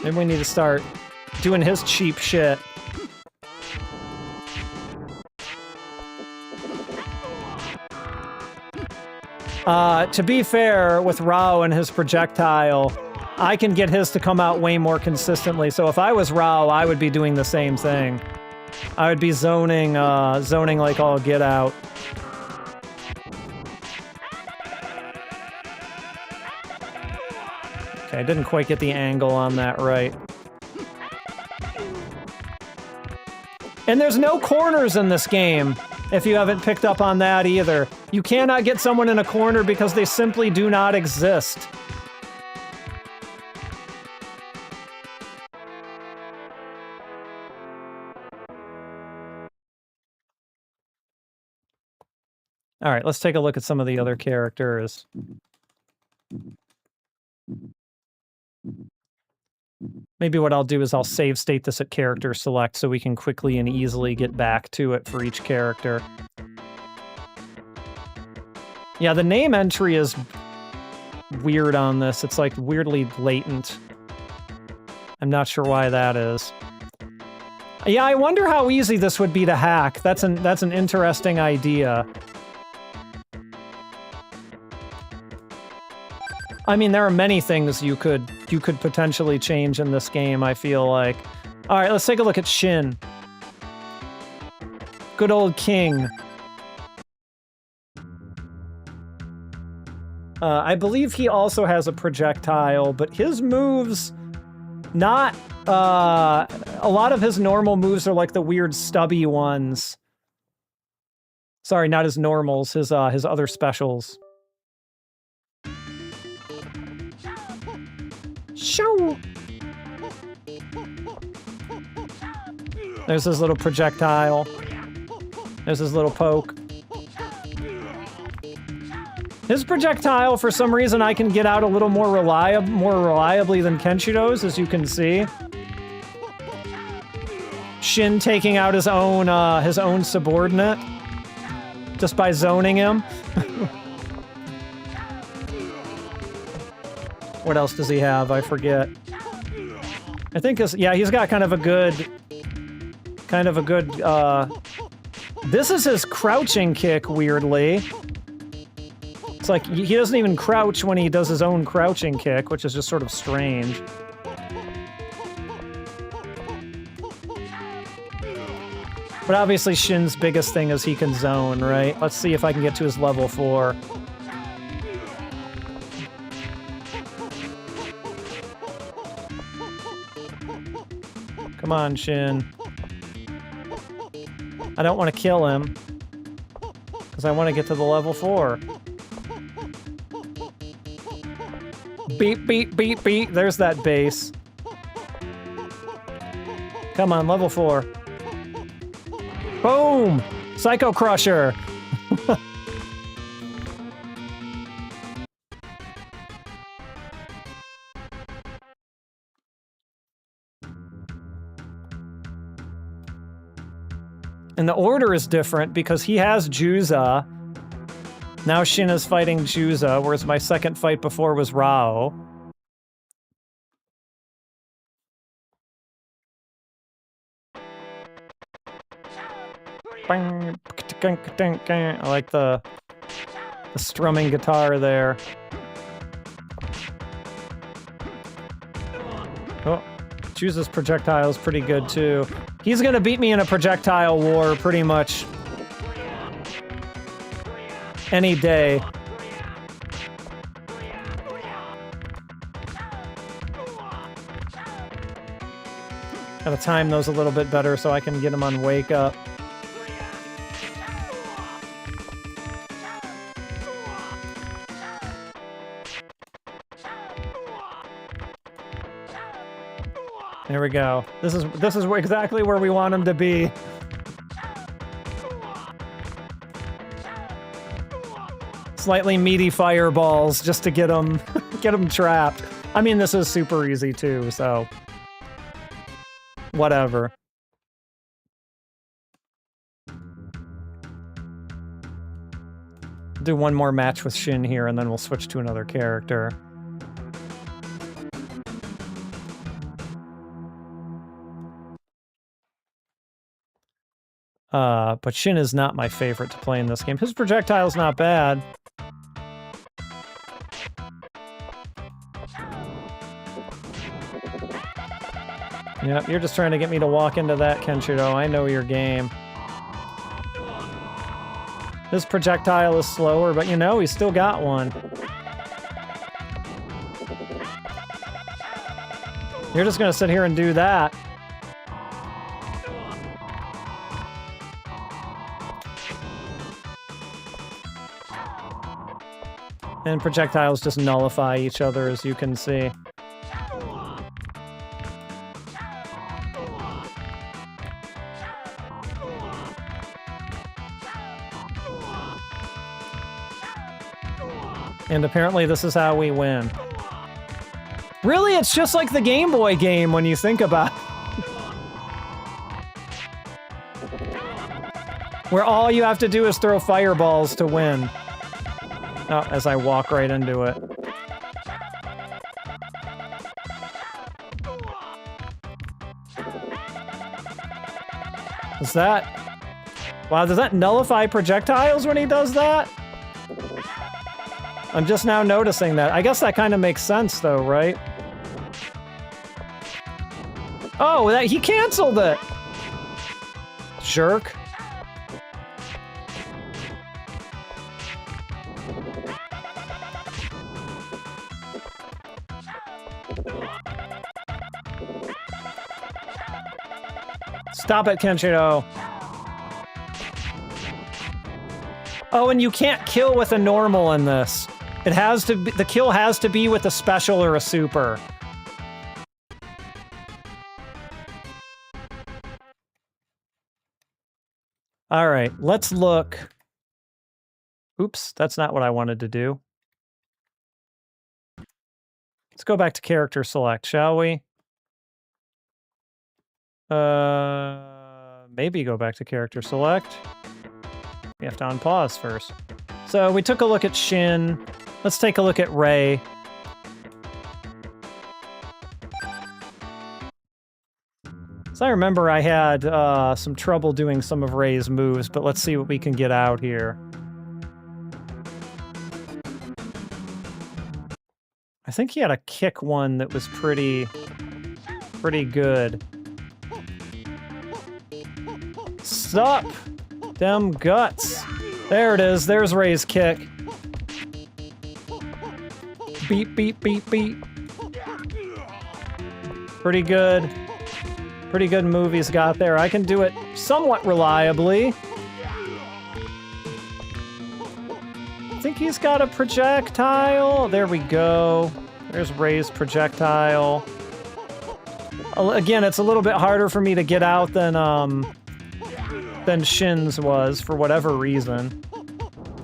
Maybe we need to start doing his cheap shit. To be fair, with Rao and his projectile, I can get his to come out way more consistently. So if I was Rao, I would be doing the same thing. I would be zoning like all get out. Okay, I didn't quite get the angle on that right. And there's no corners in this game, if you haven't picked up on that either. You cannot get someone in a corner because they simply do not exist. All right, let's take a look at some of the other characters. Maybe what I'll do is I'll save state this at character select so we can quickly and easily get back to it for each character. Yeah, the name entry is weird on this. It's like weirdly blatant. I'm not sure why that is. Yeah, I wonder how easy this would be to hack. That's an interesting idea. I mean, there are many things you could potentially change in this game, I feel like. All right, let's take a look at Shin. Good old King. I believe he also has a projectile, but his moves, not... a lot of his normal moves are like the weird stubby ones. Sorry, not his normals, his other specials. Shoo! There's his little projectile. There's his little poke. His projectile, for some reason, I can get out a little more reliably than Kenshiro's, as you can see. Shin taking out his own subordinate just by zoning him. What else does he have? I forget. I think yeah, he's got kind of a good, this is his crouching kick, weirdly. It's like, he doesn't even crouch when he does his own crouching kick, which is just sort of strange. But obviously Shin's biggest thing is he can zone, right? Let's see if I can get to his level 4. Come on, Shin. I don't want to kill him, because I want to get to the level 4. Beep, beep, beep, beep. There's that base. Come on, level 4. Boom! Psycho Crusher! And the order is different because he has Juza. Now Shin is fighting Juza, whereas my second fight before was Rao. I like the strumming guitar there. Oh, Juza's projectile is pretty good too. He's gonna beat me in a projectile war pretty much any day. Gotta time those a little bit better so I can get him on wake up. There we go. This is exactly where we want him to be. Slightly meaty fireballs just to get him get him trapped. I mean, this is super easy too, so whatever. Do one more match with Shin here and then we'll switch to another character. But Shin is not my favorite to play in this game. His projectile's not bad. Yep, you're just trying to get me to walk into that, Kenshiro. I know your game. His projectile is slower, but you know, he's still got one. You're just gonna sit here and do that. And projectiles just nullify each other, as you can see. And apparently this is how we win. Really, it's just like the Game Boy game when you think about it. Where all you have to do is throw fireballs to win. Oh, as I walk right into it. Is that... Wow, does that nullify projectiles when he does that? I'm just now noticing that. I guess that kind of makes sense, though, right? Oh, he canceled it! Jerk. Stop it, Kenshiro. Oh, and you can't kill with a normal in this. It has to be, the kill has to be with a special or a super. All right, let's look. Oops, that's not what I wanted to do. Let's go back to character select, shall we? Maybe go back to character select. We have to unpause first. So we took a look at Shin. Let's take a look at Rei. So I remember I had some trouble doing some of Rei's moves, but let's see what we can get out here. I think he had a kick one that was pretty good. Sup, them guts. There it is. There's Rei's kick. Beep, beep, beep, beep. Pretty good. Pretty good move he's got there. I can do it somewhat reliably. I think he's got a projectile. There we go. There's Rei's projectile. Again, it's a little bit harder for me to get out than than Shin's was, for whatever reason.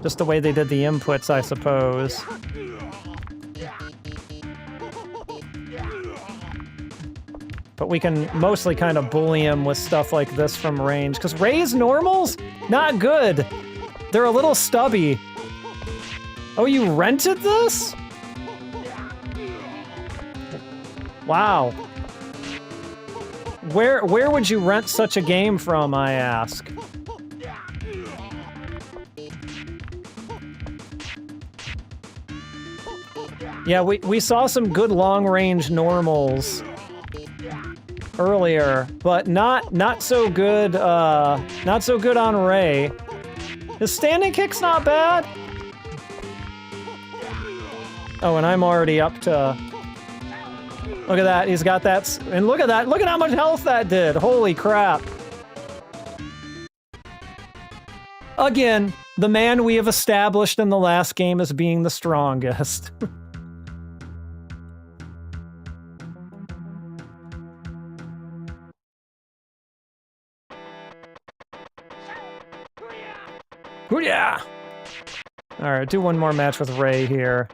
Just the way they did the inputs, I suppose. But we can mostly kind of bully him with stuff like this from range, because Ray's normals? Not good. They're a little stubby. Oh, you rented this? Wow. Where would you rent such a game from, I ask? Yeah, we saw some good long-range normals earlier, but not so good on Ray. His standing kick's not bad. Oh, and I'm already up to... Look at that, he's got that, and look at that, look at how much health that did, holy crap. Again, the man we have established in the last game as being the strongest. Yeah. All right, do one more match with Ray here.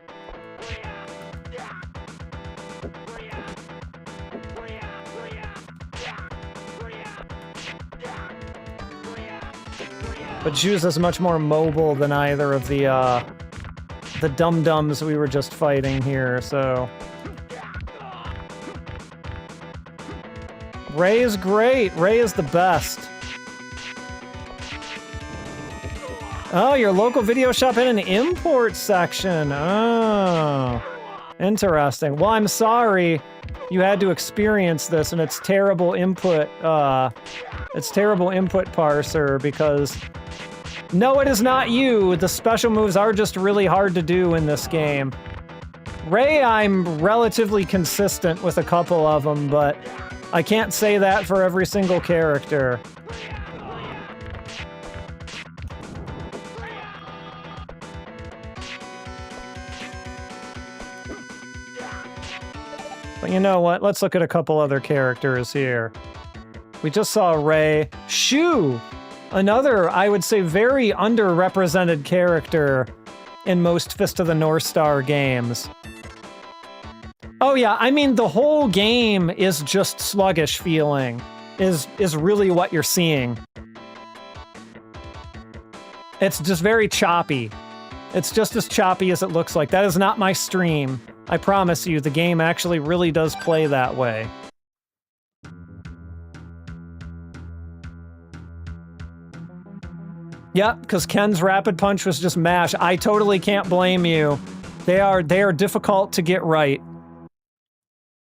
But Juice is much more mobile than either of the dum-dums we were just fighting here, so... Ray is great! Ray is the best! Oh, your local video shop had an import section! Oh... Interesting. Well, I'm sorry you had to experience this and its terrible input, parser, because... No, it is not you. The special moves are just really hard to do in this game. Ray, I'm relatively consistent with a couple of them, but I can't say that for every single character. But you know what? Let's look at a couple other characters here. We just saw Ray. Shu! Another, I would say, very underrepresented character in most Fist of the North Star games. Oh yeah, I mean, the whole game is just sluggish feeling, is really what you're seeing. It's just very choppy. It's just as choppy as it looks like. That is not my stream. I promise you, the game actually really does play that way. Yep, because Ken's Rapid Punch was just mash. I totally can't blame you. They are difficult to get right.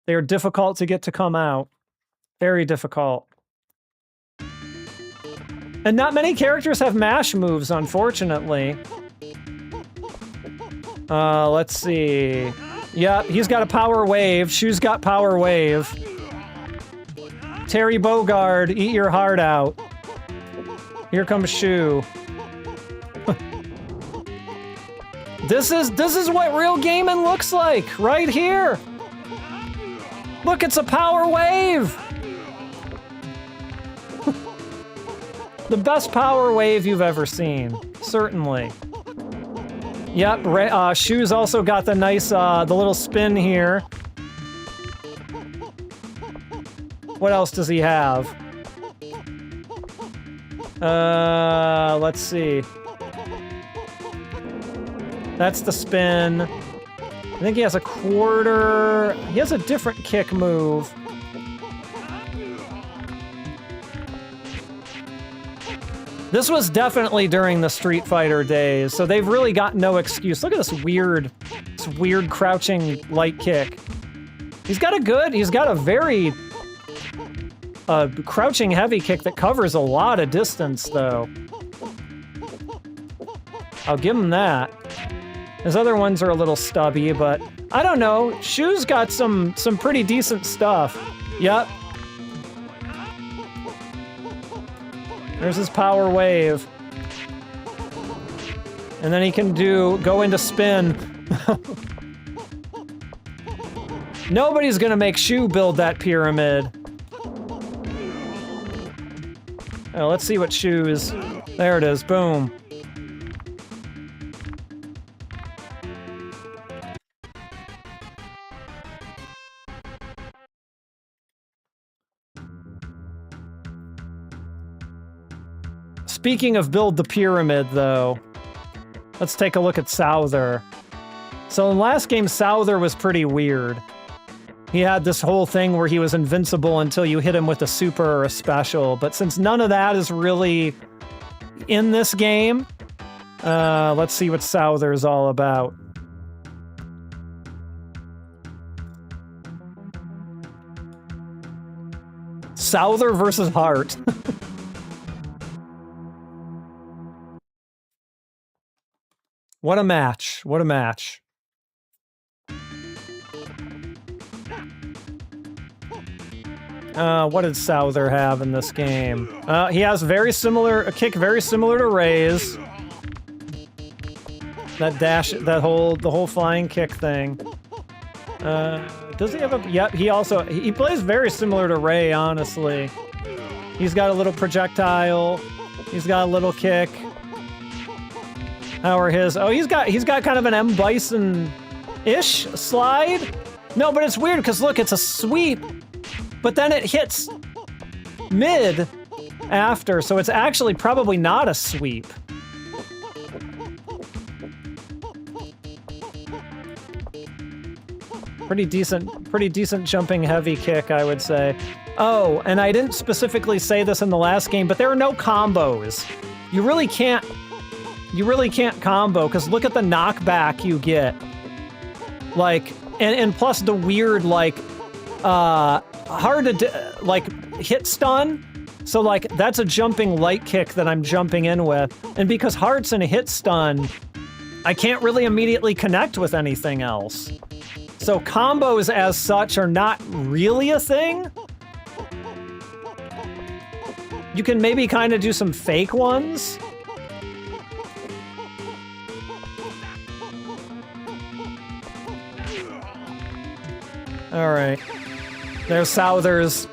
They are difficult to get to come out. Very difficult. And not many characters have mash moves, unfortunately. Let's see. Yep, he's got a power wave. Shu's got power wave. Terry Bogard, eat your heart out. Here comes Shu. This is what real gaming looks like, right here. Look, it's a power wave. The best power wave you've ever seen, certainly. Yep, Shu's also got the nice, the little spin here. What else does he have? Let's see. That's the spin. I think he has a quarter. He has a different kick move. This was definitely during the Street Fighter days, so they've really got no excuse. Look at this weird crouching light kick. He's got a very crouching heavy kick that covers a lot of distance, though. I'll give him that. His other ones are a little stubby, but I don't know. Shu's got some pretty decent stuff. Yep. There's his power wave. And then he can go into spin. Nobody's gonna make Shu build that pyramid. Let's see what shoes. There it is. Boom. Speaking of build the pyramid, though, let's take a look at Souther. So in last game, Souther was pretty weird. He had this whole thing where he was invincible until you hit him with a super or a special, but since none of that is really in this game, let's see what Souther is all about. Souther versus Heart. What a match. What a match. What did Souther have in this game? He has a kick very similar to Ray's. That dash, the whole flying kick thing. Does he have a, yep, he plays very similar to Ray, honestly. He's got a little projectile. He's got a little kick. How are his? Oh, he's got kind of an M. Bison-ish slide. No, but it's weird because look, it's a sweep, but then it hits mid after, so it's actually probably not a sweep. Pretty decent jumping heavy kick, I would say. Oh, and I didn't specifically say this in the last game, but there are no combos. You really can't combo, because look at the knockback you get. Like, and plus the weird, like, hard to, like, hit stun. So, like, that's a jumping light kick that I'm jumping in with. And because Heart's in a hit stun, I can't really immediately connect with anything else. So combos as such are not really a thing. You can maybe kind of do some fake ones. All right. There's Souther's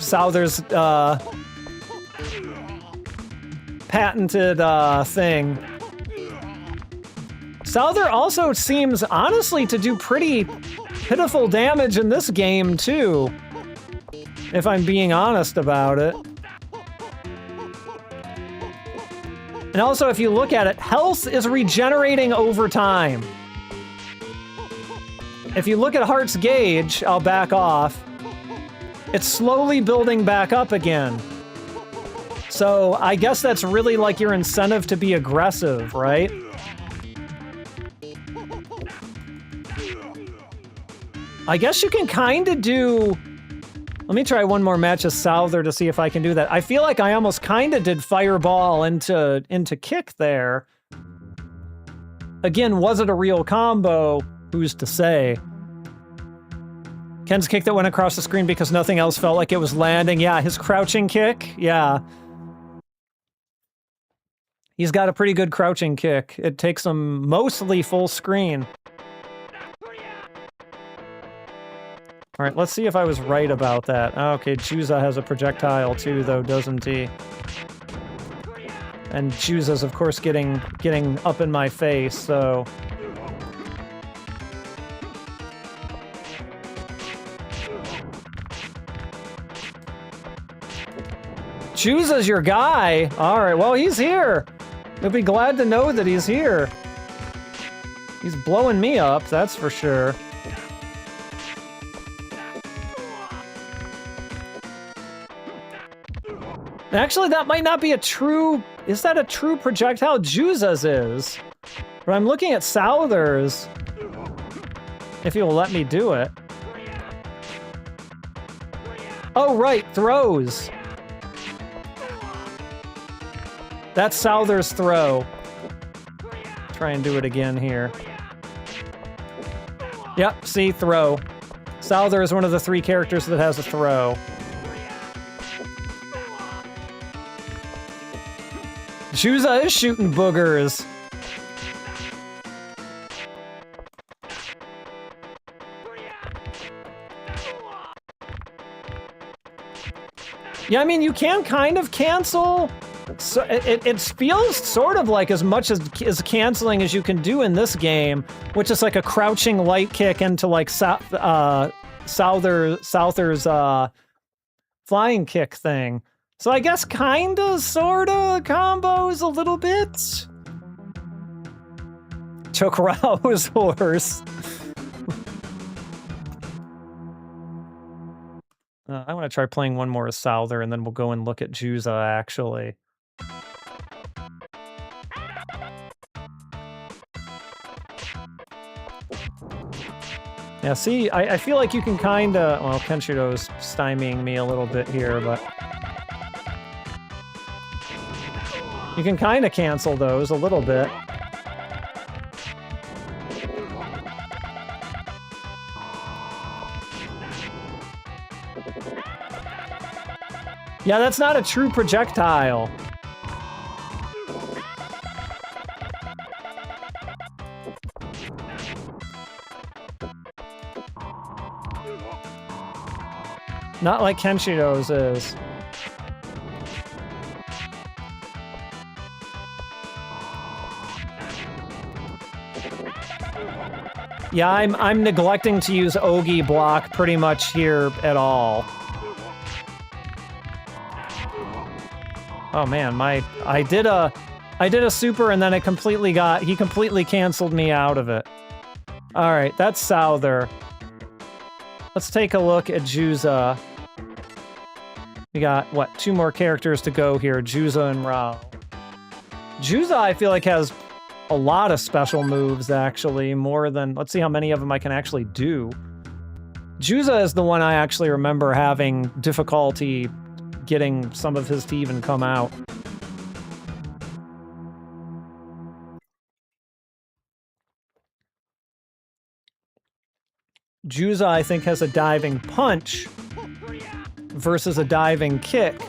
patented thing. Souther also seems, honestly, to do pretty pitiful damage in this game, too. If I'm being honest about it. And also, if you look at it, health is regenerating over time. If you look at Heart's gauge, I'll back off. It's slowly building back up again. So I guess that's really like your incentive to be aggressive, right? I guess you can kind of do... Let me try one more match of Souther to see if I can do that. I feel like I almost kind of did Fireball into kick there. Again, was it a real combo? Who's to say? Ken's kick that went across the screen because nothing else felt like it was landing. Yeah, his crouching kick. Yeah. He's got a pretty good crouching kick. It takes him mostly full screen. All right, let's see if I was right about that. Okay, Juza has a projectile too, though, doesn't he? And Juza's, of course, getting up in my face, so... Juza's your guy! Alright, well, he's here! You'll be glad to know that he's here. He's blowing me up, that's for sure. Actually, that might not be a true... Is that a true projectile? Juza's is. But I'm looking at Souther's. If he will let me do it. Oh, right, throws. That's Souther's throw. Try and do it again here. Yep, see, throw. Souther is one of the 3 characters that has a throw. Juza is shooting boogers. Yeah, I mean, you can kind of cancel So it feels sort of like as much as canceling as you can do in this game, which is like a crouching light kick into like Souther's flying kick thing. So I guess kinda, sorta combos a little bit. Took Rao's horse. I want to try playing one more as Souther, and then we'll go and look at Juza, actually. Yeah, see, I feel like you can kinda... Well, Kenshiro's stymieing me a little bit here, but... You can kinda cancel those a little bit. Yeah, that's not a true projectile. Not like Kenshiro's is. Yeah, I'm neglecting to use Ogi block pretty much here at all. Oh man, I did a super and then he completely canceled me out of it. All right, that's Souther. Let's take a look at Juza. We got, what, 2 more characters to go here, Juza and Rao. Juza, I feel like, has a lot of special moves, actually, more than... Let's see how many of them I can actually do. Juza is the one I actually remember having difficulty getting some of his to even come out. Juza, I think, has a diving punch versus a diving kick,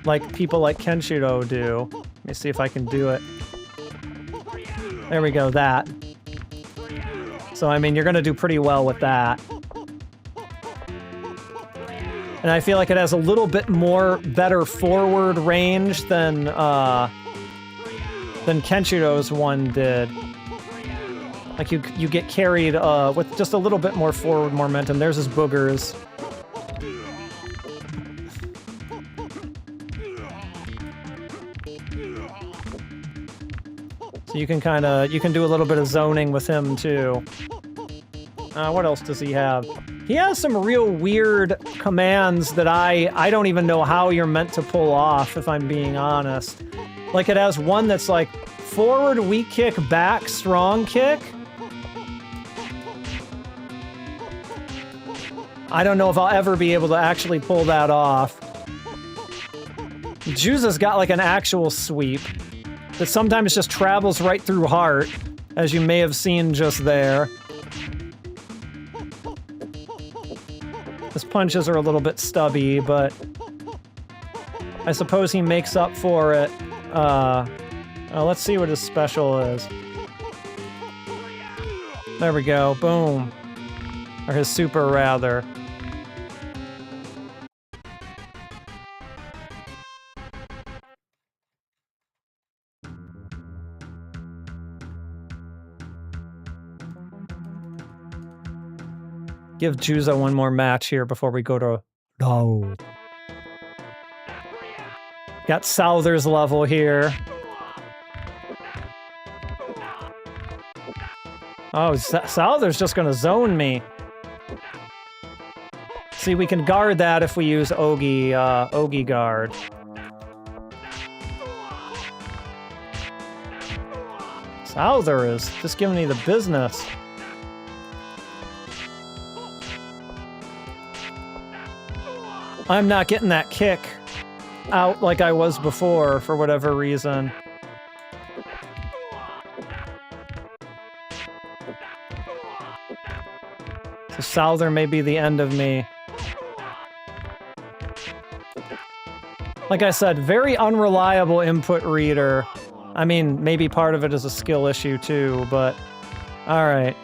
like people like Kenshiro do. Let me see if I can do it. There we go, that. So, I mean, you're gonna do pretty well with that. And I feel like it has a little bit more better forward range than Kenshiro's one did. Like you get carried with just a little bit more forward momentum. There's his boogers. So you can do a little bit of zoning with him too. What else does he have? He has some real weird commands that I don't even know how you're meant to pull off, if I'm being honest. Like, it has one that's like, forward, weak kick, back, strong kick. I don't know if I'll ever be able to actually pull that off. Juza's got like an actual sweep that sometimes just travels right through heart, as you may have seen just there. His punches are a little bit stubby, but I suppose he makes up for it. Let's see what his special is. There we go, boom. Or his super, rather. Give Juza one more match here before we go to... No. Got Souther's level here. Oh, Souther's just gonna zone me. See, we can guard that if we use Ogi guard. Souther is just giving me the business. I'm not getting that kick out like I was before, for whatever reason. So Souther may be the end of me. Like I said, very unreliable input reader. I mean, maybe part of it is a skill issue too, but... Alright.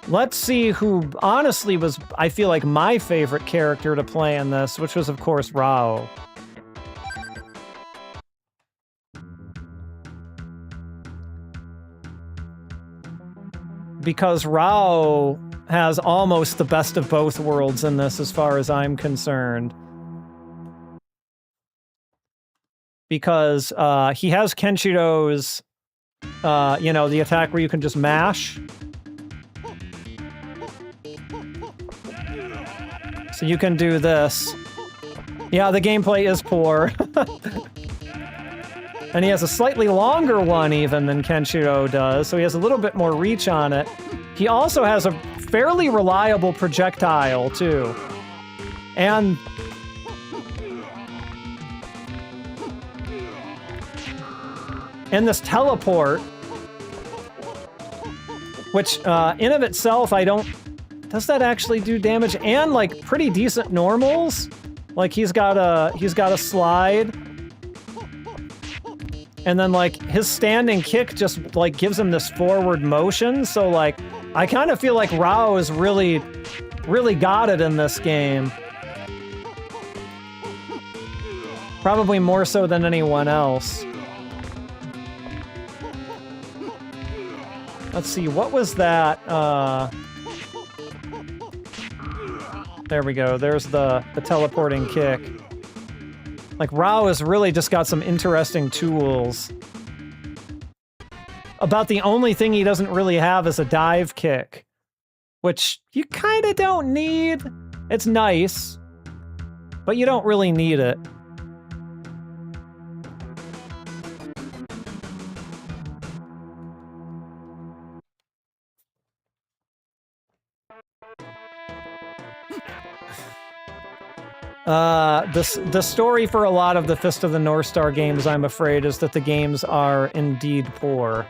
Let's see who, honestly, was, I feel like, my favorite character to play in this, which was, of course, Rao. because Rao has almost the best of both worlds in this as far as I'm concerned. Because he has Kenshiro's, you know, the attack where you can just mash. So you can do this. Yeah, the gameplay is poor. And he has a slightly longer one even than Kenshiro does, so he has a little bit more reach on it. He also has a fairly reliable projectile, too. And this teleport, which in of itself, I don't... Does that actually do damage? And, like, pretty decent normals? Like, he's got a slide. And then, like, his standing kick just, like, gives him this forward motion. So, like, I kind of feel like Rao is really got it in this game. Probably more so than anyone else. Let's see, what was that? There we go, there's the teleporting kick. Like, Rao has really just got some interesting tools. About the only thing he doesn't really have is a dive kick, which you kind of don't need. It's nice, but you don't really need it. The story for a lot of the Fist of the North Star games, I'm afraid, is that the games are indeed poor.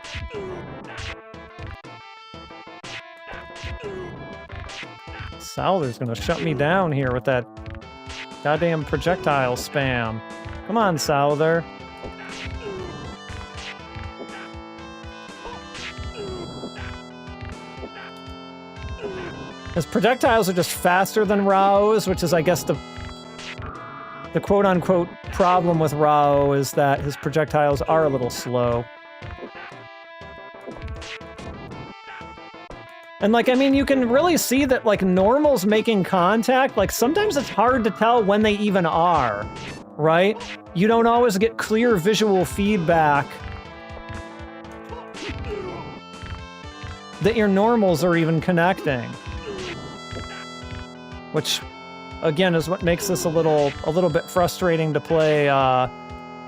Souther's gonna shut me down here with that goddamn projectile spam. Come on, Souther. His projectiles are just faster than Rao's, which is, I guess, the quote-unquote problem with Rao is that his projectiles are a little slow. And, like, I mean, you can really see that, like, normals making contact, like, sometimes it's hard to tell when they even are, right? You don't always get clear visual feedback that your normals are even connecting. Which, again, is what makes this a little bit frustrating to play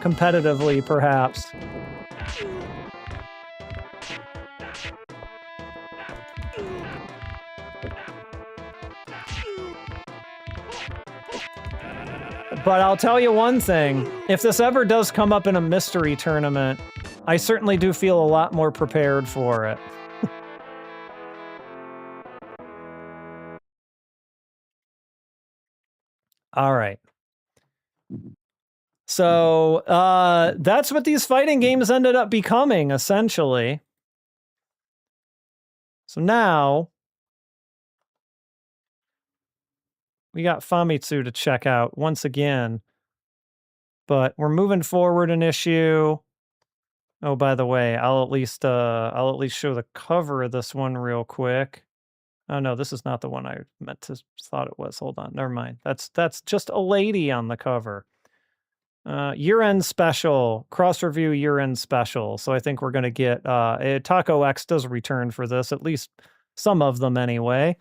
competitively, perhaps. But I'll tell you one thing, if this ever does come up in a mystery tournament, I certainly do feel a lot more prepared for it. All right. So, that's what these fighting games ended up becoming, essentially. So now, we got Famitsu to check out once again. But we're moving forward an issue. Oh, by the way, I'll at least show the cover of this one real quick. Oh no, this is not the one I meant to thought it was. Hold on, never mind. That's just a lady on the cover. Year-end special, cross-review year-end special. So I think we're gonna get Taco X does return for this, at least some of them anyway.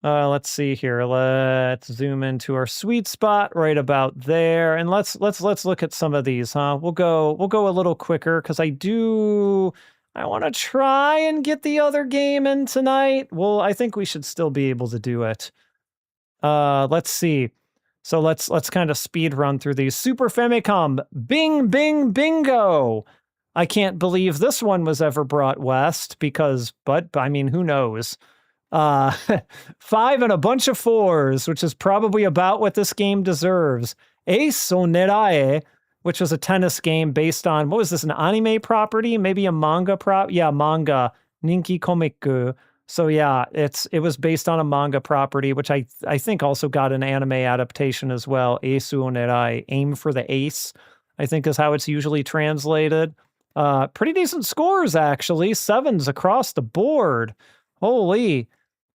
Let's see here. Let's zoom into our sweet spot right about there, and let's look at some of these, huh? We'll go a little quicker because I want to try and get the other game in tonight. Well, I think we should still be able to do it. Let's see. So let's kind of speed run through these. Super Famicom, Bing Bing Bingo. I can't believe this one was ever brought west but I mean, who knows? 5 and a bunch of 4s, which is probably about what this game deserves. Ace Onerae, which was a tennis game based on, what was this, an anime property? Maybe a manga yeah, manga. Ninki Komiku. So yeah, it was based on a manga property, which I think also got an anime adaptation as well. Ace Onerae, aim for the ace, I think is how it's usually translated. Pretty decent scores, actually. 7s across the board. Holy.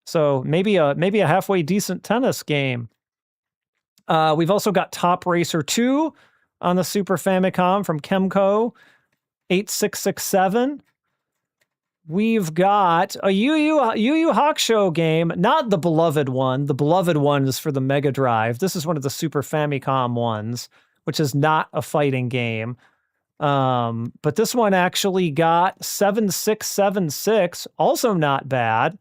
So maybe a halfway decent tennis game. We've also got Top Racer 2 on the Super Famicom from Kemco. 8667. We've got a Yu Yu Hakusho game, not the beloved one. The beloved one is for the Mega Drive. This is one of the Super Famicom ones, which is not a fighting game. But this one actually got 7676, also not bad.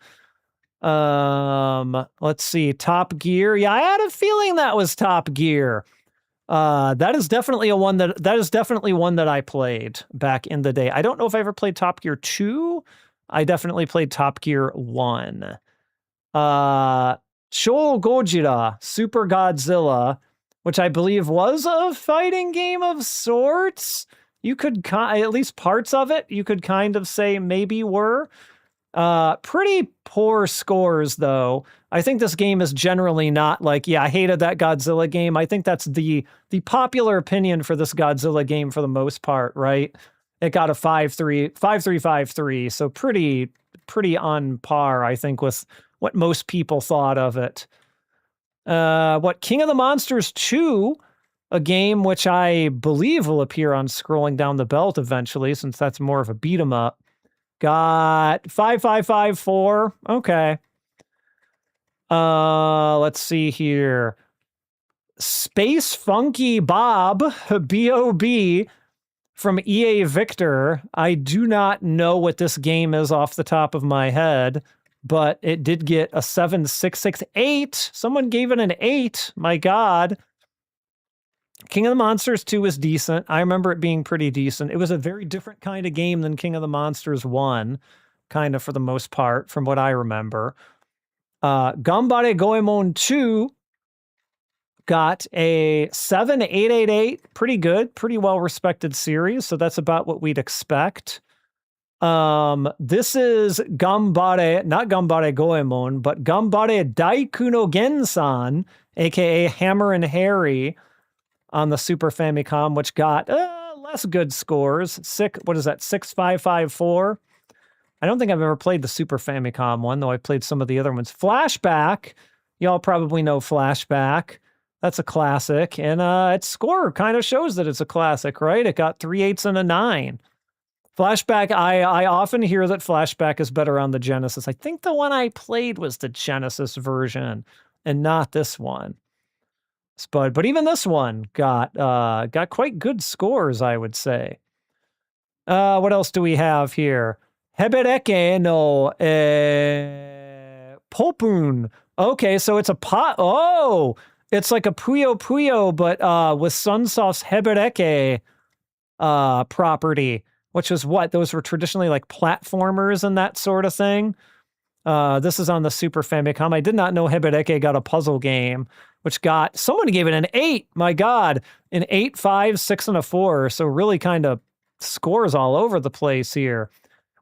Let's see, Top Gear. Yeah, I had a feeling that was Top Gear. That is definitely one that I played back in the day. I don't know if I ever played Top Gear 2. I definitely played Top Gear 1. Shou Gojira, Super Godzilla, which I believe was a fighting game of sorts. You could, at least parts of it, you could kind of say maybe were. Pretty poor scores, though. I think this game is generally not like, yeah, I hated that Godzilla game. I think that's the popular opinion for this Godzilla game for the most part, right? It got a 5.3, so pretty on par, I think, with what most people thought of it. King of the Monsters 2, a game which I believe will appear on Scrolling Down the Belt eventually, since that's more of a beat 'em up. Got 5554. Okay. Let's see here. Space Funky Bob, B.O.B. from EA Victor. I do not know what this game is off the top of my head, but it did get a 7668. Someone gave it an 8. My God. King of the Monsters 2 was decent. I remember it being pretty decent. It was a very different kind of game than King of the Monsters 1, kind of for the most part, from what I remember. Ganbare Goemon 2 got a 7888. Pretty good, pretty well-respected series, so that's about what we'd expect. This is Ganbare, not Ganbare Goemon, but Ganbare Daiku no Gensan, aka Hammer and Harry, on the Super Famicom, which got less good scores. 6554. I don't think I've ever played the Super Famicom one, though I played some of the other ones. Flashback. Y'all probably know Flashback. That's a classic. And its score kind of shows that it's a classic, right? It got 3 8s and a 9. Flashback, I often hear that Flashback is better on the Genesis. I think the one I played was the Genesis version and not this one. But even this one got quite good scores, I would say. What else do we have here? Hebereke no Popun. Okay, so it's a pot. Oh, it's like a Puyo Puyo, but with Sunsoft's Hebereke property, which is what? Those were traditionally like platformers and that sort of thing. This is on the Super Famicom. I did not know Hebereke got a puzzle game, which got, someone gave it an 8. My God, an 8, 5, 6, and a 4. So really kind of scores all over the place here.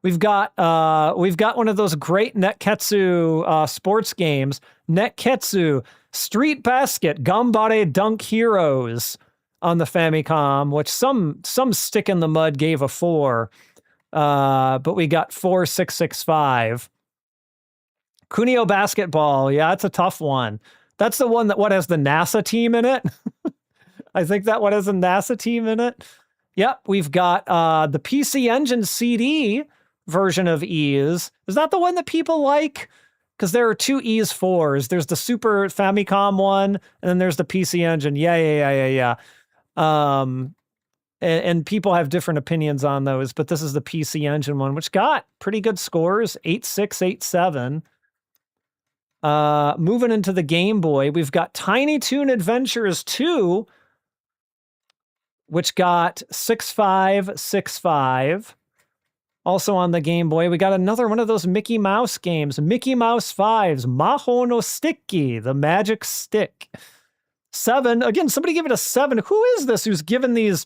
We've got one of those great Netketsu sports games, Netketsu Street Basket Ganbare Dunk Heroes on the Famicom, which some stick in the mud gave a 4. But we got 4665. Kunio Basketball, yeah, it's a tough one. That's the one that has the NASA team in it. I think that one has a NASA team in it. Yep, we've got the PC Engine CD version of Ys. Is that the one that people like? Because there are 2 Ys 4s. There's the Super Famicom one, and then there's the PC Engine. Yeah. And people have different opinions on those, but this is the PC Engine one, which got pretty good scores, 8687. Moving into the Game Boy, we've got Tiny Toon Adventures 2, which got 6565. Also on the Game Boy, we got another one of those Mickey Mouse games, Mickey Mouse 5's Maho no Sticky, the Magic Stick. 7, again, somebody give it a 7. Who is this who's given these?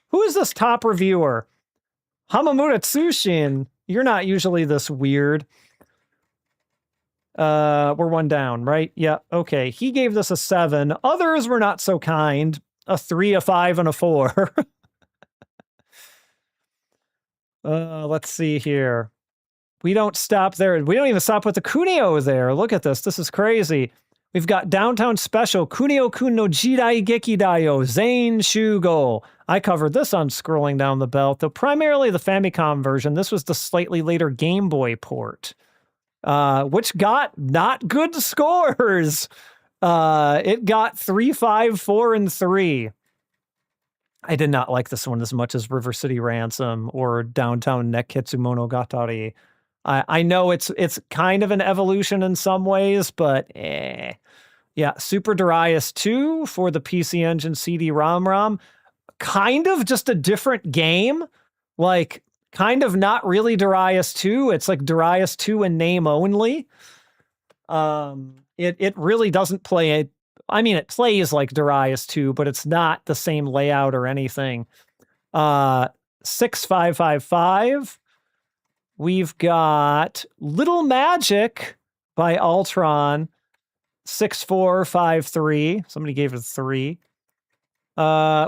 Who is this top reviewer? Hamamura Tsushin, you're not usually this weird. We're 1 down, right? Yeah, okay. He gave this a 7. Others were not so kind. A 3, a 5, and a 4. Let's see here. We don't stop there. We don't even stop with the Kunio there. Look at this. This is crazy. We've got Downtown Special, Kunio-kun no Jidai Gekidayo, Zain Shugo. I covered this on Scrolling Down the Belt, though primarily the Famicom version. This was the slightly later Game Boy port, which got not good scores. It got 3, 5, 4, and 3. I did not like this one as much as River City Ransom or Downtown Nekketsu Monogatari. I know it's kind of an evolution in some ways, but yeah, Super Darius 2 for the PC Engine CD-ROM. Kind of just a different game. Like, kind of not really Darius 2. It's like Darius 2 in name only. It really doesn't play it. I mean, it plays like Darius 2, but it's not the same layout or anything. 6555. We've got Little Magic by Ultron, 6453. Somebody gave it 3.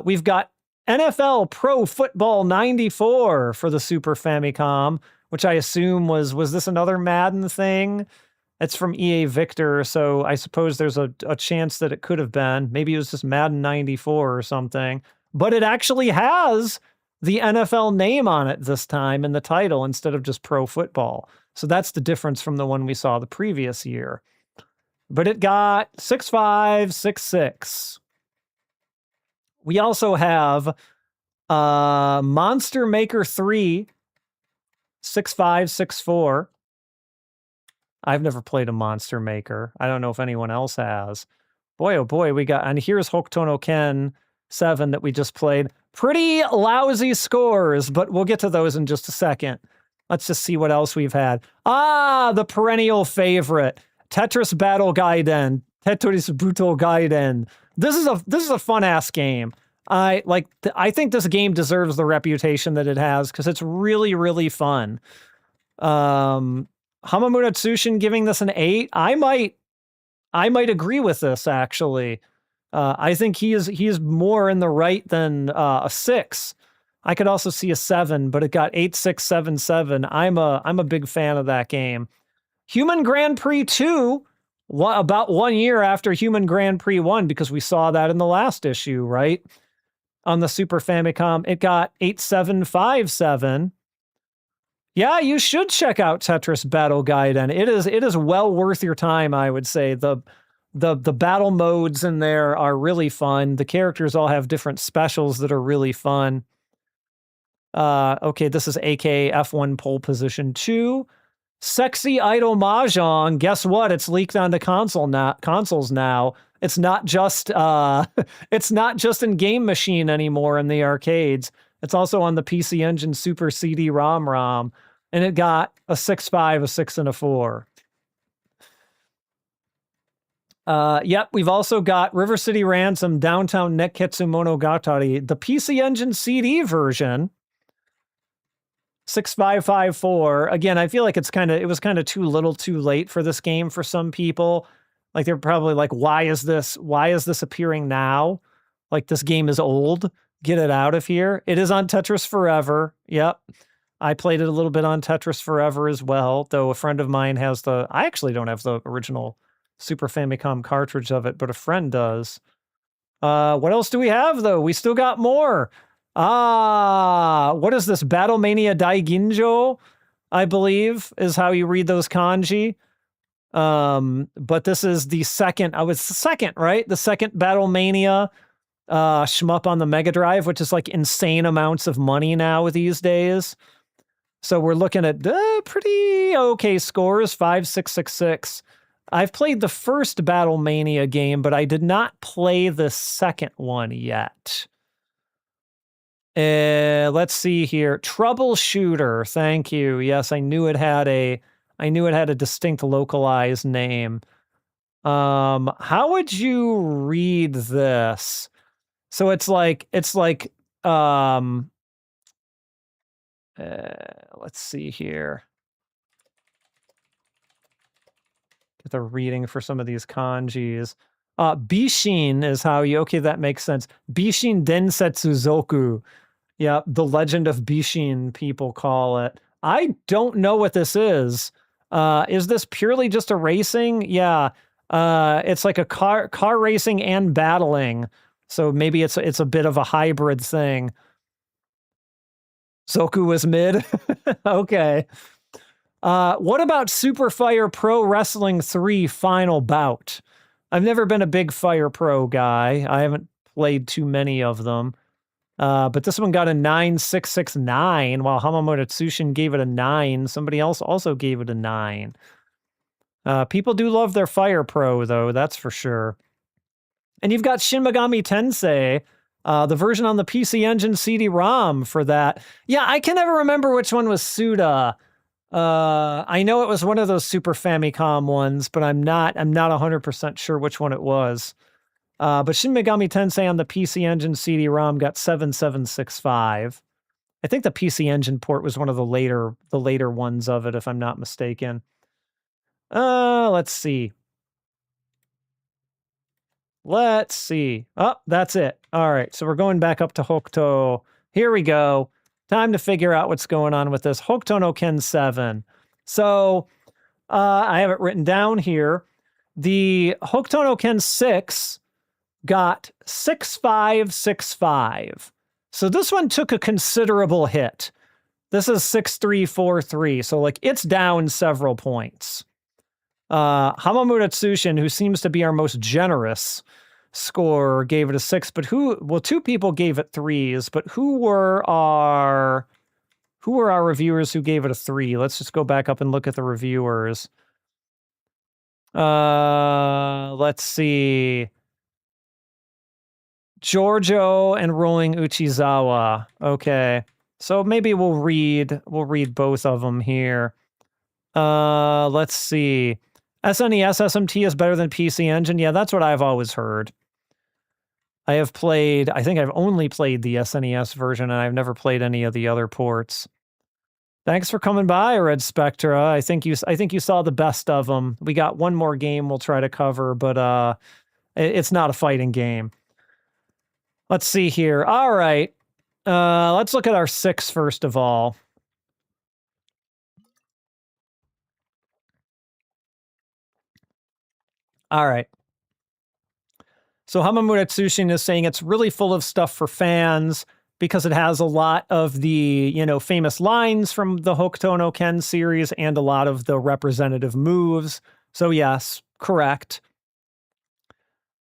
We've got NFL Pro Football 94 for the Super Famicom, which I assume was this another Madden thing? It's from EA Victor, so I suppose there's a chance that it could have been. Maybe it was just Madden 94 or something. But it actually has the NFL name on it this time in the title instead of just Pro Football. So that's the difference from the one we saw the previous year. But it got 6566. We also have Monster Maker 3, 6564. I've never played a Monster Maker. I don't know if anyone else has. Boy, oh boy, we got, and here's Hokuto no Ken 7 that we just played. Pretty lousy scores, but we'll get to those in just a second. Let's just see what else we've had. The perennial favorite, Tetris Battle Gaiden, Tetris Buto Gaiden. This is a fun-ass game. I think this game deserves the reputation that it has because it's really, really fun. Hamamura Tsushin giving this an 8. I might agree with this, actually. I think he is more in the right than a 6. I could also see a 7, but it got 8677. I'm a big fan of that game. Human Grand Prix 2, about 1 year after Human Grand Prix 1, because we saw that in the last issue, right? On the Super Famicom, it got 8757. Yeah, you should check out Tetris Battle Gaiden. It is well worth your time, I would say. The battle modes in there are really fun. The characters all have different specials that are really fun. Okay, this is AK F1 pole position 2. Sexy Idol Mahjong. Guess what? It's leaked onto consoles now. It's not just in Game Machine anymore in the arcades. It's also on the PC Engine Super CD-ROM, and it got a 6.5, a 6, and a 4. Yep, we've also got River City Ransom, Downtown Nekketsu Monogatari, the PC Engine CD version, 6554. Again, I feel like it was kind of too little too late for this game for some people. Like, they're probably like, why is this appearing now? Like, this game is old. Get it out of here. It is on Tetris Forever. Yep. I played it a little bit on Tetris Forever as well, though a friend of mine has I actually don't have the original Super Famicom cartridge of it, but a friend does. What else do we have, though? We still got more. What is this? Battlemania Daiginjo, I believe, is how you read those kanji. But this is the second, it's the second, right? The second Battlemania shmup on the Mega Drive, which is like insane amounts of money now these days. So we're looking at pretty okay scores, 5666. I've played the first Battlemania game, but I did not play the second one yet. Let's see here. Troubleshooter. Thank you. Yes, I knew it had a distinct localized name. How would you read this? So it's like let's see here. Get the reading for some of these kanjis. Bishin is how you, okay, that makes sense. Bishin Densetsu Zoku. Yeah, the Legend of Bishin, people call it. I don't know what this is. Is this purely just a racing? Yeah. It's like a car racing and battling. So maybe it's a bit of a hybrid thing. Soku was mid. Okay. What about Super Fire Pro Wrestling 3 Final Bout? I've never been a big Fire Pro guy. I haven't played too many of them. But this one got a 9669, while Hamamoto Tsushin gave it a 9. Somebody else also gave it a 9. People do love their Fire Pro, though, that's for sure. And you've got Shin Megami Tensei, the version on the PC Engine CD-ROM for that. Yeah, I can never remember which one was Suda. I know it was one of those Super Famicom ones, but I'm not 100% sure which one it was. But Shin Megami Tensei on the PC Engine CD-ROM got 7765. I think the PC Engine port was one of the later ones of it, if I'm not mistaken. Let's see. Let's see. Oh, that's it. All right, so we're going back up to Hokuto. Here we go. Time to figure out what's going on with this. Hokuto no Ken 7. So, I have it written down here. The Hokuto no Ken 6 got 6565. So this one took a considerable hit. This is 6343. So like it's down several points. Hamamoto Tsushin, who seems to be our most generous scorer, gave it a 6, but two people gave it 3s, but who were our reviewers who gave it a 3? Let's just go back up and look at the reviewers. Let's see. Giorgio and Rolling Uchizawa. Okay. So maybe we'll read both of them here. Let's see. SNES SMT is better than PC Engine. Yeah, that's what I've always heard. I think I've only played the SNES version, and I've never played any of the other ports. Thanks for coming by, Red Spectra. I think you saw the best of them. We got one more game we'll try to cover, but it's not a fighting game. Let's see here. All right. Let's look at our 6 first of all. All right. So Hamamoto Tsushin is saying it's really full of stuff for fans because it has a lot of the, famous lines from the Hokuto no Ken series and a lot of the representative moves. So yes, correct.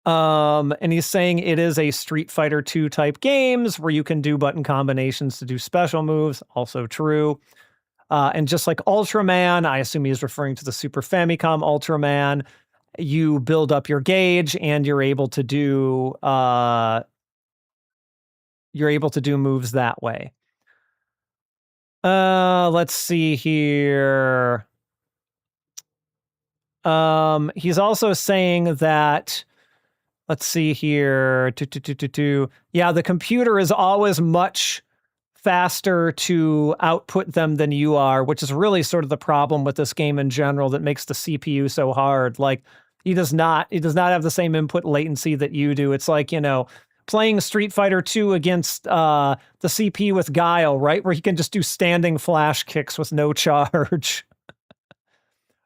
And he's saying it is a Street Fighter 2 type games where you can do button combinations to do special moves. Also true. And just like Ultraman, I assume he's referring to the Super Famicom Ultraman, you build up your gauge and you're able to do moves that way. Let's see here. He's also saying that, let's see here. Yeah, the computer is always much faster to output them than you are, which is really sort of the problem with this game in general that makes the CPU so hard. Like, he does not have the same input latency that you do. It's like, playing Street Fighter 2 against the CP with Guile, right? Where he can just do standing flash kicks with no charge.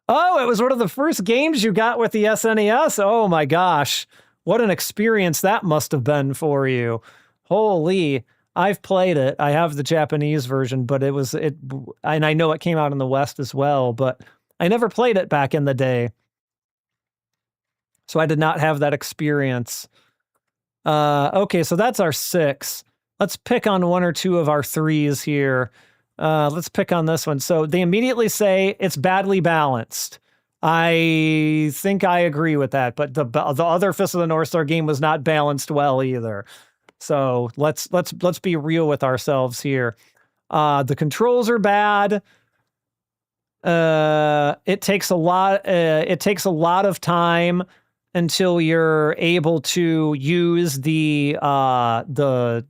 Oh, it was one of the first games you got with the SNES? Oh my gosh. What an experience that must have been for you. Holy, I've played it. I have the Japanese version, but and I know it came out in the West as well, but I never played it back in the day. So I did not have that experience. Okay, so that's our 6. Let's pick on 1 or 2 of our 3s here. Let's pick on this one. So they immediately say it's badly balanced. I think I agree with that, but the other Fist of the North Star game was not balanced well either. So let's be real with ourselves here. The controls are bad. It takes a lot of time until you're able to use the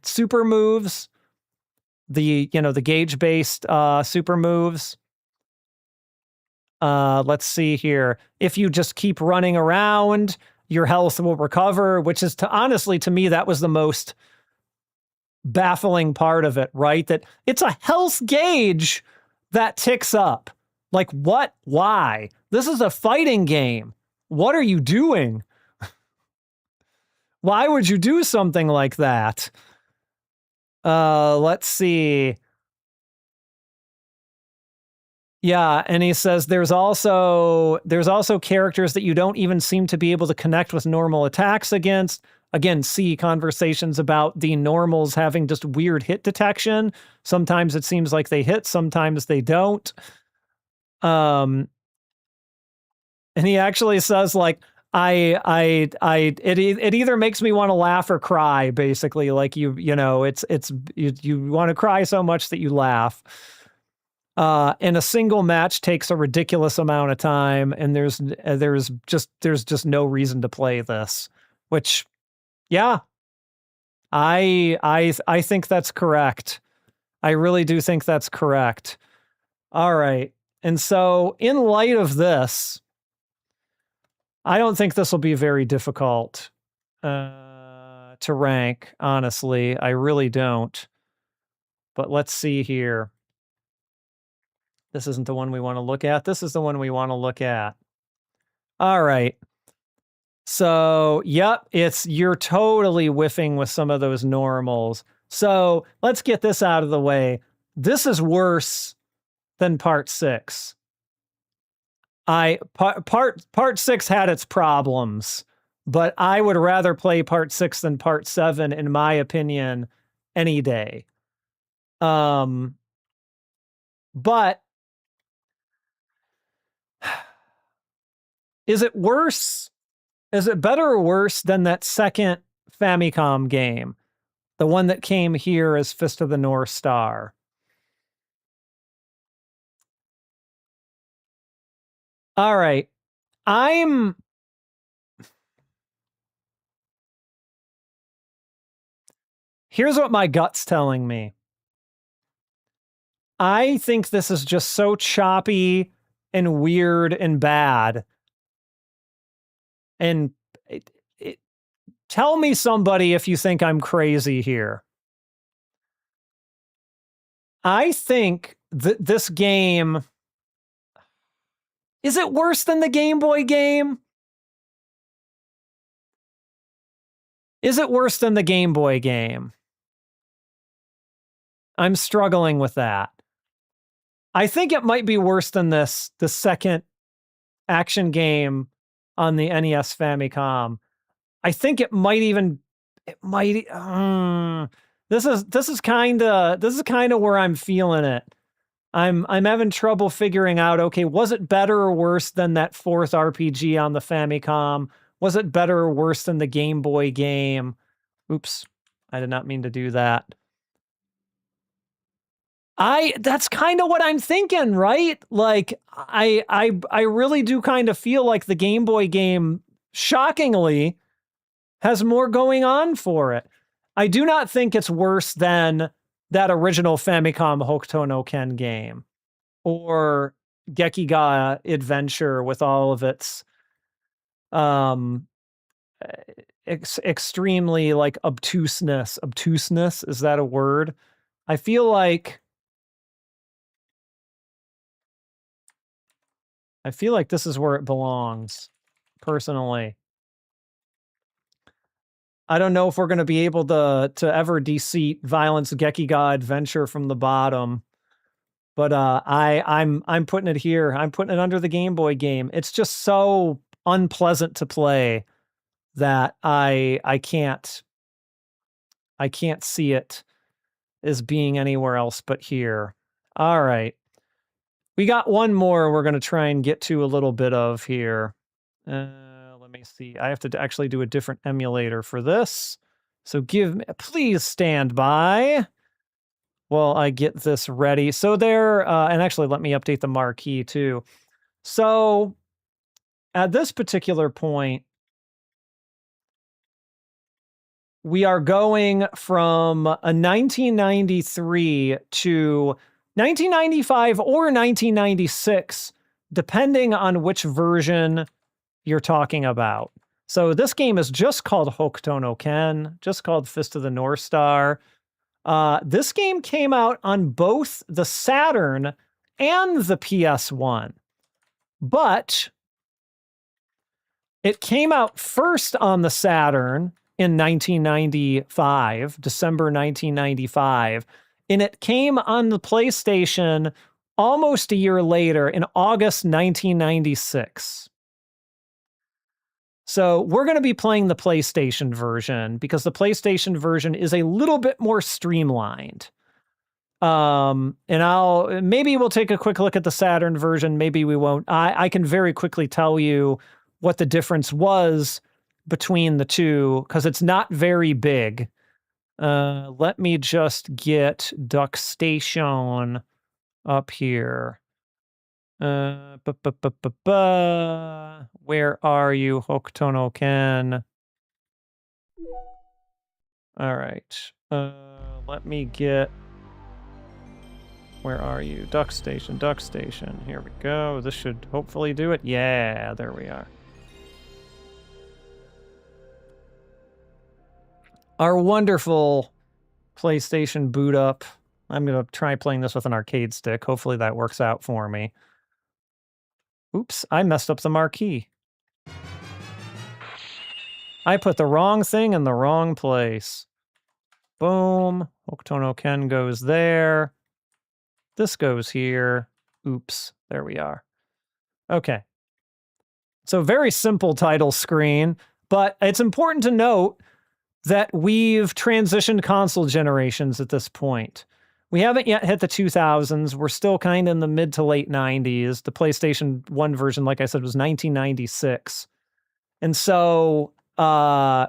super moves, the gauge-based super moves. Let's see here. If you just keep running around, your health will recover, which is honestly, to me, that was the most baffling part of it, right? That it's a health gauge that ticks up. Like, what? Why? This is a fighting game. What are you doing? Why would you do something like that? Let's see. Yeah, and he says there's also characters that you don't even seem to be able to connect with normal attacks against. Again, see conversations about the normals having just weird hit detection. Sometimes it seems like they hit, sometimes they don't. And he actually says, like, it either makes me want to laugh or cry, basically. Like, you want to cry so much that you laugh. And a single match takes a ridiculous amount of time, and there's just no reason to play this. Which, yeah, I think that's correct. I really do think that's correct. All right, and so in light of this, I don't think this will be very difficult to rank. Honestly, I really don't. But let's see here. This isn't the one we want to look at. This is the one we want to look at. All right. So, yep, you're totally whiffing with some of those normals. So let's get this out of the way. This is worse than part 6. Part 6 had its problems, but I would rather play part 6 than part 7, in my opinion, any day. But is it worse? Is it better or worse than that second Famicom game? The one that came here as Fist of the North Star. All right. Here's what my gut's telling me. I think this is just so choppy and weird and bad. And tell me, somebody, if you think I'm crazy here. I think that this game... Is it worse than the Game Boy game? Is it worse than the Game Boy game? I'm struggling with that. I think it might be worse than the second action game on the NES Famicom. I think it might even... This is kind of where I'm feeling it. I'm having trouble figuring out, okay, was it better or worse than that fourth RPG on the Famicom? Was it better or worse than the Game Boy game? Oops, I did not mean to do that. That's kind of what I'm thinking, right? Like, I really do kind of feel like the Game Boy game, shockingly, has more going on for it. I do not think it's worse than that original Famicom Hokuto no Ken game, or Gekitō Adventure with all of its extremely, like, obtuseness. Obtuseness, is that a word? I feel like this is where it belongs, personally. I don't know if we're going to be able to ever de-seat Violence Gekitō Adventure from the bottom, but I'm putting it here. I'm putting it under the Game Boy game. It's just so unpleasant to play that I can't see it as being anywhere else but here. All right. We got one more we're going to try and get to a little bit of here. Let me see. I have to actually do a different emulator for this. So please stand by while I get this ready. So there, and actually let me update the marquee too. So at this particular point, we are going from a 1993 to 1995 or 1996, depending on which version you're talking about. So this game is just called Hokuto no Ken, just called Fist of the North Star. This game came out on both the Saturn and the PS1, but it came out first on the Saturn in 1995, December 1995, and it came on the PlayStation almost a year later in August 1996. So we're going to be playing the PlayStation version because the PlayStation version is a little bit more streamlined. And maybe we'll take a quick look at the Saturn version. Maybe we won't. I can very quickly tell you what the difference was between the two because it's not very big. Let me just get DuckStation up here. Where are you, Hokuto no Ken? All right. Let me get... Where are you? DuckStation. Here we go. This should hopefully do it. Yeah, there we are. Our wonderful PlayStation boot up. I'm going to try playing this with an arcade stick. Hopefully that works out for me. Oops, I messed up the marquee. I put the wrong thing in the wrong place. Boom. Hokuto no Ken goes there. This goes here. Oops, there we are. Okay. So very simple title screen, but it's important to note that we've transitioned console generations at this point. We haven't yet hit the 2000s. We're still kind of in the mid to late 90s. The PlayStation 1 version, like I said, was 1996. And so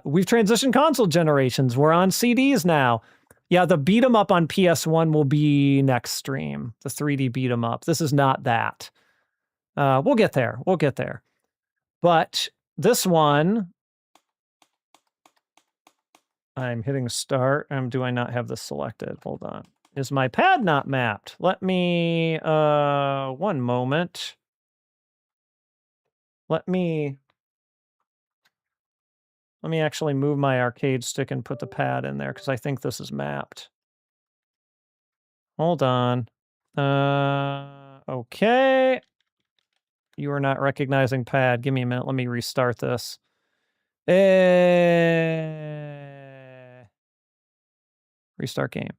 we've transitioned console generations. We're on CDs now. Yeah, the beat 'em up on PS1 will be next stream. The 3D beat 'em up. This is not that. We'll get there. We'll get there. But this one, I'm hitting start. Do I not have this selected? Hold on. Is my pad not mapped? Let me, one moment. Let me actually move my arcade stick and put the pad in there because I think this is mapped. Hold on. Okay. You are not recognizing pad. Give me a minute. Let me restart this. Restart game.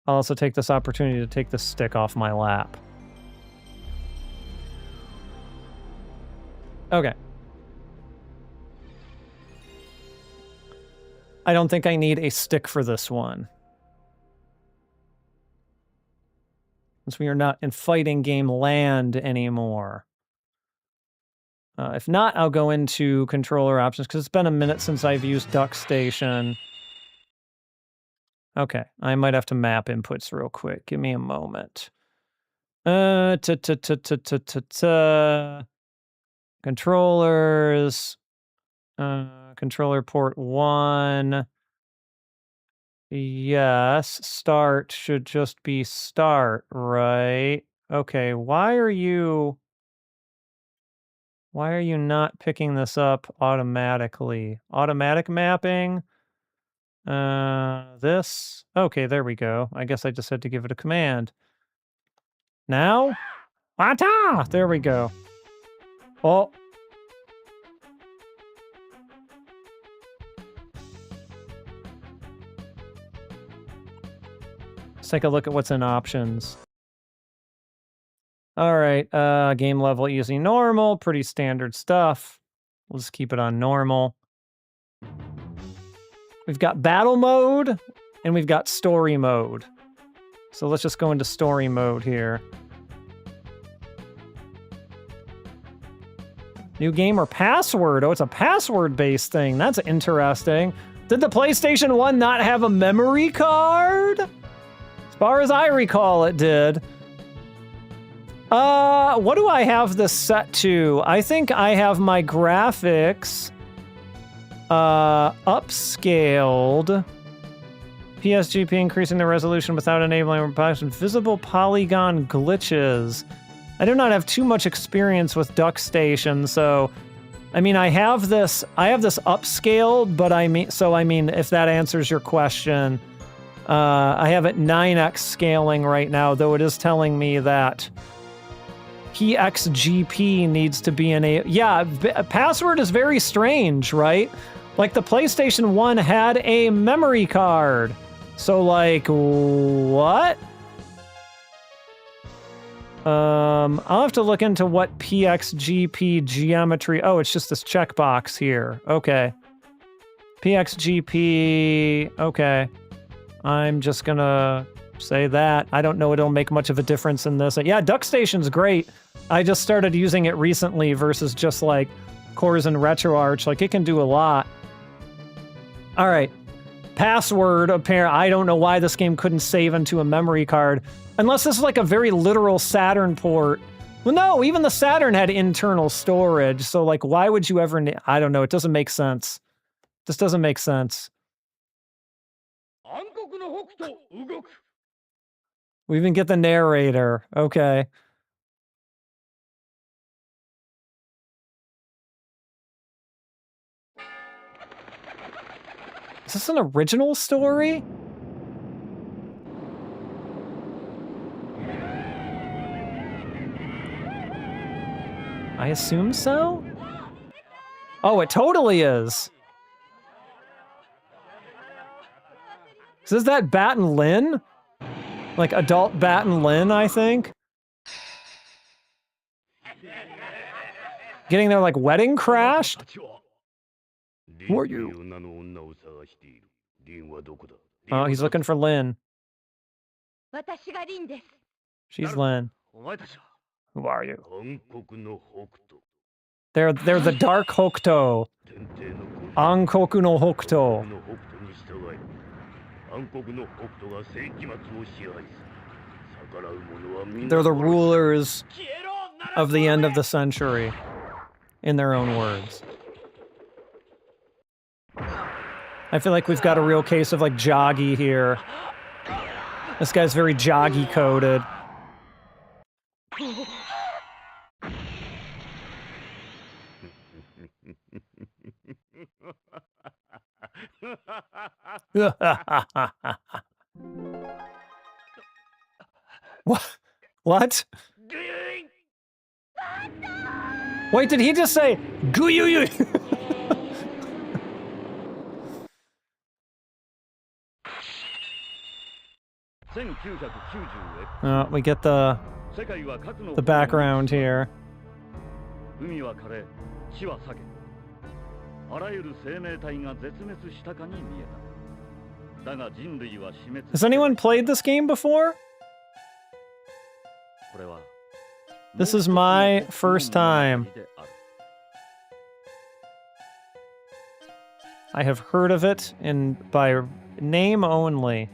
I'll also take this opportunity to take the stick off my lap. Okay. I don't think I need a stick for this one. Since we are not in fighting game land anymore. If not, I'll go into controller options because it's been a minute since I've used DuckStation. Okay, I might have to map inputs real quick. Give me a moment. Controllers. Controller port 1. Yes, start should just be start, right? Okay, why are you not picking this up automatically? Automatic mapping? This? Okay, there we go. I guess I just had to give it a command. Now? Wata! There we go. Oh. Let's take a look at what's in options. All right, game level easy normal, pretty standard stuff. We'll just keep it on normal. We've got battle mode, and we've got story mode. So let's just go into story mode here. New game or password? Oh, it's a password-based thing. That's interesting. Did the PlayStation 1 not have a memory card? As far as I recall, it did. What do I have this set to? I think I have my graphics upscaled. PSGP increasing the resolution without enabling visible polygon glitches. I do not have too much experience with DuckStation, so I mean, I have this upscaled, but I mean, if that answers your question, I have it 9x scaling right now, though it is telling me that PXGP needs to be yeah, password is very strange, right? Like the PlayStation 1 had a memory card. So like, what? I'll have to look into what PXGP geometry. Oh, it's just this checkbox here. Okay. PXGP. Okay. I'm just gonna say that. I don't know it'll make much of a difference in this. Yeah, DuckStation's great. I just started using it recently versus just like Cores and RetroArch. Like it can do a lot. All right. Password, apparent. I don't know why this game couldn't save into a memory card. Unless this is like a very literal Saturn port. Well, no, even the Saturn had internal storage. So like, why would you ever... I don't know. It doesn't make sense. This doesn't make sense. We even get the narrator. Okay. Is this an original story? I assume so? Oh, it totally is. Is that Bat and Lin? Like adult Bat and Lin, I think? Getting their like wedding crashed? Who are you? Oh, he's looking for Lin. She's Lin. Who are you? They're the Dark Hokuto. Ankoku no Hokuto. They're the rulers of the end of the century, in their own words. I feel like we've got a real case of like Joggy here. This guy's very Joggy coded. What? Wait, did he just say "goo-yoo-yoo"? We get the background here. Has anyone played this game before? This is my first time. I have heard of it by name only.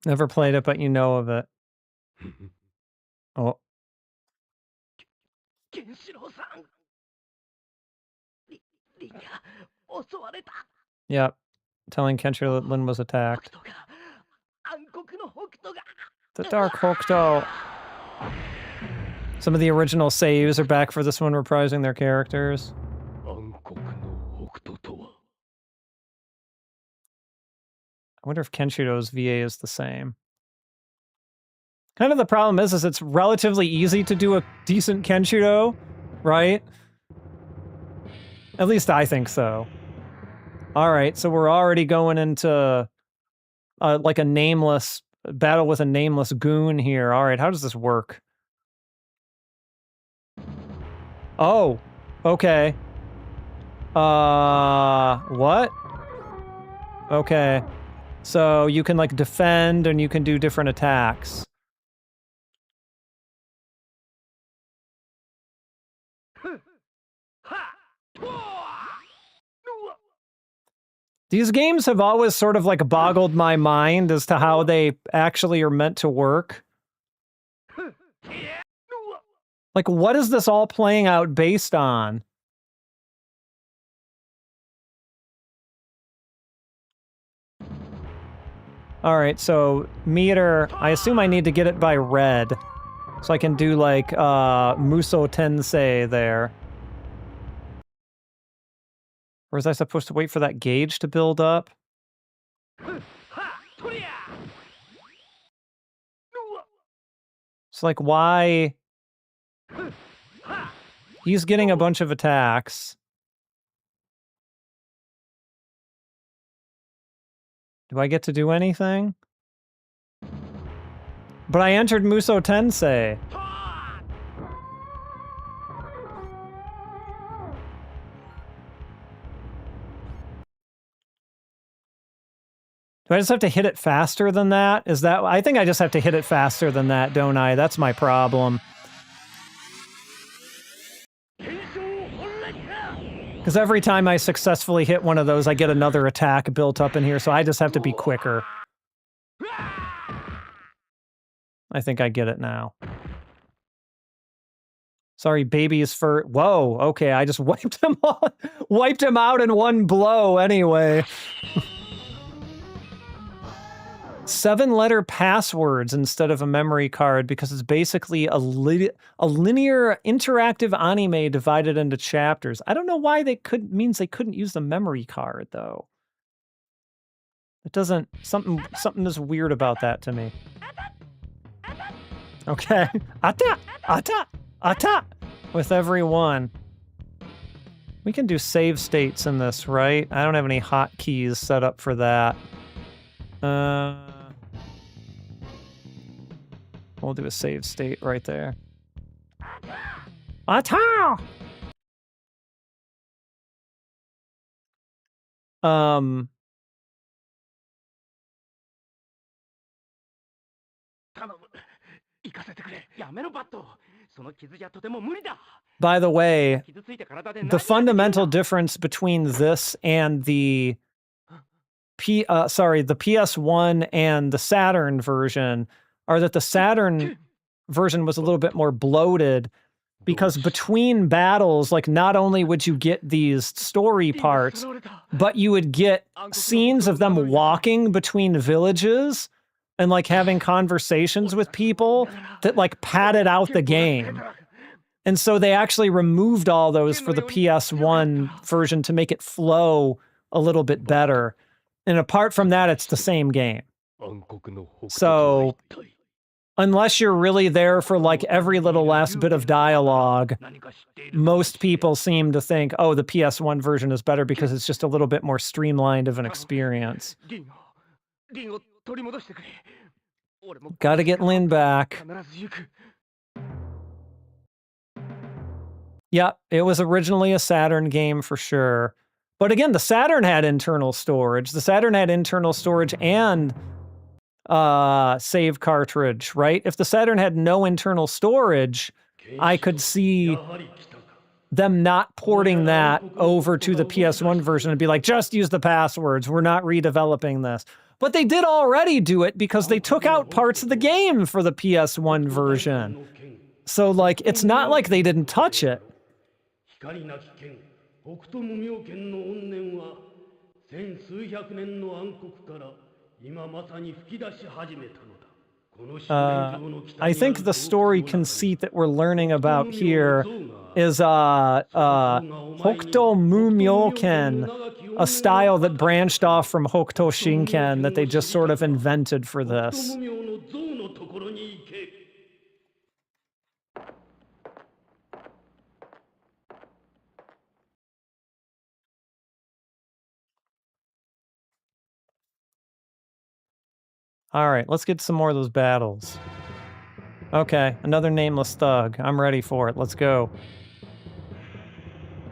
Never played it, but you know of it. Oh. Yep. Telling Kenshiro that Lin was attacked. The Dark Hokuto. Some of the original saves are back for this one, reprising their characters. I wonder if Kenshiro's VA is the same. Kind of the problem is it's relatively easy to do a decent Kenshiro, right? At least I think so. Alright, so we're already going into like a nameless battle with a nameless goon here. Alright, how does this work? Oh, okay. What? Okay. So you can like defend and you can do different attacks. These games have always sort of like boggled my mind as to how they actually are meant to work. Like, what is this all playing out based on? Alright, so meter, I assume I need to get it by red. So I can do like Muso Tensei there. Or was I supposed to wait for that gauge to build up? It's like, why? He's getting a bunch of attacks. Do I get to do anything? But I entered Muso Tensei. Do I just have to hit it faster than that? Is that... I think I just have to hit it faster than that, don't I? That's my problem. Because every time I successfully hit one of those, I get another attack built up in here, so I just have to be quicker. I think I get it now. Sorry, babies for... Whoa, okay, I just wiped him all, wiped him out in one blow anyway. 7-letter passwords instead of a memory card because it's basically a linear interactive anime divided into chapters. I don't know why means they couldn't use the memory card though. It doesn't... Something is weird about that to me. Okay. Ata! Ata! Ata! With every one. We can do save states in this, right? I don't have any hotkeys set up for that. We'll do a save state right there. Ata! By the way, the fundamental difference between this and the the PS1 and the Saturn version are that the Saturn version was a little bit more bloated because between battles, like, not only would you get these story parts, but you would get scenes of them walking between villages and, like, having conversations with people that, like, padded out the game. And so they actually removed all those for the PS1 version to make it flow a little bit better. And apart from that, it's the same game. So, unless you're really there for, like, every little last bit of dialogue, most people seem to think, oh, the PS1 version is better because it's just a little bit more streamlined of an experience. Gotta get Lin back. Yeah, it was originally a Saturn game for sure. But again, the Saturn had internal storage. The Saturn had internal storage and save cartridge, right? If the Saturn had no internal storage, I could see them not porting that over to the PS1 version and be like, just use the passwords. We're not redeveloping this. But they did already do it because they took out parts of the game for the PS1 version. So, like, it's not like they didn't touch it. I think the story conceit that we're learning about here is Hokuto Mumyoken, a style that branched off from Hokuto Shinken that they just sort of invented for this. All right, let's get some more of those battles. Okay, another nameless thug. I'm ready for it. Let's go.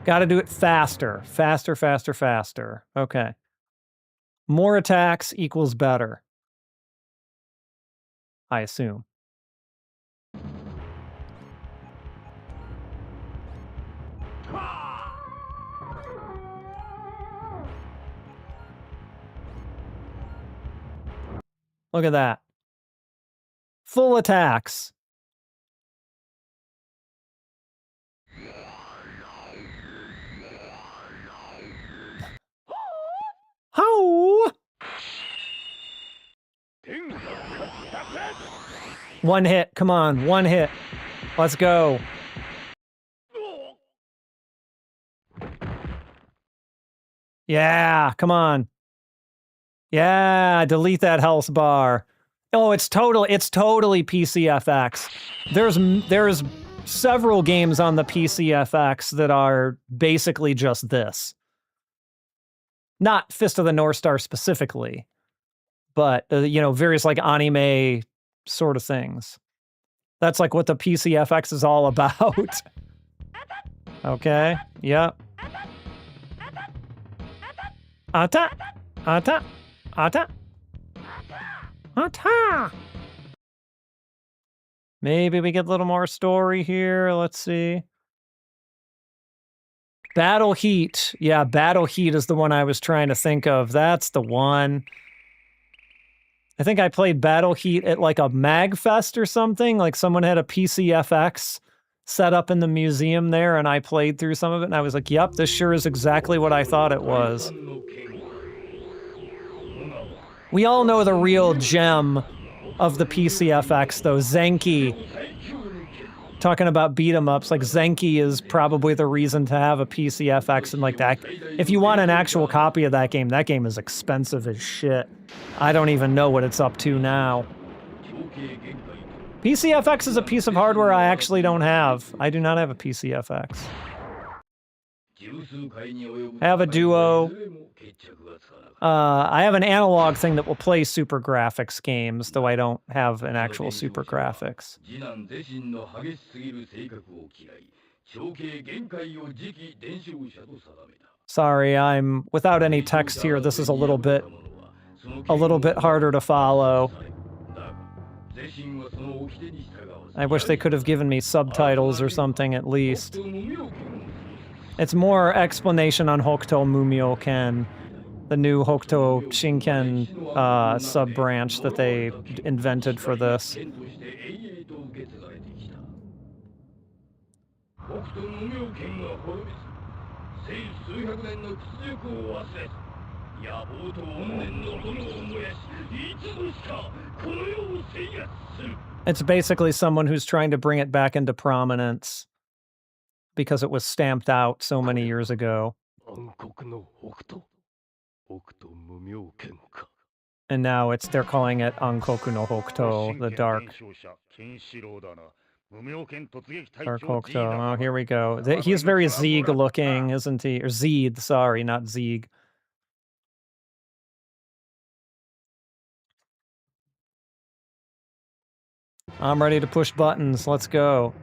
Gotta do it faster. Faster, faster, faster. Okay. More attacks equals better. I assume. Look at that. Full attacks. How? One hit, come on, one hit. Let's go. Yeah, come on. Yeah, delete that health bar. Oh, it's totally PCFX. There's several games on the PCFX that are basically just this. Not Fist of the North Star specifically, but you know, various like anime sort of things. That's like what the PCFX is all about. Okay, yep. Ata! Ata! Ata! Ata! Maybe we get a little more story here. Let's see. Battle Heat. Yeah, Battle Heat is the one I was trying to think of. That's the one. I think I played Battle Heat at like a MagFest or something. Like someone had a PCFX set up in the museum there, and I played through some of it, and I was like, yep, this sure is exactly what I thought it was. We all know the real gem of the PCFX, though, Zenki. Talking about beat-em-ups, like Zenki is probably the reason to have a PCFX, and like that. If you want an actual copy of that game is expensive as shit. I don't even know what it's up to now. PCFX is a piece of hardware I actually don't have. I do not have a PCFX. I have a Duo. I have an analog thing that will play Super Graphics games, though I don't have an actual Super Graphics. Sorry, I'm without any text here. This is a little bit harder to follow. I wish they could have given me subtitles or something at least. It's more explanation on Hokuto Mumio-ken, the new Hokuto Shinken sub-branch that they invented for this. It's basically someone who's trying to bring it back into prominence because it was stamped out so many years ago. And now they're calling it Ankoku no Hokuto, the Dark Hokuto. Oh, here we go. He's very Zieg looking, isn't he? Or Zeed, sorry, not Zieg. I'm ready to push buttons. Let's go.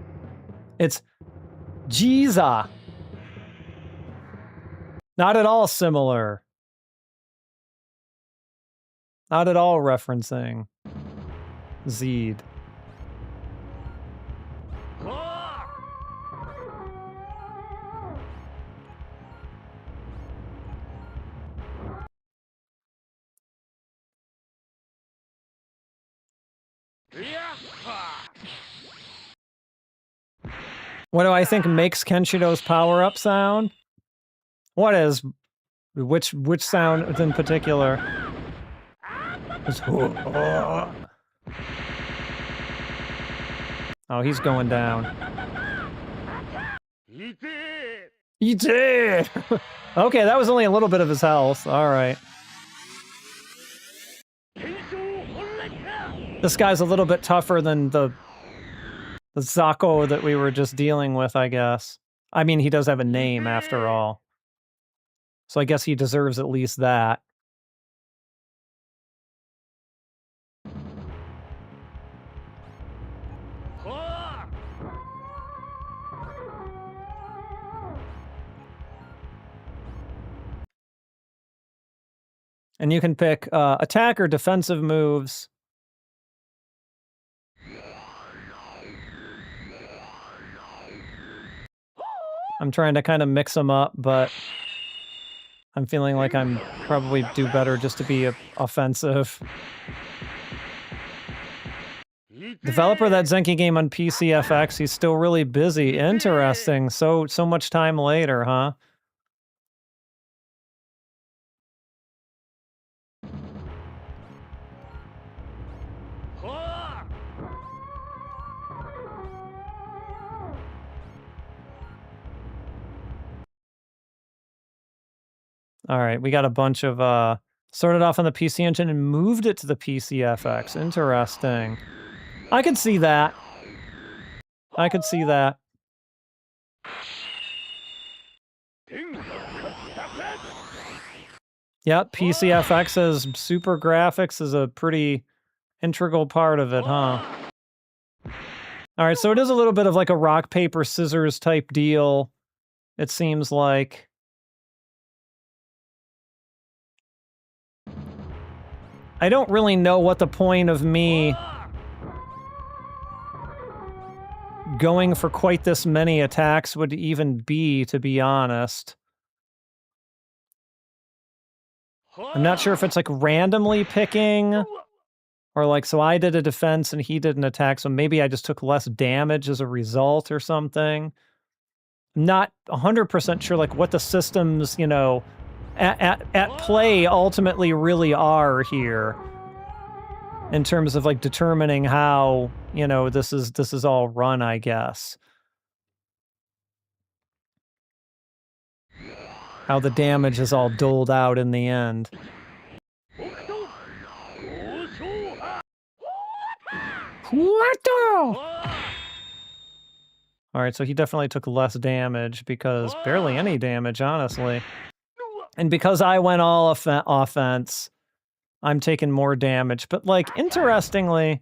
It's Jiza. Not at all similar. Not at all referencing Zeed. What do I think makes Kenshiro's power-up sound? What is? Which sound in particular? Oh, he's going down. He did! Okay, that was only a little bit of his health. Alright. This guy's a little bit tougher than the Zako that we were just dealing with, I guess. I mean, he does have a name, after all. So I guess he deserves at least that. And you can pick attack or defensive moves. I'm trying to kind of mix them up, but I'm feeling like I'm probably do better just to be offensive. Developer of that Zenki game on PCFX, he's still really busy. Interesting. So much time later, huh? All right, we got a bunch of, started off on the PC Engine and moved it to the PCFX. Interesting. I could see that. I could see that. Yep, PCFX's super graphics is a pretty integral part of it, huh? Alright, so it is a little bit of like a rock, paper, scissors type deal, it seems like. I don't really know what the point of me going for quite this many attacks would even be, to be honest. I'm not sure if it's like randomly picking, or like, so I did a defense and he did an attack, so maybe I just took less damage as a result or something. I'm not 100% sure like what the systems, you know, at play ultimately really are here. In terms of like determining how, you know, this is all run, I guess. How the damage is all doled out in the end. Hokuto! Alright, so he definitely took less damage because barely any damage, honestly. And because I went all offense, I'm taking more damage. But, like, interestingly...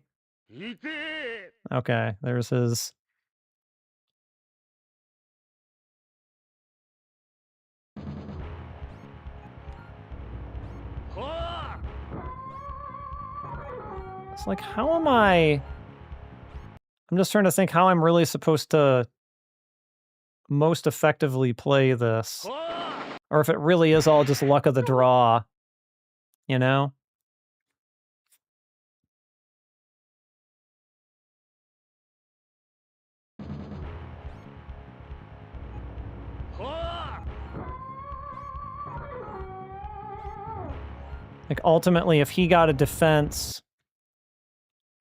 Okay, there's his... It's like, how am I... I'm just trying to think how I'm really supposed to most effectively play this. Or if it really is all just luck of the draw. You know? Like, ultimately, if he got a defense...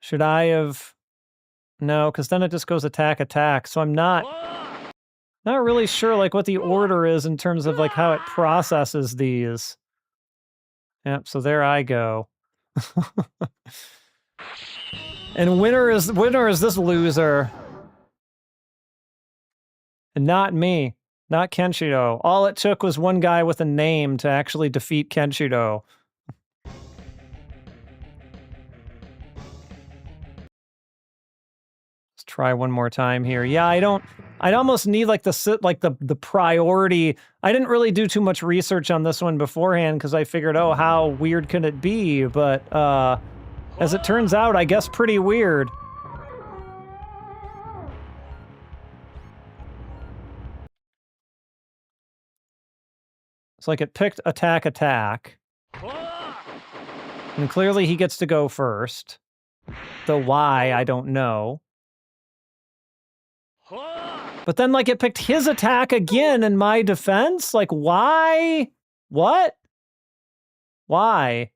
Should I have... No, because then it just goes attack, attack. So I'm not really sure, like, what the order is in terms of, like, how it processes these. Yep, so there I go. And winner is this loser. And not me. Not Kenshiro. All it took was one guy with a name to actually defeat Kenshiro. Let's try one more time here. Yeah, I'd almost need like the priority. I didn't really do too much research on this one beforehand because I figured, oh, how weird can it be? But as it turns out, I guess pretty weird. It's like it picked attack, attack. And clearly he gets to go first. Though why, I don't know. But then, like, it picked his attack again in my defense? Like, why? What? Why?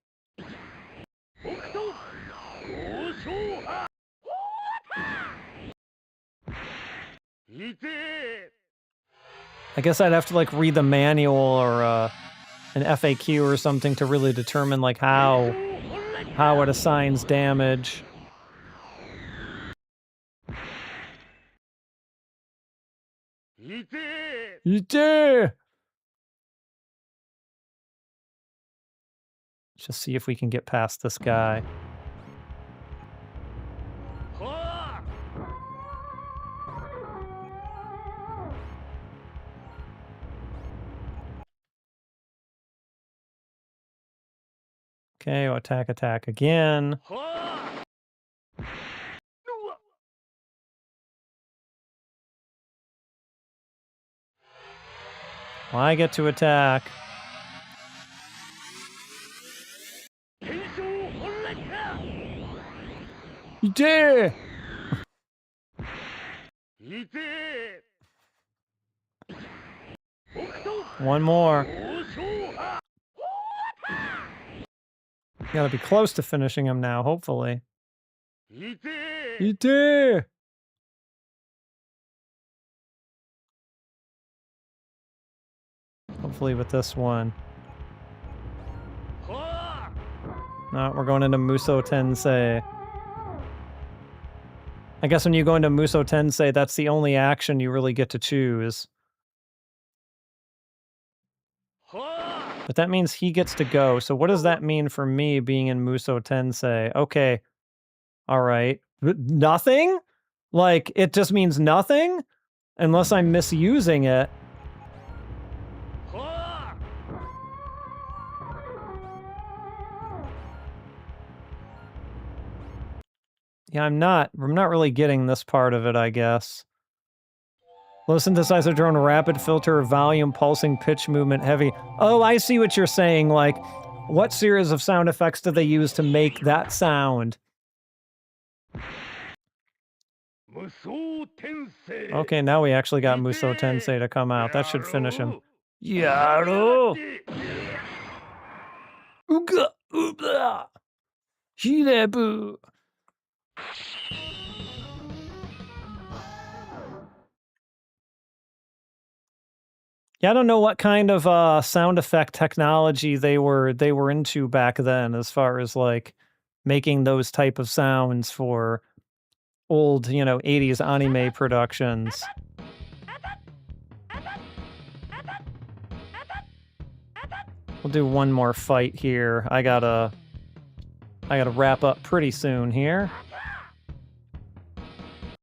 I guess I'd have to, like, read the manual or an FAQ or something to really determine, like, how it assigns damage. Let's just see if we can get past this guy. Okay, we'll attack, attack again. Well, I get to attack. Yeah! One more. Gotta be close to finishing him now, hopefully. Ite! Hopefully with this one. No, we're going into Musou Tensei. I guess when you go into Musou Tensei, that's the only action you really get to choose. But that means he gets to go. So what does that mean for me being in Musou Tensei? Okay. All right. Nothing? Like, it just means nothing? Unless I'm misusing it. Yeah, I'm not really getting this part of it, I guess. Low synthesizer drone, rapid filter, volume, pulsing, pitch movement, heavy. Oh, I see what you're saying. Like, what series of sound effects do they use to make that sound? Okay, now we actually got Musou Tensei to come out. That should finish him. Yaro! Uga! Ubla! Hirebu! Yeah, I don't know what kind of sound effect technology they were into back then, as far as like making those type of sounds for old, 80s anime productions. We'll do one more fight here. I gotta wrap up pretty soon here.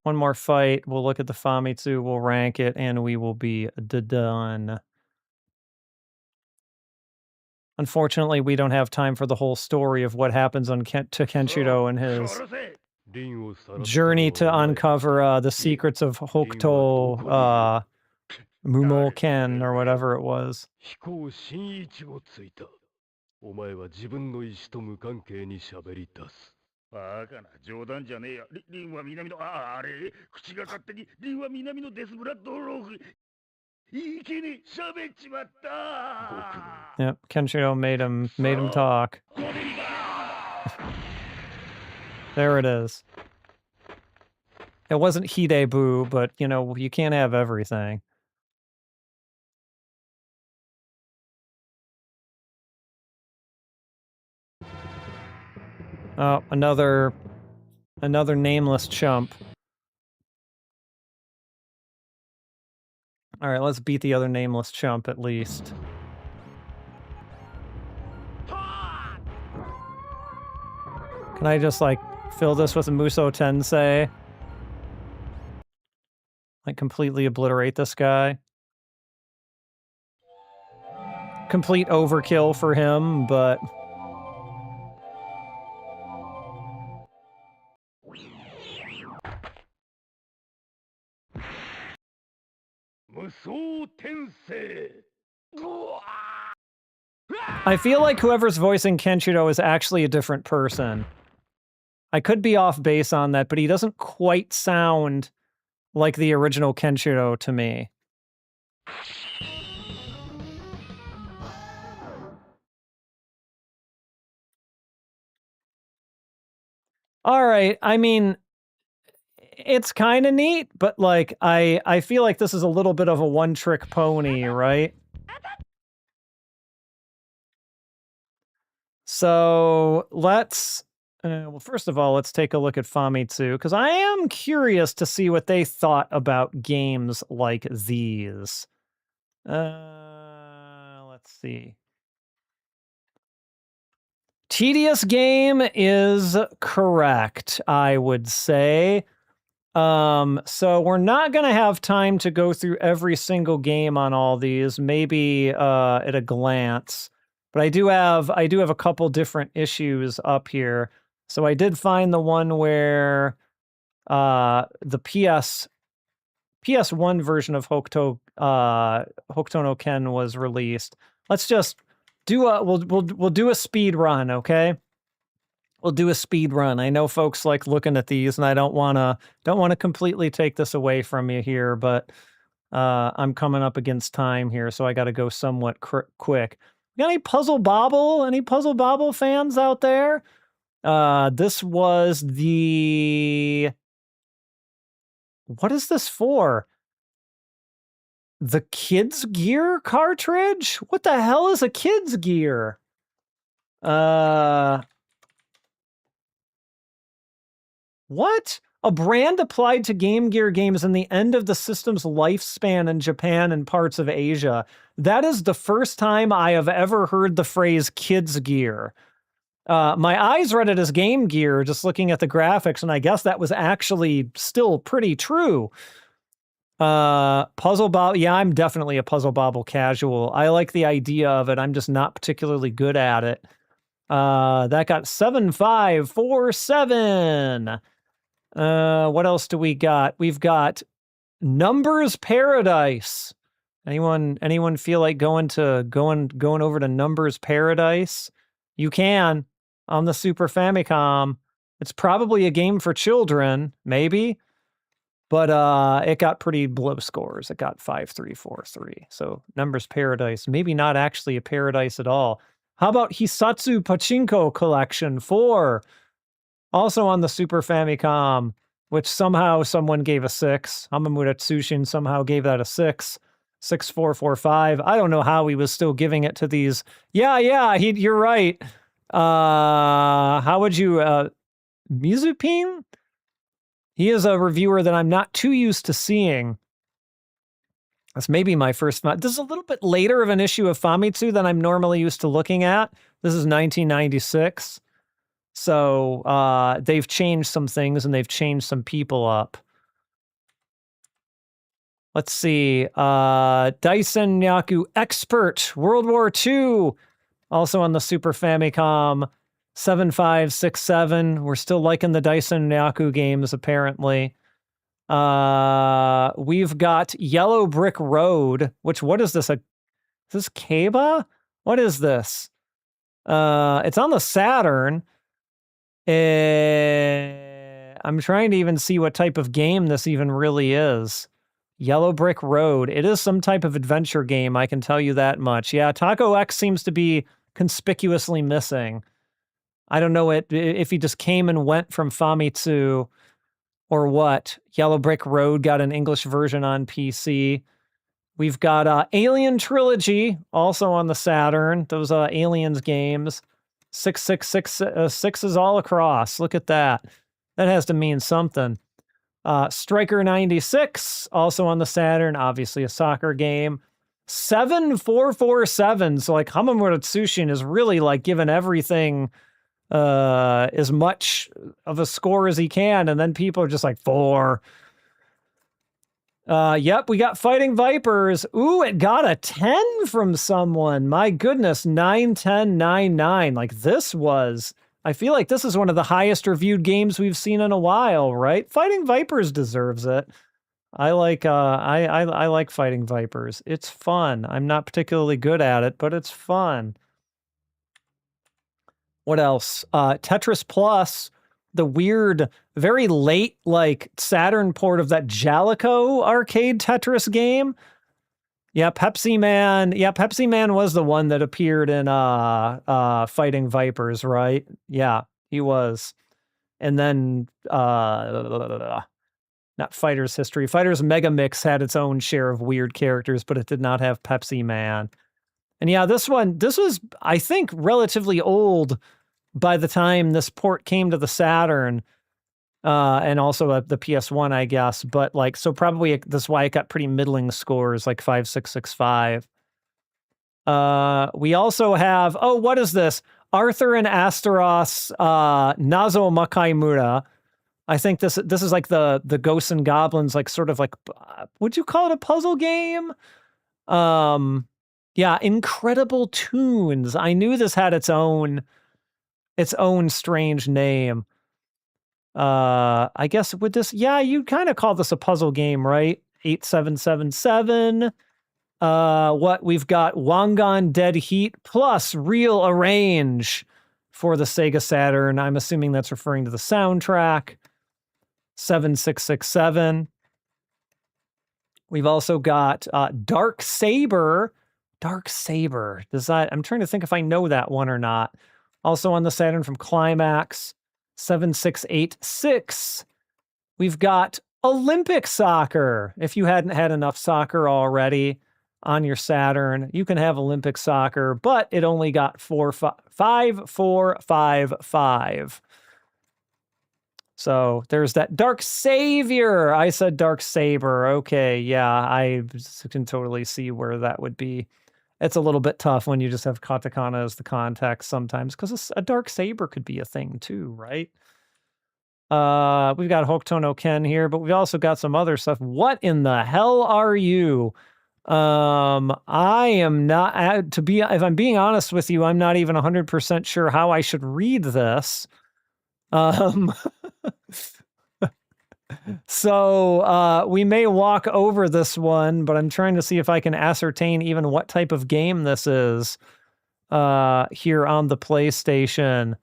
One more fight, we'll look at the Famitsu, we'll rank it, and we will be done. Unfortunately, we don't have time for the whole story of what happens on to Kenshiro and his journey to uncover the secrets of Hokuto, Mumo-ken, or whatever it was. お前は自分の意志と無関係に喋り出す。バカな、冗談じゃねえよ。リンは南の、あれ、口が勝手に、リンは南のデスブラッドローグ。一気に喋っちまった。Yep, Kenshiro made him talk. There it is. It wasn't Hidebu, but, you can't have everything. Oh, another nameless chump. All right, let's beat the other nameless chump at least. Can I just, like, fill this with a Musou Tensei? Like, completely obliterate this guy? Complete overkill for him, but... I feel like whoever's voicing Kenshiro is actually a different person. I could be off base on that, but he doesn't quite sound like the original Kenshiro to me. All right, I mean, it's kind of neat, but like, I feel like this is a little bit of a one-trick pony, right? So let's, well, first of all, let's take a look at Famitsu, because I am curious to see what they thought about games like these. Let's see. Tedious game is correct, I would say. So we're not going to have time to go through every single game on all these, maybe at a glance. But I do have a couple different issues up here. So I did find the one where the PS1 version of Hokuto no Ken was released. Let's just do we'll do a speed run, okay? We'll do a speed run. I know folks like looking at these, and I don't want to completely take this away from you here, but I'm coming up against time here, so I got to go somewhat quick. Got any Puzzle Bobble? Any Puzzle Bobble fans out there? This was the... What is this for? The Kids Gear cartridge? What the hell is a Kids Gear? What? A brand applied to Game Gear games in the end of the system's lifespan in Japan and parts of Asia. That is the first time I have ever heard the phrase kids gear. My eyes read it as Game Gear, just looking at the graphics, and I guess that was actually still pretty true. Puzzle Bobble. Yeah, I'm definitely a Puzzle Bobble casual. I like the idea of it. I'm just not particularly good at it. That got 7547. What else do we got? We've got Numbers Paradise. Anyone feel like going over to Numbers Paradise? You can on the Super Famicom. It's probably a game for children, maybe. But it got pretty low scores. It got 5343. So Numbers Paradise, maybe not actually a paradise at all. How about Hisatsu Pachinko Collection 4? Also on the Super Famicom, which somehow someone gave a 6. Hamamura Tsushin somehow gave that a 6. 6445. I don't know how he was still giving it to these. Yeah, you're right. How would you, Mizupin? He is a reviewer that I'm not too used to seeing. That's maybe my first. This is a little bit later of an issue of Famitsu than I'm normally used to looking at. This is 1996. So they've changed some things and they've changed some people up. Let's see. Daisen Nyaku Expert, World War II, also on the Super Famicom. 7567. We're still liking the Daisen Nyaku games, apparently. We've got Yellow Brick Road, which, what is this? Is this Keiba? What is this? It's on the Saturn. I'm trying to even see what type of game this even really is. Yellow Brick Road. It is some type of adventure game, I can tell you that much. Yeah, Taco X seems to be conspicuously missing. I don't know if he just came and went from Famitsu or what. Yellow Brick Road got an English version on PC. We've got Alien Trilogy, also on the Saturn. Those Aliens games. 666 is all across. Look at that. That has to mean something. Striker 96, also on the Saturn. Obviously a soccer game. 7447. So like Hamamura Tsushin is really like giving everything as much of a score as he can, and then people are just like 4. Yep, we got Fighting Vipers. Ooh, it got a 10 from someone. My goodness, 91099. Like this was, I feel like this is one of the highest reviewed games we've seen in a while, right? Fighting Vipers deserves it. I like I like Fighting Vipers. It's fun. I'm not particularly good at it, but it's fun. What else? Tetris Plus, the weird, very late, like, Saturn port of that Jalico arcade Tetris game. Yeah, Pepsi Man. Yeah, Pepsi Man was the one that appeared in Fighting Vipers, right? Yeah, he was. And then, not Fighters History. Fighters Mega Mix had its own share of weird characters, but it did not have Pepsi Man. And yeah, this was, I think, relatively old by the time this port came to the Saturn, and also the PS1, I guess. But like, so probably that's why it got pretty middling scores, like 5665. We also have, oh, what is this? Arthur and Astaros, Nazo Makaimura. I think this is like the Ghosts and Goblins, like sort of like, would you call it a puzzle game? Yeah, Incredible Tunes. I knew this had its own strange name. I guess with this, yeah, you kind of call this a puzzle game, right? 8777. What we've got, Wangan Dead Heat plus Real Arrange for the Sega Saturn. I'm assuming that's referring to the soundtrack. 7667. We've also got Dark Saber. Dark Saber. I'm trying to think if I know that one or not. Also on the Saturn from Climax. 7686. We've got Olympic Soccer. If you hadn't had enough soccer already on your Saturn, you can have Olympic Soccer, but it only got 5455. So there's that. Dark Savior. I said Dark Saber. Okay, yeah, I can totally see where that would be. It's a little bit tough when you just have katakana as the context sometimes, because a Dark Saber could be a thing too, right? We've got Hokuto no Ken here, but we've also got some other stuff. What in the hell are you? I am not, if I'm being honest with you, I'm not even 100% sure how I should read this. So we may walk over this one, but I'm trying to see if I can ascertain even what type of game this is here on the PlayStation.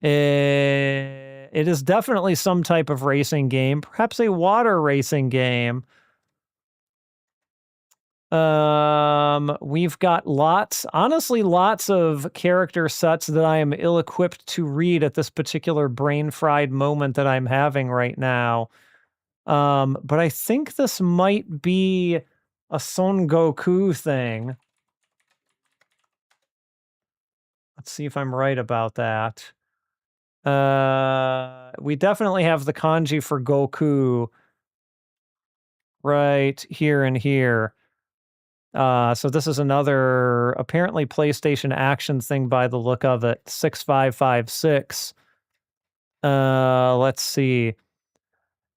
It is definitely some type of racing game, perhaps a water racing game. We've got honestly, lots of character sets that I am ill-equipped to read at this particular brain-fried moment that I'm having right now. But I think this might be a Son Goku thing. Let's see if I'm right about that. We definitely have the kanji for Goku right here and here. So this is another apparently PlayStation action thing by the look of it. 6556. Let's see.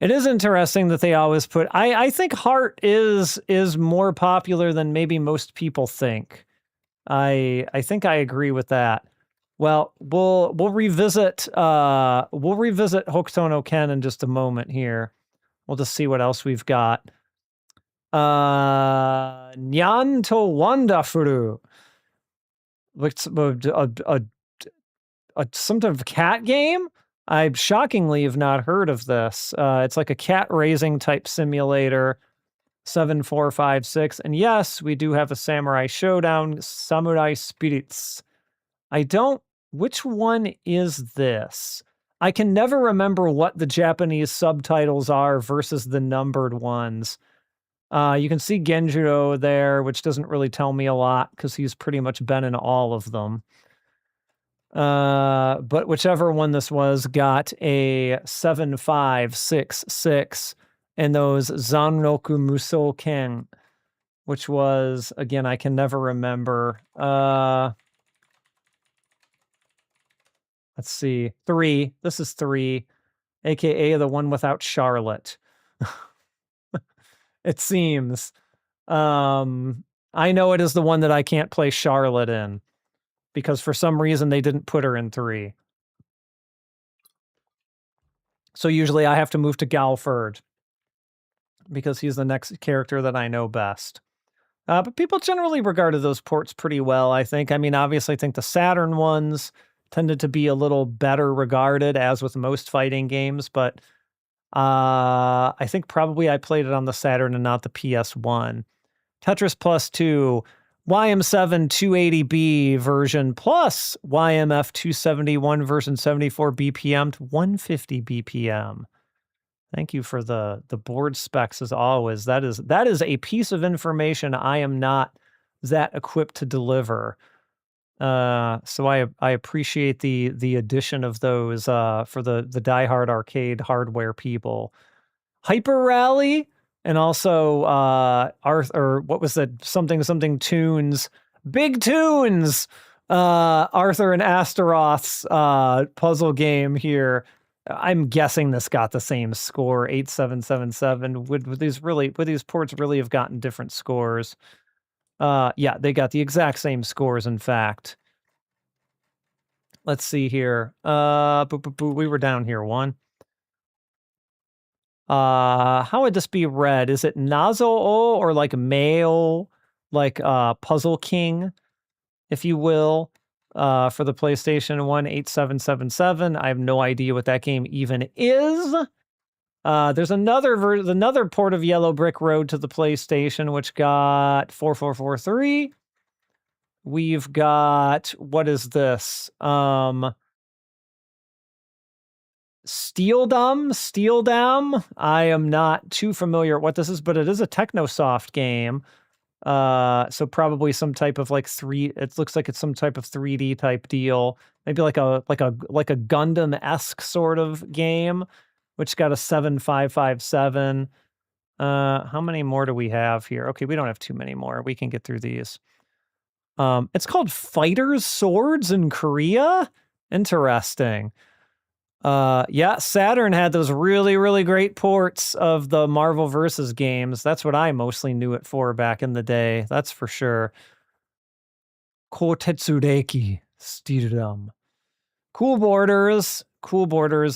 It is interesting that they always put. I think Heart is more popular than maybe most people think. I think I agree with that. Well, we'll revisit Hokuto no Ken in just a moment here. We'll just see what else we've got. Nyan to Wonderfuru. Which some type of cat game? I shockingly have not heard of this. It's like a cat raising type simulator. 7456. And yes, we do have a Samurai Showdown, Samurai Spirits. Which one is this? I can never remember what the Japanese subtitles are versus the numbered ones. You can see Genjiro there, which doesn't really tell me a lot because he's pretty much been in all of them. But whichever one this was got a 7566 and those Zanroku Musou Ken, which was, again, I can never remember. Let's see. 3. This is 3, aka the one without Charlotte. It seems. I know it is the one that I can't play Charlotte in, because for some reason they didn't put her in 3. So usually I have to move to Galford, because he's the next character that I know best. But people generally regarded those ports pretty well, I think. I mean, obviously, I think the Saturn ones tended to be a little better regarded, as with most fighting games, but I think probably I played it on the Saturn and not the PS1. Tetris Plus 2, YM7 280B version plus YMF 271 version 74 BPM to 150 BPM. Thank you for the board specs as always. That is a piece of information I am not that equipped to deliver. So I appreciate the addition of those for the diehard arcade hardware people. Hyper Rally and also Arthur, what was that? Something tunes, big tunes. Arthur and Astaroth's puzzle game here. I'm guessing this got the same score, 8777. Would these ports really have gotten different scores? Yeah, they got the exact same scores, in fact. Let's see here. We were down here, 1. How would this be read? Is it Nazo-o or like Mail, like Puzzle King, if you will? For the PlayStation 1, 8777. I have no idea what that game even is. There's another port of Yellow Brick Road to the PlayStation, which got 4443. We've got, what is this? Steel Dam. I am not too familiar what this is, but it is a Technosoft game. So probably some type of like it looks like it's some type of 3D type deal. Maybe like a Gundam-esque sort of game, which got a 7557. How many more do we have here? Okay, we don't have too many more. We can get through these. It's called Fighters Swords in Korea. Interesting. Yeah, Saturn had those really, really great ports of the Marvel vs. games. That's what I mostly knew it for back in the day. That's for sure. Kotetsureki Stirdam. Cool Borders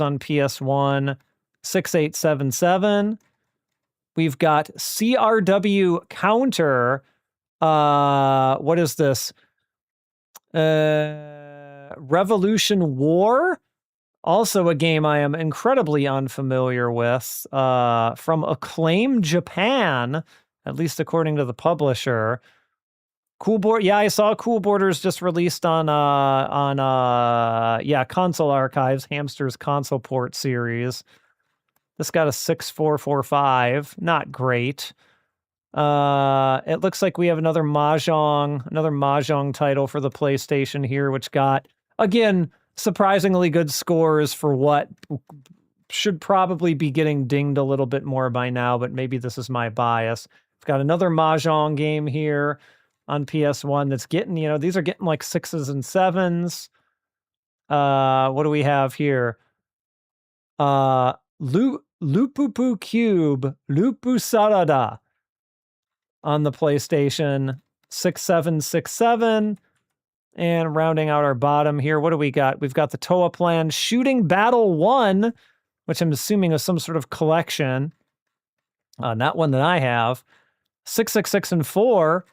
on PS1. 6877. We've got CRW Counter. What is this? Revolution War. Also a game I am incredibly unfamiliar with, from Acclaim Japan, at least according to the publisher. Yeah, I saw Cool Borders just released on Console Archives, Hamster's console port series. This got a 6445, not great. It looks like we have another Mahjong title for the PlayStation here, which got, again, surprisingly good scores for what should probably be getting dinged a little bit more by now, but maybe this is my bias. We've got another Mahjong game here on PS1 that's getting, these are getting like 6s and 7s. What do we have here? Lupupu Cube, Lupu Sarada on the PlayStation, 6767. And rounding out our bottom here, what do we got? We've got the Toa Plan Shooting Battle 1, which I'm assuming is some sort of collection. Not one that I have. 666 and 4.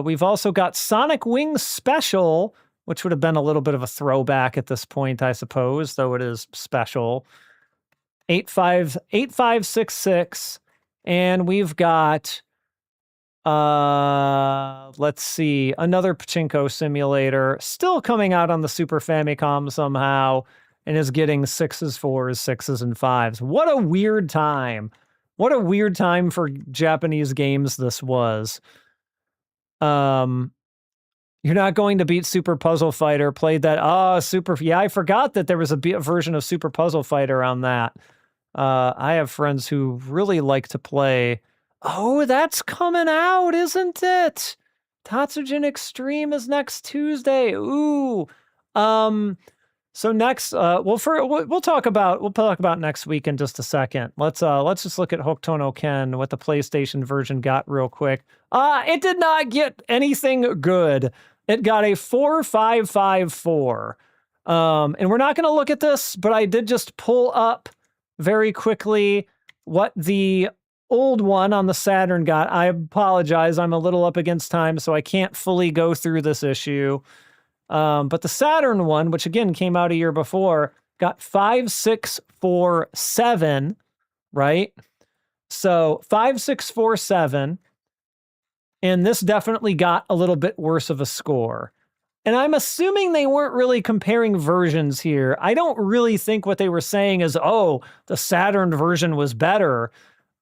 We've also got Sonic Wings Special, which would have been a little bit of a throwback at this point, I suppose, though it is special. 8566. And we've got... let's see, another pachinko simulator, still coming out on the Super Famicom somehow, and is getting 6s, 4s, 6s, and 5s. What a weird time. What a weird time for Japanese games this was. You're not going to beat Super Puzzle Fighter. Played that. Yeah, I forgot that there was a version of Super Puzzle Fighter on that. I have friends who really like to play... Oh, that's coming out, isn't it? Tatsujin Extreme is next Tuesday. Ooh. So next, we'll talk about next week in just a second. Let's just look at Hokuto no Ken, what the PlayStation version got real quick. It did not get anything good. It got a 4554. And we're not going to look at this, but I did just pull up very quickly what the old one on the Saturn got. I apologize. I'm a little up against time, so I can't fully go through this issue. But the Saturn one, which again came out a year before, got 5647, right? So 5647. And this definitely got a little bit worse of a score. And I'm assuming they weren't really comparing versions here. I don't really think what they were saying is, oh, the Saturn version was better.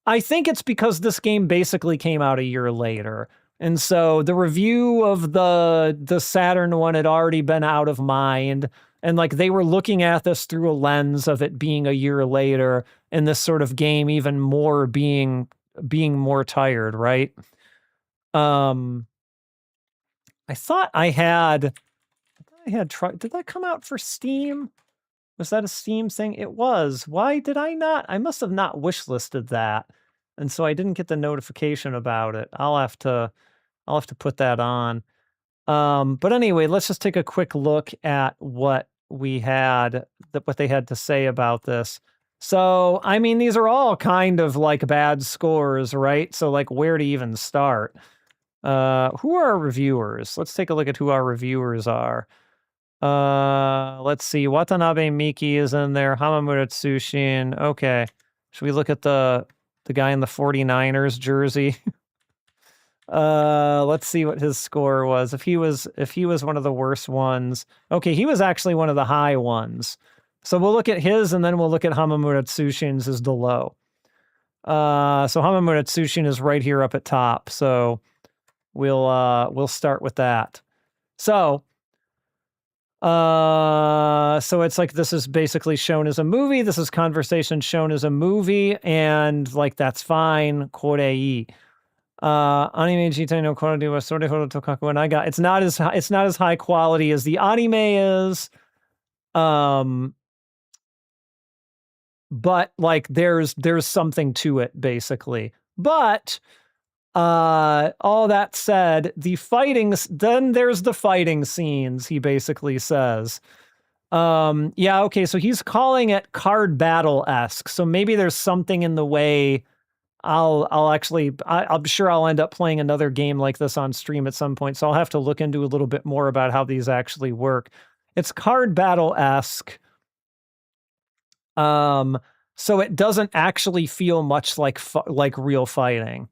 I think it's because this game basically came out a year later. And so the review of the Saturn one had already been out of mind. And like they were looking at this through a lens of it being a year later and this sort of game even more being more tired, right? I thought I had tried. Did that come out for Steam? Was that a Steam thing? It was. Why did I not? I must have not wishlisted that. And so I didn't get the notification about it. I'll have to put that on. But anyway, let's just take a quick look at what we had, what they had to say about this. So, I mean, these are all kind of like bad scores, right? So like where to even start? Who are our reviewers? Let's take a look at who our reviewers are. Let's see. Watanabe Miki is in there. Hamamura Tsushin. Okay. Should we look at the guy in the 49ers jersey? Let's see what his score was. If he was one of the worst ones. Okay, he was actually one of the high ones. So we'll look at his and then we'll look at Hamamura Tsushin's as the low. So Hamamura Tsushin is right here up at top. So we'll start with that. So it's like this is basically shown as a movie. This is conversation shown as a movie, and like that's fine. Korei. Anime jitai no quality wa sore hodo tokaku naga. It's not as high quality as the anime is. But like there's something to it basically. But all that said, then there's the fighting scenes, he basically says. Yeah, okay, so he's calling it card battle-esque. So maybe there's something in the way. I'm sure I'll end up playing another game like this on stream at some point, so I'll have to look into a little bit more about how these actually work. It's card battle-esque. So it doesn't actually feel much like real fighting.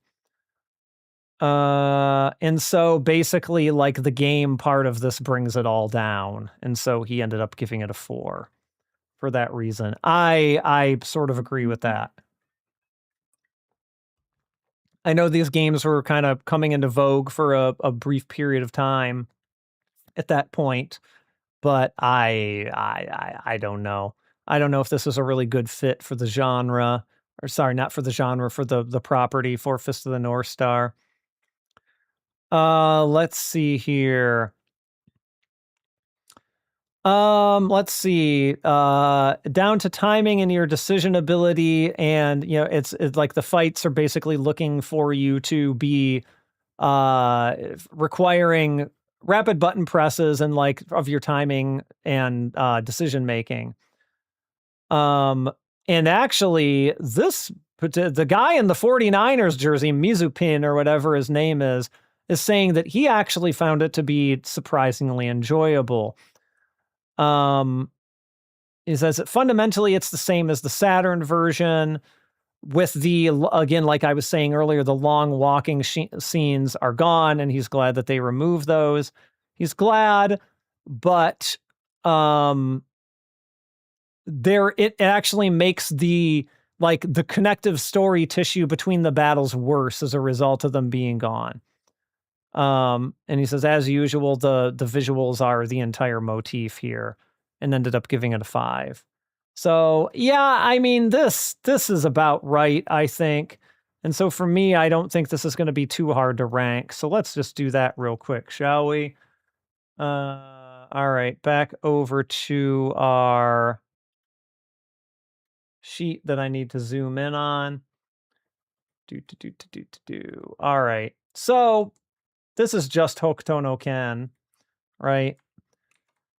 And so basically like the game part of this brings it all down. And so he ended up giving it a 4 for that reason. I sort of agree with that. I know these games were kind of coming into vogue for a brief period of time at that point, but I don't know. I don't know if this is a really good fit for the genre, or sorry, not for the genre, for the property, for Fist of the North Star. Let's see here. Let's see. Down to timing and your decision ability, and you know, it's like the fights are basically looking for you to be requiring rapid button presses and like of your timing and decision making. And actually, the guy in the 49ers jersey, Mizupin or whatever his name is saying that he actually found it to be surprisingly enjoyable. He says that fundamentally it's the same as the Saturn version, with again, like I was saying earlier, the long walking scenes are gone, and he's glad that they removed those. He's glad, but it actually makes the connective story tissue between the battles worse as a result of them being gone. And he says, as usual, the visuals are the entire motif here, and ended up giving it a 5. So yeah, I mean, this is about right, I think. And so for me, I don't think this is going to be too hard to rank. So let's just do that real quick, shall we? All right, back over to our sheet that I need to zoom in on. All right, so this is just Hokuto no Ken, right?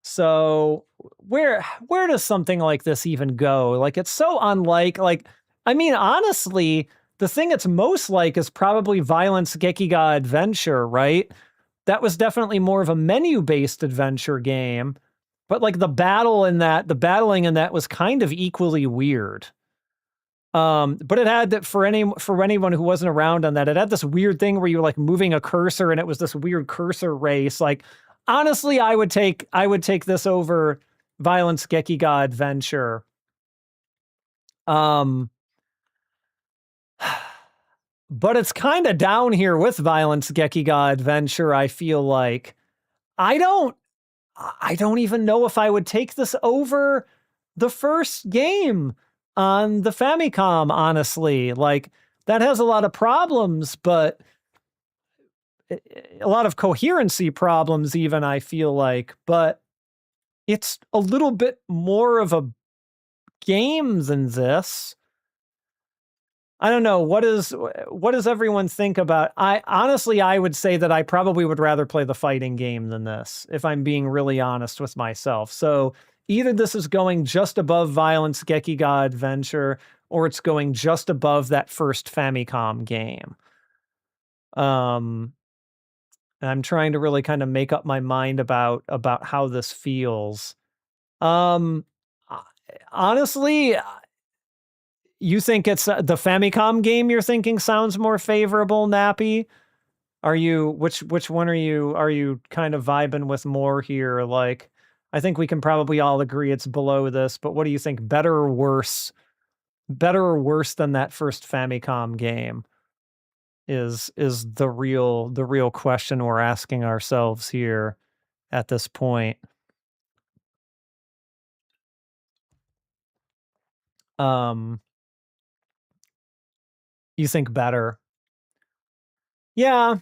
So where does something like this even go? Like, it's so unlike, I mean, honestly, the thing it's most like is probably Violence Gekiga Adventure, right? That was definitely more of a menu-based adventure game, but like the battling in that was kind of equally weird. But it had that for anyone who wasn't around on that, it had this weird thing where you were like moving a cursor, and it was this weird cursor race. Like, honestly, I would take this over Violence Gekiga Adventure. But it's kind of down here with Violence Gekiga Adventure, I feel like. I don't even know if I would take this over the first game on the Famicom, honestly. Like, that has a lot of problems, but a lot of coherency problems even, I feel like, but it's a little bit more of a game than this. I don't know. What does everyone think about? I would say that I probably would rather play the fighting game than this, if I'm being really honest with myself. So either this is going just above Violence Gekiga Adventure, or it's going just above that first Famicom game. And I'm trying to really kind of make up my mind about how this feels. Honestly, you think it's the Famicom game you're thinking sounds more favorable, Nappy? Are you, which one are you kind of vibing with more here? Like, I think we can probably all agree it's below this, but what do you think, better or worse better or worse than that first Famicom game is the real question we're asking ourselves here at this point. You think better? Yeah.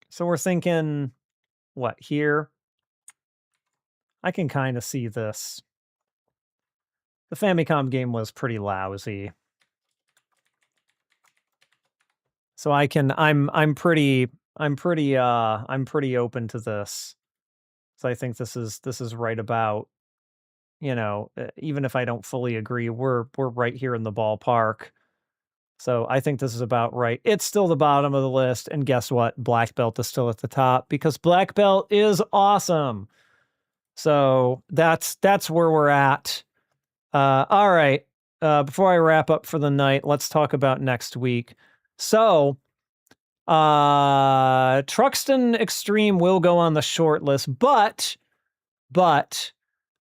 So we're thinking, what, here? I can kind of see this. The Famicom game was pretty lousy. So I'm pretty open to this. So I think this is right about, even if I don't fully agree, we're right here in the ballpark. So I think this is about right. It's still the bottom of the list, and guess what? Black belt is still at the top because black belt is awesome. So that's where we're at. All right. Before I wrap up for the night, let's talk about next week. So, Truxton Extreme will go on the short list, but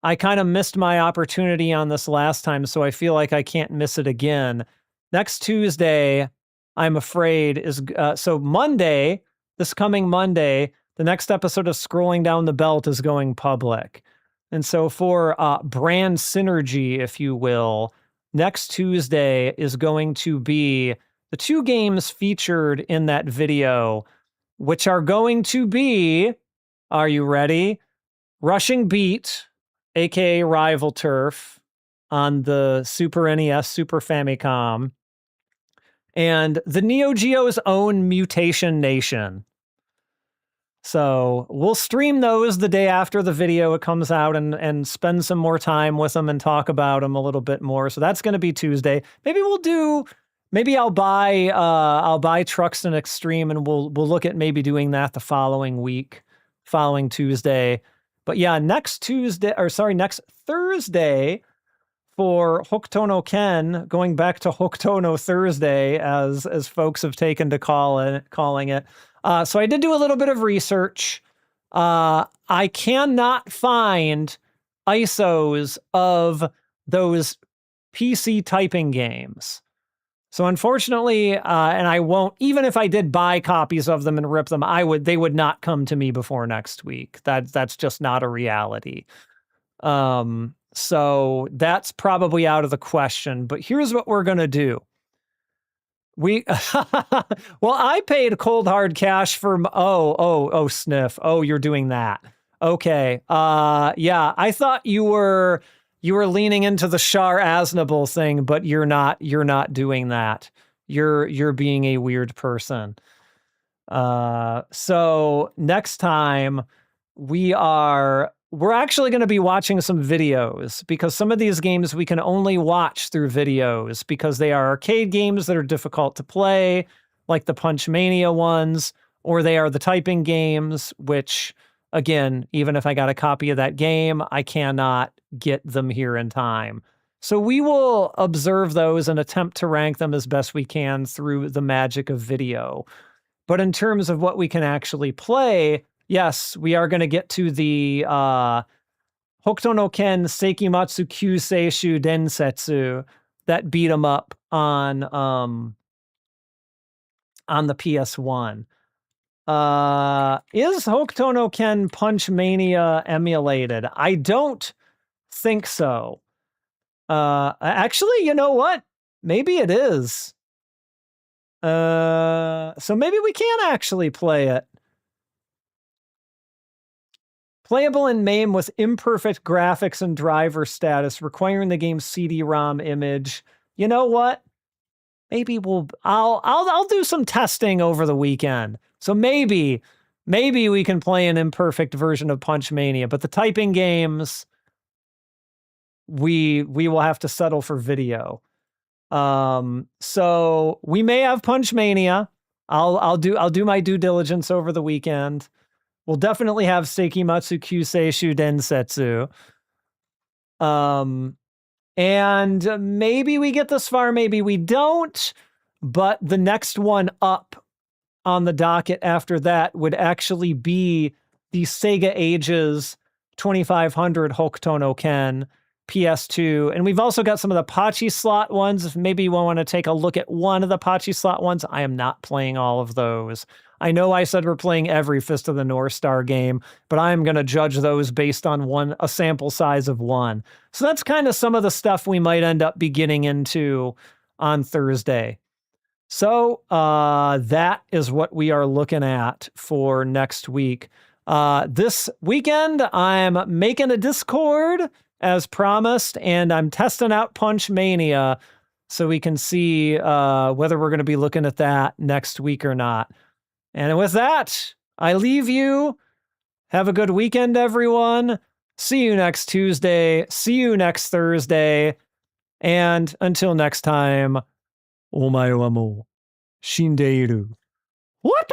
I kind of missed my opportunity on this last time, so I feel like I can't miss it again. Next Tuesday, I'm afraid, is so Monday, this coming Monday, the next episode of Scrolling Down the Belt is going public. And so for brand synergy, if you will, next Tuesday is going to be the two games featured in that video, which are going to be, are you ready? Rushing Beat, aka Rival Turf, on the Super NES, Super Famicom, and the Neo Geo's own Mutation Nation. So we'll stream those the day after the video it comes out and spend some more time with them and talk about them a little bit more. So that's going to be Tuesday. Maybe I'll buy Truxton Extreme and we'll look at maybe doing that the following Tuesday. But yeah, next Thursday for Hokuto no Ken, going back to Hokuto no Thursday as folks have taken to calling it. So I did do a little bit of research. I cannot find ISOs of those PC typing games. So unfortunately, and I won't, even if I did buy copies of them and rip them, they would not come to me before next week. That's just not a reality. So that's probably out of the question, but here's what we're going to do. Well, I paid cold hard cash for, Sniff. Oh, you're doing that. Okay. Yeah, I thought you were leaning into the Shar Aznable thing, but you're not doing that. You're being a weird person. So next time we're actually going to be watching some videos because some of these games we can only watch through videos because they are arcade games that are difficult to play, like the Punch Mania ones, or they are the typing games, which, again, even if I got a copy of that game, I cannot get them here in time. So we will observe those and attempt to rank them as best we can through the magic of video. But in terms of what we can actually play, yes, we are going to get to the Hokuto no Ken Seikimatsu Kyuseishu Densetsu that beat 'em up on the PS1. Is Hokuto no Ken Punch Mania emulated? I don't think so. Actually, you know what? Maybe it is. So maybe we can actually play it. Playable in MAME with imperfect graphics and driver status, requiring the game's CD-ROM image. You know what? Maybe I'll do some testing over the weekend. So maybe we can play an imperfect version of Punch Mania, but the typing games, we will have to settle for video. So we may have Punch Mania. I'll do my due diligence over the weekend. We'll definitely have Seikimatsu Kyuseishu Densetsu. And maybe we get this far, maybe we don't. But the next one up on the docket after that would actually be the Sega Ages 2500 Hokuto no Ken. PS2. And we've also got some of the Pachi slot ones. If maybe you want to take a look at one of the Pachi slot ones, I am not playing all of those. I know I said we're playing every Fist of the North Star game, but I'm going to judge those based on a sample size of one. So that's kind of some of the stuff we might end up be getting into on Thursday. So that is what we are looking at for next week. This weekend, I'm making a Discord as promised, and I'm testing out Punch Mania so we can see whether we're going to be looking at that next week or not. And with that, I leave you. Have a good weekend, everyone. See you next Tuesday. See you next Thursday. And until next time, omae wa mou shindeiru. What?